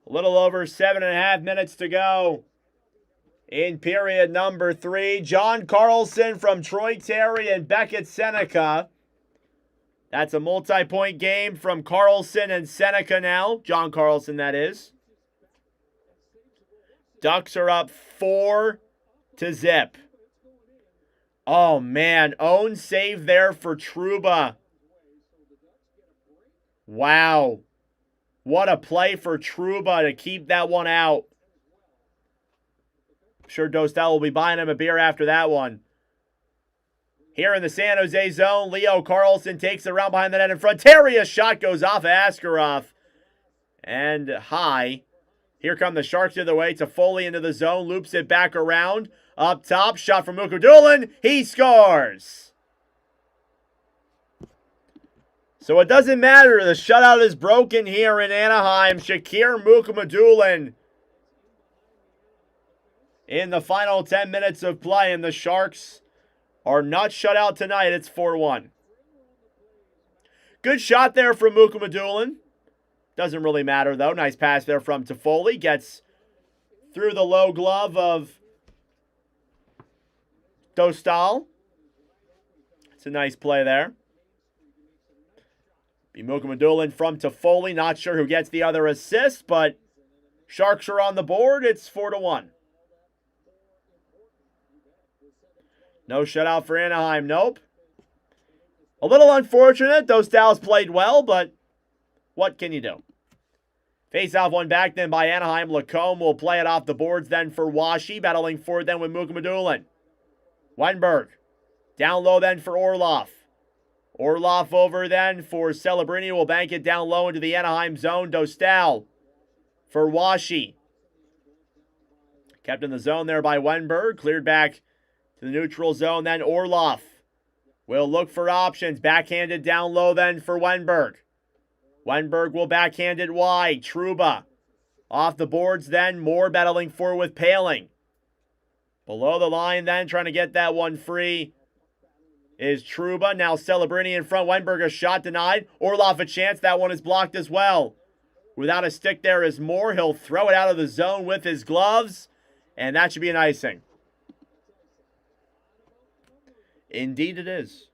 B: A little over 7.5 minutes to go in period number 3. John Carlson from Troy Terry and Beckett Seneca. That's a multi-point game from Carlson and Seneca now. John Carlson, that is. Ducks are up 4-0. Oh, man. Own save there for Trouba. Wow. What a play for Trouba to keep that one out. I'm sure Dostal will be buying him a beer after that one. Here in the San Jose zone, Leo Carlson takes it around behind the net in front. Terry, a shot goes off Askarov. And high. Here come the Sharks the other way. Toffoli into the zone. Loops it back around. Up top. Shot from Mukhamadullin. He scores. So it doesn't matter. The shutout is broken here in Anaheim. Shakir Mukhamadullin in the final 10 minutes of play. And the Sharks are not shut out tonight. It's 4-1. Good shot there from Mukhamadullin. Doesn't really matter, though. Nice pass there from Toffoli. Gets through the low glove of Dostal. It's a nice play there. Mukhamadullin from Toffoli. Not sure who gets the other assist, but Sharks are on the board. It's 4-1. No shutout for Anaheim. Nope. A little unfortunate. Dostal's played well, but what can you do? Face-off one back then by Anaheim. Lacombe will play it off the boards then for Washi. Battling for it then with Mukhamadullin. Weinberg. Down low then for Orlov. Orlov over then for Celebrini. Will bank it down low into the Anaheim zone. Dostal for Washi. Kept in the zone there by Weinberg. Cleared back to the neutral zone. Then Orlov will look for options. Backhanded down low then for Weinberg. Weinberg will backhand it wide. Trouba off the boards then. Moore battling for with Paling. Below the line then, trying to get that one free is Trouba. Now Celebrini in front. Weinberg, a shot denied. Orlov a chance. That one is blocked as well. Without a stick there is Moore. He'll throw it out of the zone with his gloves. And that should be an icing. Indeed it is.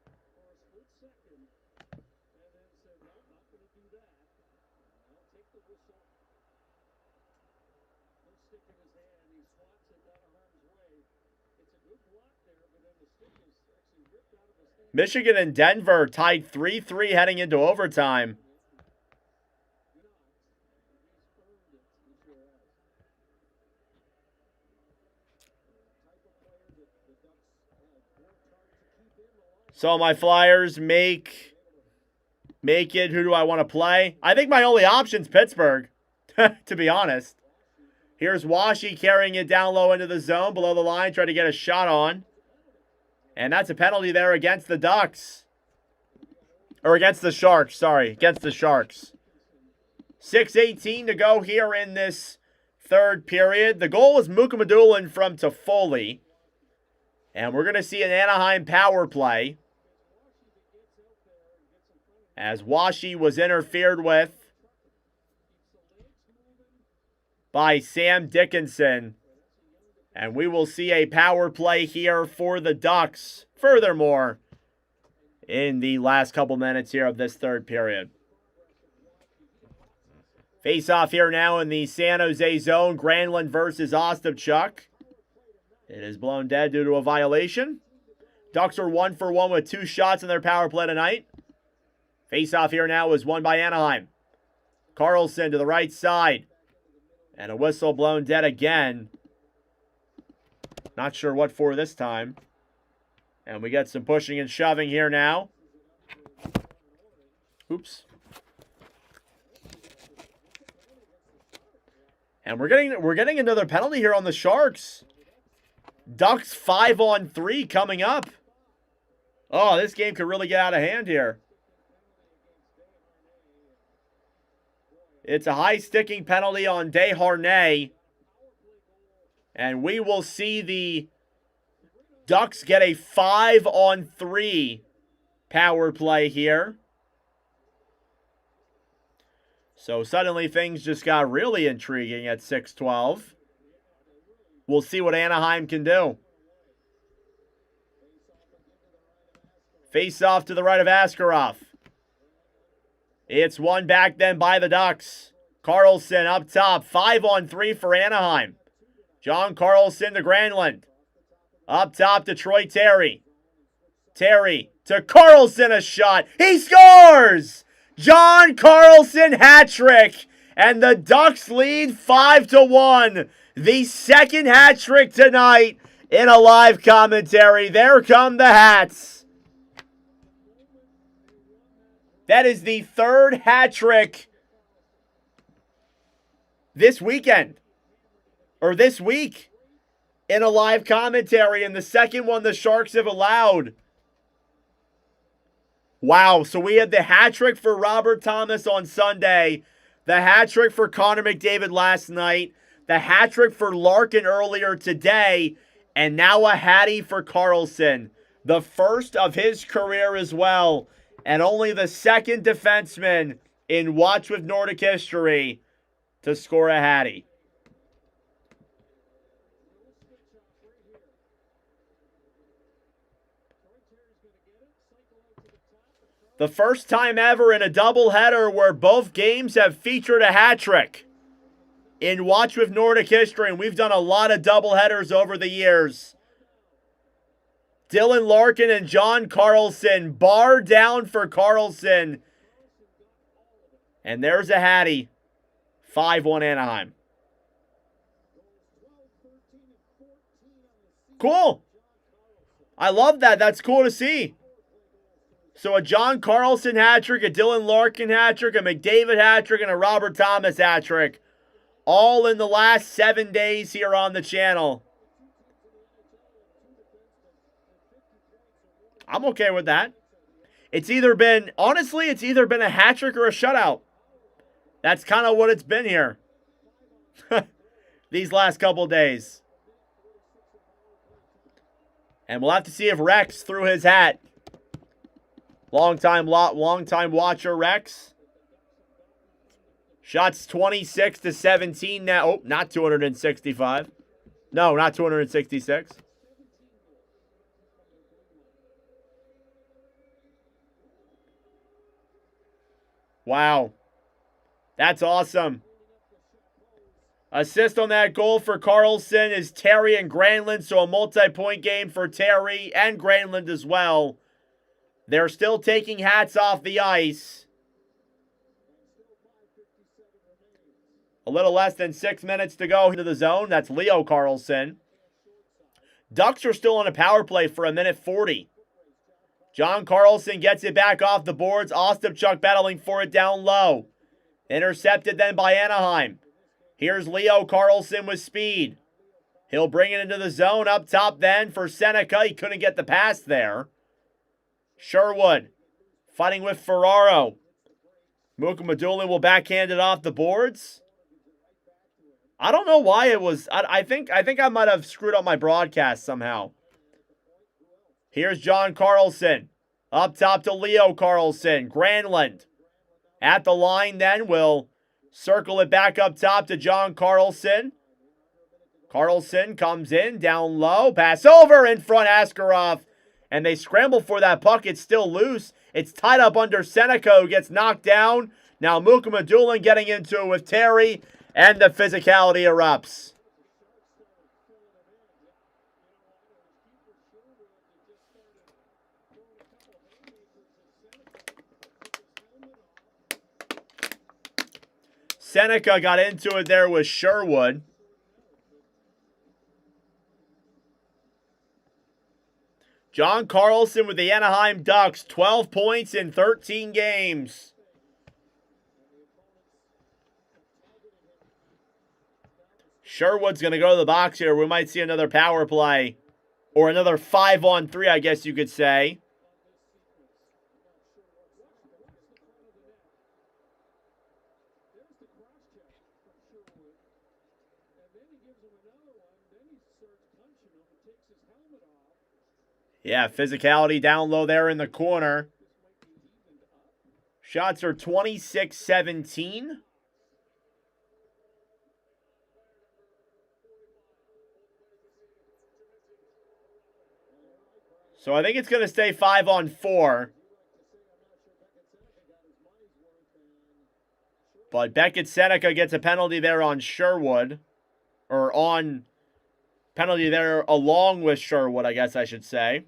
B: Michigan and Denver tied 3-3 heading into overtime. So my Flyers make it. Who do I want to play? I think my only option's Pittsburgh, to be honest. Here's Washi carrying it down low into the zone, below the line, trying to get a shot on. And that's a penalty there against the Ducks. Or against the Sharks, sorry. Against the Sharks. 6:18 to go here in this third period. The goal was Mukamadulin from Toffoli. And we're going to see an Anaheim power play. As Washi was interfered with by Sam Dickinson. And we will see a power play here for the Ducks. Furthermore, in the last couple minutes here of this third period. Face-off here now in the San Jose zone. Granlund versus Ostapchuk. It is blown dead due to a violation. Ducks are 1 for 1 with 2 shots in their power play tonight. Face-off here now is won by Anaheim. Carlson to the right side. And a whistle blown dead again. Not sure what for this time. And we get some pushing and shoving here now. Oops. And we're getting another penalty here on the Sharks. Ducks 5-on-3 coming up. Oh, this game could really get out of hand here. It's a high sticking penalty on Desharnais. And we will see the Ducks get a 5-on-3 power play here. So suddenly things just got really intriguing at 6:12. We'll see what Anaheim can do. Face off to the right of Askarov. It's won back then by the Ducks. Carlson up top. 5-on-3 for Anaheim. John Carlson to Granlund. Up top to Troy Terry. Terry to Carlson, a shot. He scores! John Carlson hat trick. And the Ducks lead 5-1. The second hat trick tonight in a live commentary. There come the hats. That is the third hat trick this weekend. Or this week. In a live commentary. And the second one the Sharks have allowed. Wow. So we had the hat trick for Robert Thomas on Sunday. The hat trick for Connor McDavid last night. The hat trick for Larkin earlier today. And now a hattie for Carlson. The first of his career as well. And only the second defenseman in Watch with Nordic history to score a hattie. The first time ever in a doubleheader where both games have featured a hat trick in Watch with Nordic history, and we've done a lot of doubleheaders over the years. Dylan Larkin and John Carlson, bar down for Carlson. And there's a hattie. 5-1 Anaheim. Cool. I love that. That's cool to see. So a John Carlson hat trick, a Dylan Larkin hat trick, a McDavid hat trick, and a Robert Thomas hat trick. All in the last 7 days here on the channel. I'm okay with that. It's either been, honestly, it's either been a hat trick or a shutout. That's kind of what it's been here. These last couple days. And we'll have to see if Rex threw his hat. Long time watcher Rex. Shots 26-17 now. Oh, not 265. No, not 266. Wow. That's awesome. Assist on that goal for Carlson is Terry and Granlund, so a multi-point game for Terry and Granlund as well. They're still taking hats off the ice. A little less than 6 minutes to go into the zone. That's Leo Carlson. Ducks are still on a power play for 1:40. John Carlson gets it back off the boards. Ostapchuk battling for it down low. Intercepted then by Anaheim. Here's Leo Carlson with speed. He'll bring it into the zone up top then for Seneca. He couldn't get the pass there. Sherwood fighting with Ferraro. Mukamadulin will backhand it off the boards. I don't know why it was. I think I might have screwed up my broadcast somehow. Here's John Carlson. Up top to Leo Carlson. Granlund at the line then will circle it back up top to John Carlson. Carlson comes in down low. Pass over in front Askarov. And they scramble for that puck. It's still loose. It's tied up under Seneca, who gets knocked down. Now Mukamadulin getting into it with Terry. And the physicality erupts. Seneca got into it there with Sherwood. John Carlson with the Anaheim Ducks, 12 points in 13 games. Sherwood's going to go to the box here. We might see another power play. Or another 5-on-3, I guess you could say. Yeah, physicality down low there in the corner. Shots are 26-17. So I think it's going to stay 5-on-4. But Beckett Seneca gets a penalty there on Sherwood. Or on penalty there along with Sherwood, I guess I should say.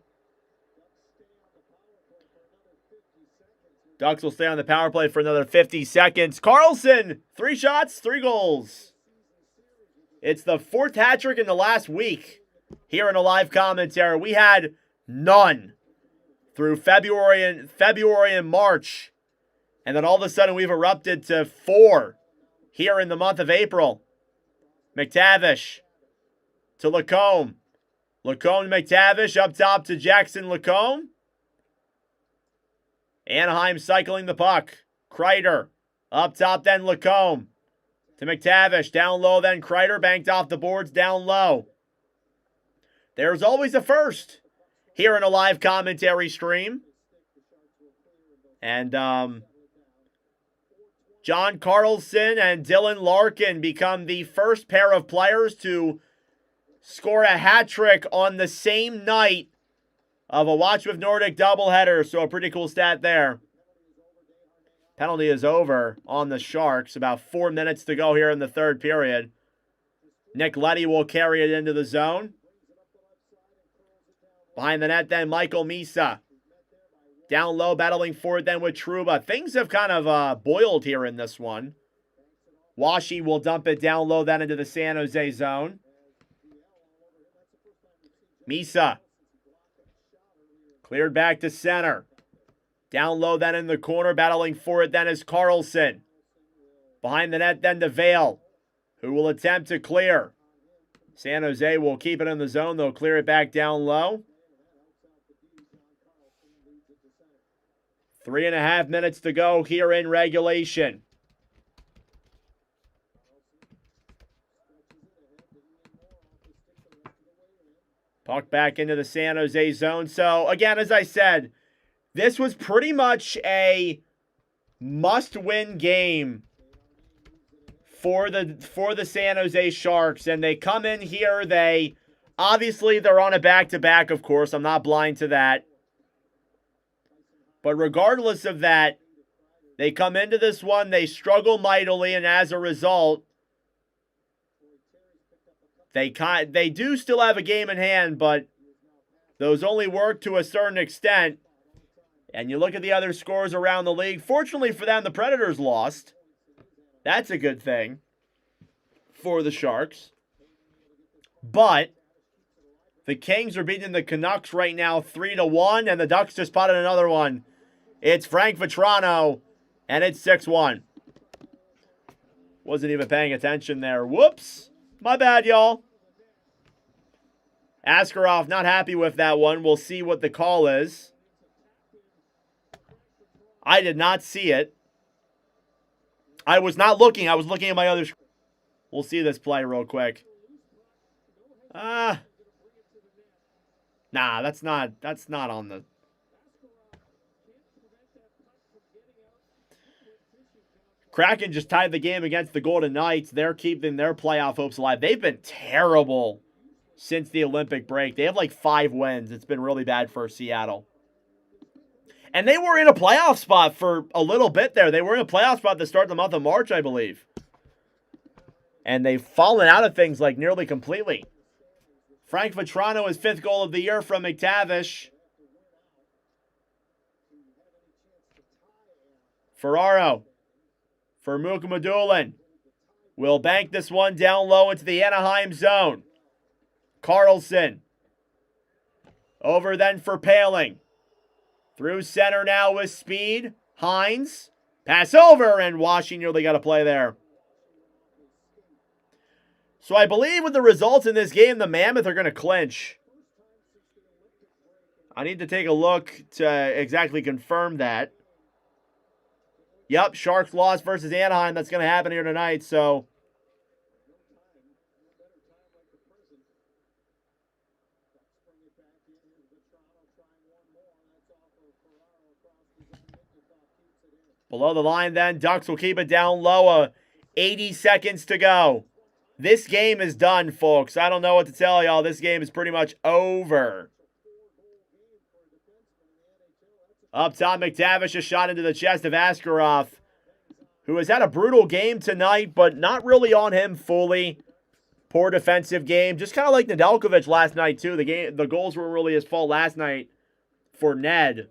B: Ducks will stay on the power play for another 50 seconds. Carlson, 3 shots, 3 goals. It's the 4th hat trick in the last week here in a live commentary. We had none through February and March. And then all of a sudden we've erupted to 4 here in the month of April. McTavish to Lacombe. Lacombe to McTavish, up top to Jackson Lacombe. Anaheim cycling the puck. Kreider. Up top then Lacombe. To McTavish. Down low then Kreider. Banked off the boards down low. There's always a first here in a live commentary stream. And John Carlson and Dylan Larkin become the first pair of players to score a hat trick on the same night of a Watch with Nordic doubleheader. So a pretty cool stat there. Penalty is over on the Sharks. About 4 minutes to go here in the third period. Nick Leddy will carry it into the zone. Behind the net then, Michael Misa. Down low, battling for it then with Trouba. Things have kind of boiled here in this one. Washi will dump it down low then into the San Jose zone. Misa. Cleared back to center. Down low then in the corner, battling for it then is Carlson. Behind the net then to Vale, who will attempt to clear. San Jose will keep it in the zone. They'll clear it back down low. 3.5 minutes to go here in regulation. Puck back into the San Jose zone. So, again, as I said, this was pretty much a must-win game for the San Jose Sharks. And they come in here, obviously they're on a back-to-back, of course. I'm not blind to that. But regardless of that, they come into this one, they struggle mightily, and as a result, they do still have a game in hand, but those only work to a certain extent. And you look at the other scores around the league. Fortunately for them, the Predators lost. That's a good thing for the Sharks. But the Kings are beating the Canucks right now 3-1, and the Ducks just potted another one. It's Frank Vetrano, and it's 6-1. Wasn't even paying attention there. Whoops. My bad, y'all. Askarov not happy with that one. We'll see what the call is. I did not see it. I was not looking. I was looking at my other screen. We'll see this play real quick. Nah, that's not on the... Kraken just tied the game against the Golden Knights. They're keeping their playoff hopes alive. They've been terrible since the Olympic break. They have like 5 wins. It's been really bad for Seattle. And they were in a playoff spot for a little bit there. They were in a playoff spot to start the month of March, I believe. And they've fallen out of things like nearly completely. Frank Vetrano, his 5th goal of the year from McTavish. Ferraro for Mukamadulin. Will bank this one down low into the Anaheim zone. Carlson. Over then for Paling. Through center now with speed. Hines. Pass over, and Washington nearly got a play there. So I believe with the results in this game, the Mammoth are going to clinch. I need to take a look to exactly confirm that. Yep, Sharks lost versus Anaheim. That's going to happen here tonight, so... Below the line then, Ducks will keep it down low. 80 seconds to go. This game is done, folks. I don't know what to tell y'all. This game is pretty much over. Up top, McTavish, a shot into the chest of Askarov, who has had a brutal game tonight, but not really on him fully. Poor defensive game. Just kind of like Nedeljkovic last night, too. The goals weren't really his fault last night for Ned.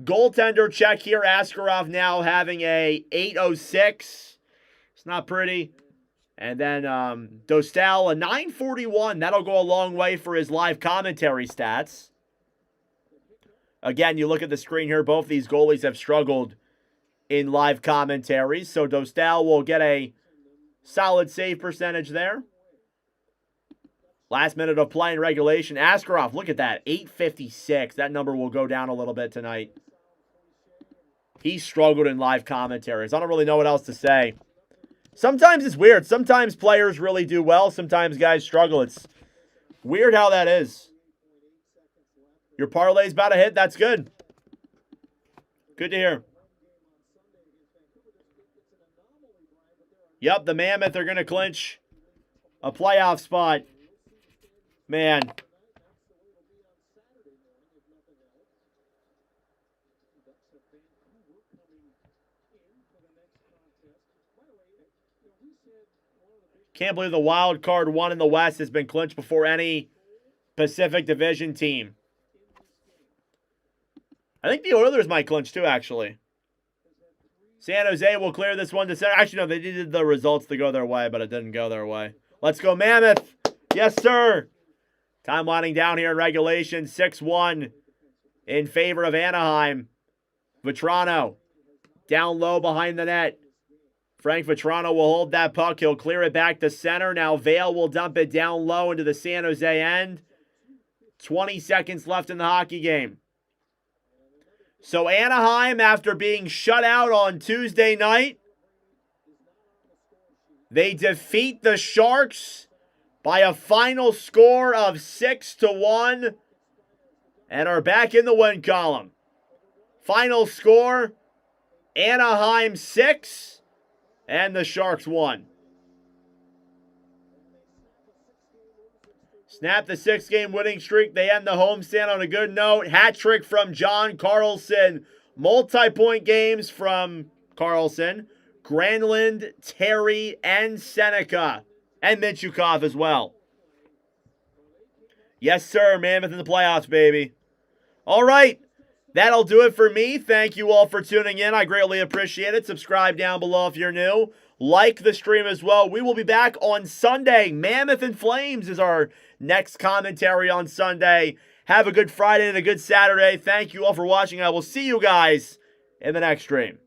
B: Goaltender check here. Askarov now having a 8.06. It's not pretty. And then Dostal, a 9.41. That'll go a long way for his live commentary stats. Again, you look at the screen here. Both these goalies have struggled in live commentaries. So Dostal will get a solid save percentage there. Last minute of play in regulation. Askarov, look at that. 8.56. That number will go down a little bit tonight. He struggled in live commentaries. I don't really know what else to say. Sometimes it's weird. Sometimes players really do well. Sometimes guys struggle. It's weird how that is. Your parlay's about to hit. That's good. Good to hear. Yep, the Mammoth are going to clinch a playoff spot. Man. Can't believe the wild card one in the West has been clinched before any Pacific Division team. I think the Oilers might clinch too, actually. San Jose will clear this one to center. Actually, no, they needed the results to go their way, but it didn't go their way. Let's go, Mammoth. Yes, sir. Time winding down here in regulation. 6-1 in favor of Anaheim. Vetrano down low behind the net. Frank Vetrano will hold that puck. He'll clear it back to center. Now Vale will dump it down low into the San Jose end. 20 seconds left in the hockey game. So Anaheim, after being shut out on Tuesday night, they defeat the Sharks by a final score of 6-1 and are back in the win column. Final score, Anaheim 6 and the Sharks 1. Snap the 6-game winning streak. They end the homestand on a good note. Hat trick from John Carlson. Multi-point games from Carlson. Granlund, Terry, and Seneca. And Minchukov as well. Yes, sir. Mammoth in the playoffs, baby. All right. That'll do it for me. Thank you all for tuning in. I greatly appreciate it. Subscribe down below if you're new. Like the stream as well. We will be back on Sunday. Mammoth and Flames is our next commentary on Sunday. Have a good Friday and a good Saturday. Thank you all for watching. I will see you guys in the next stream.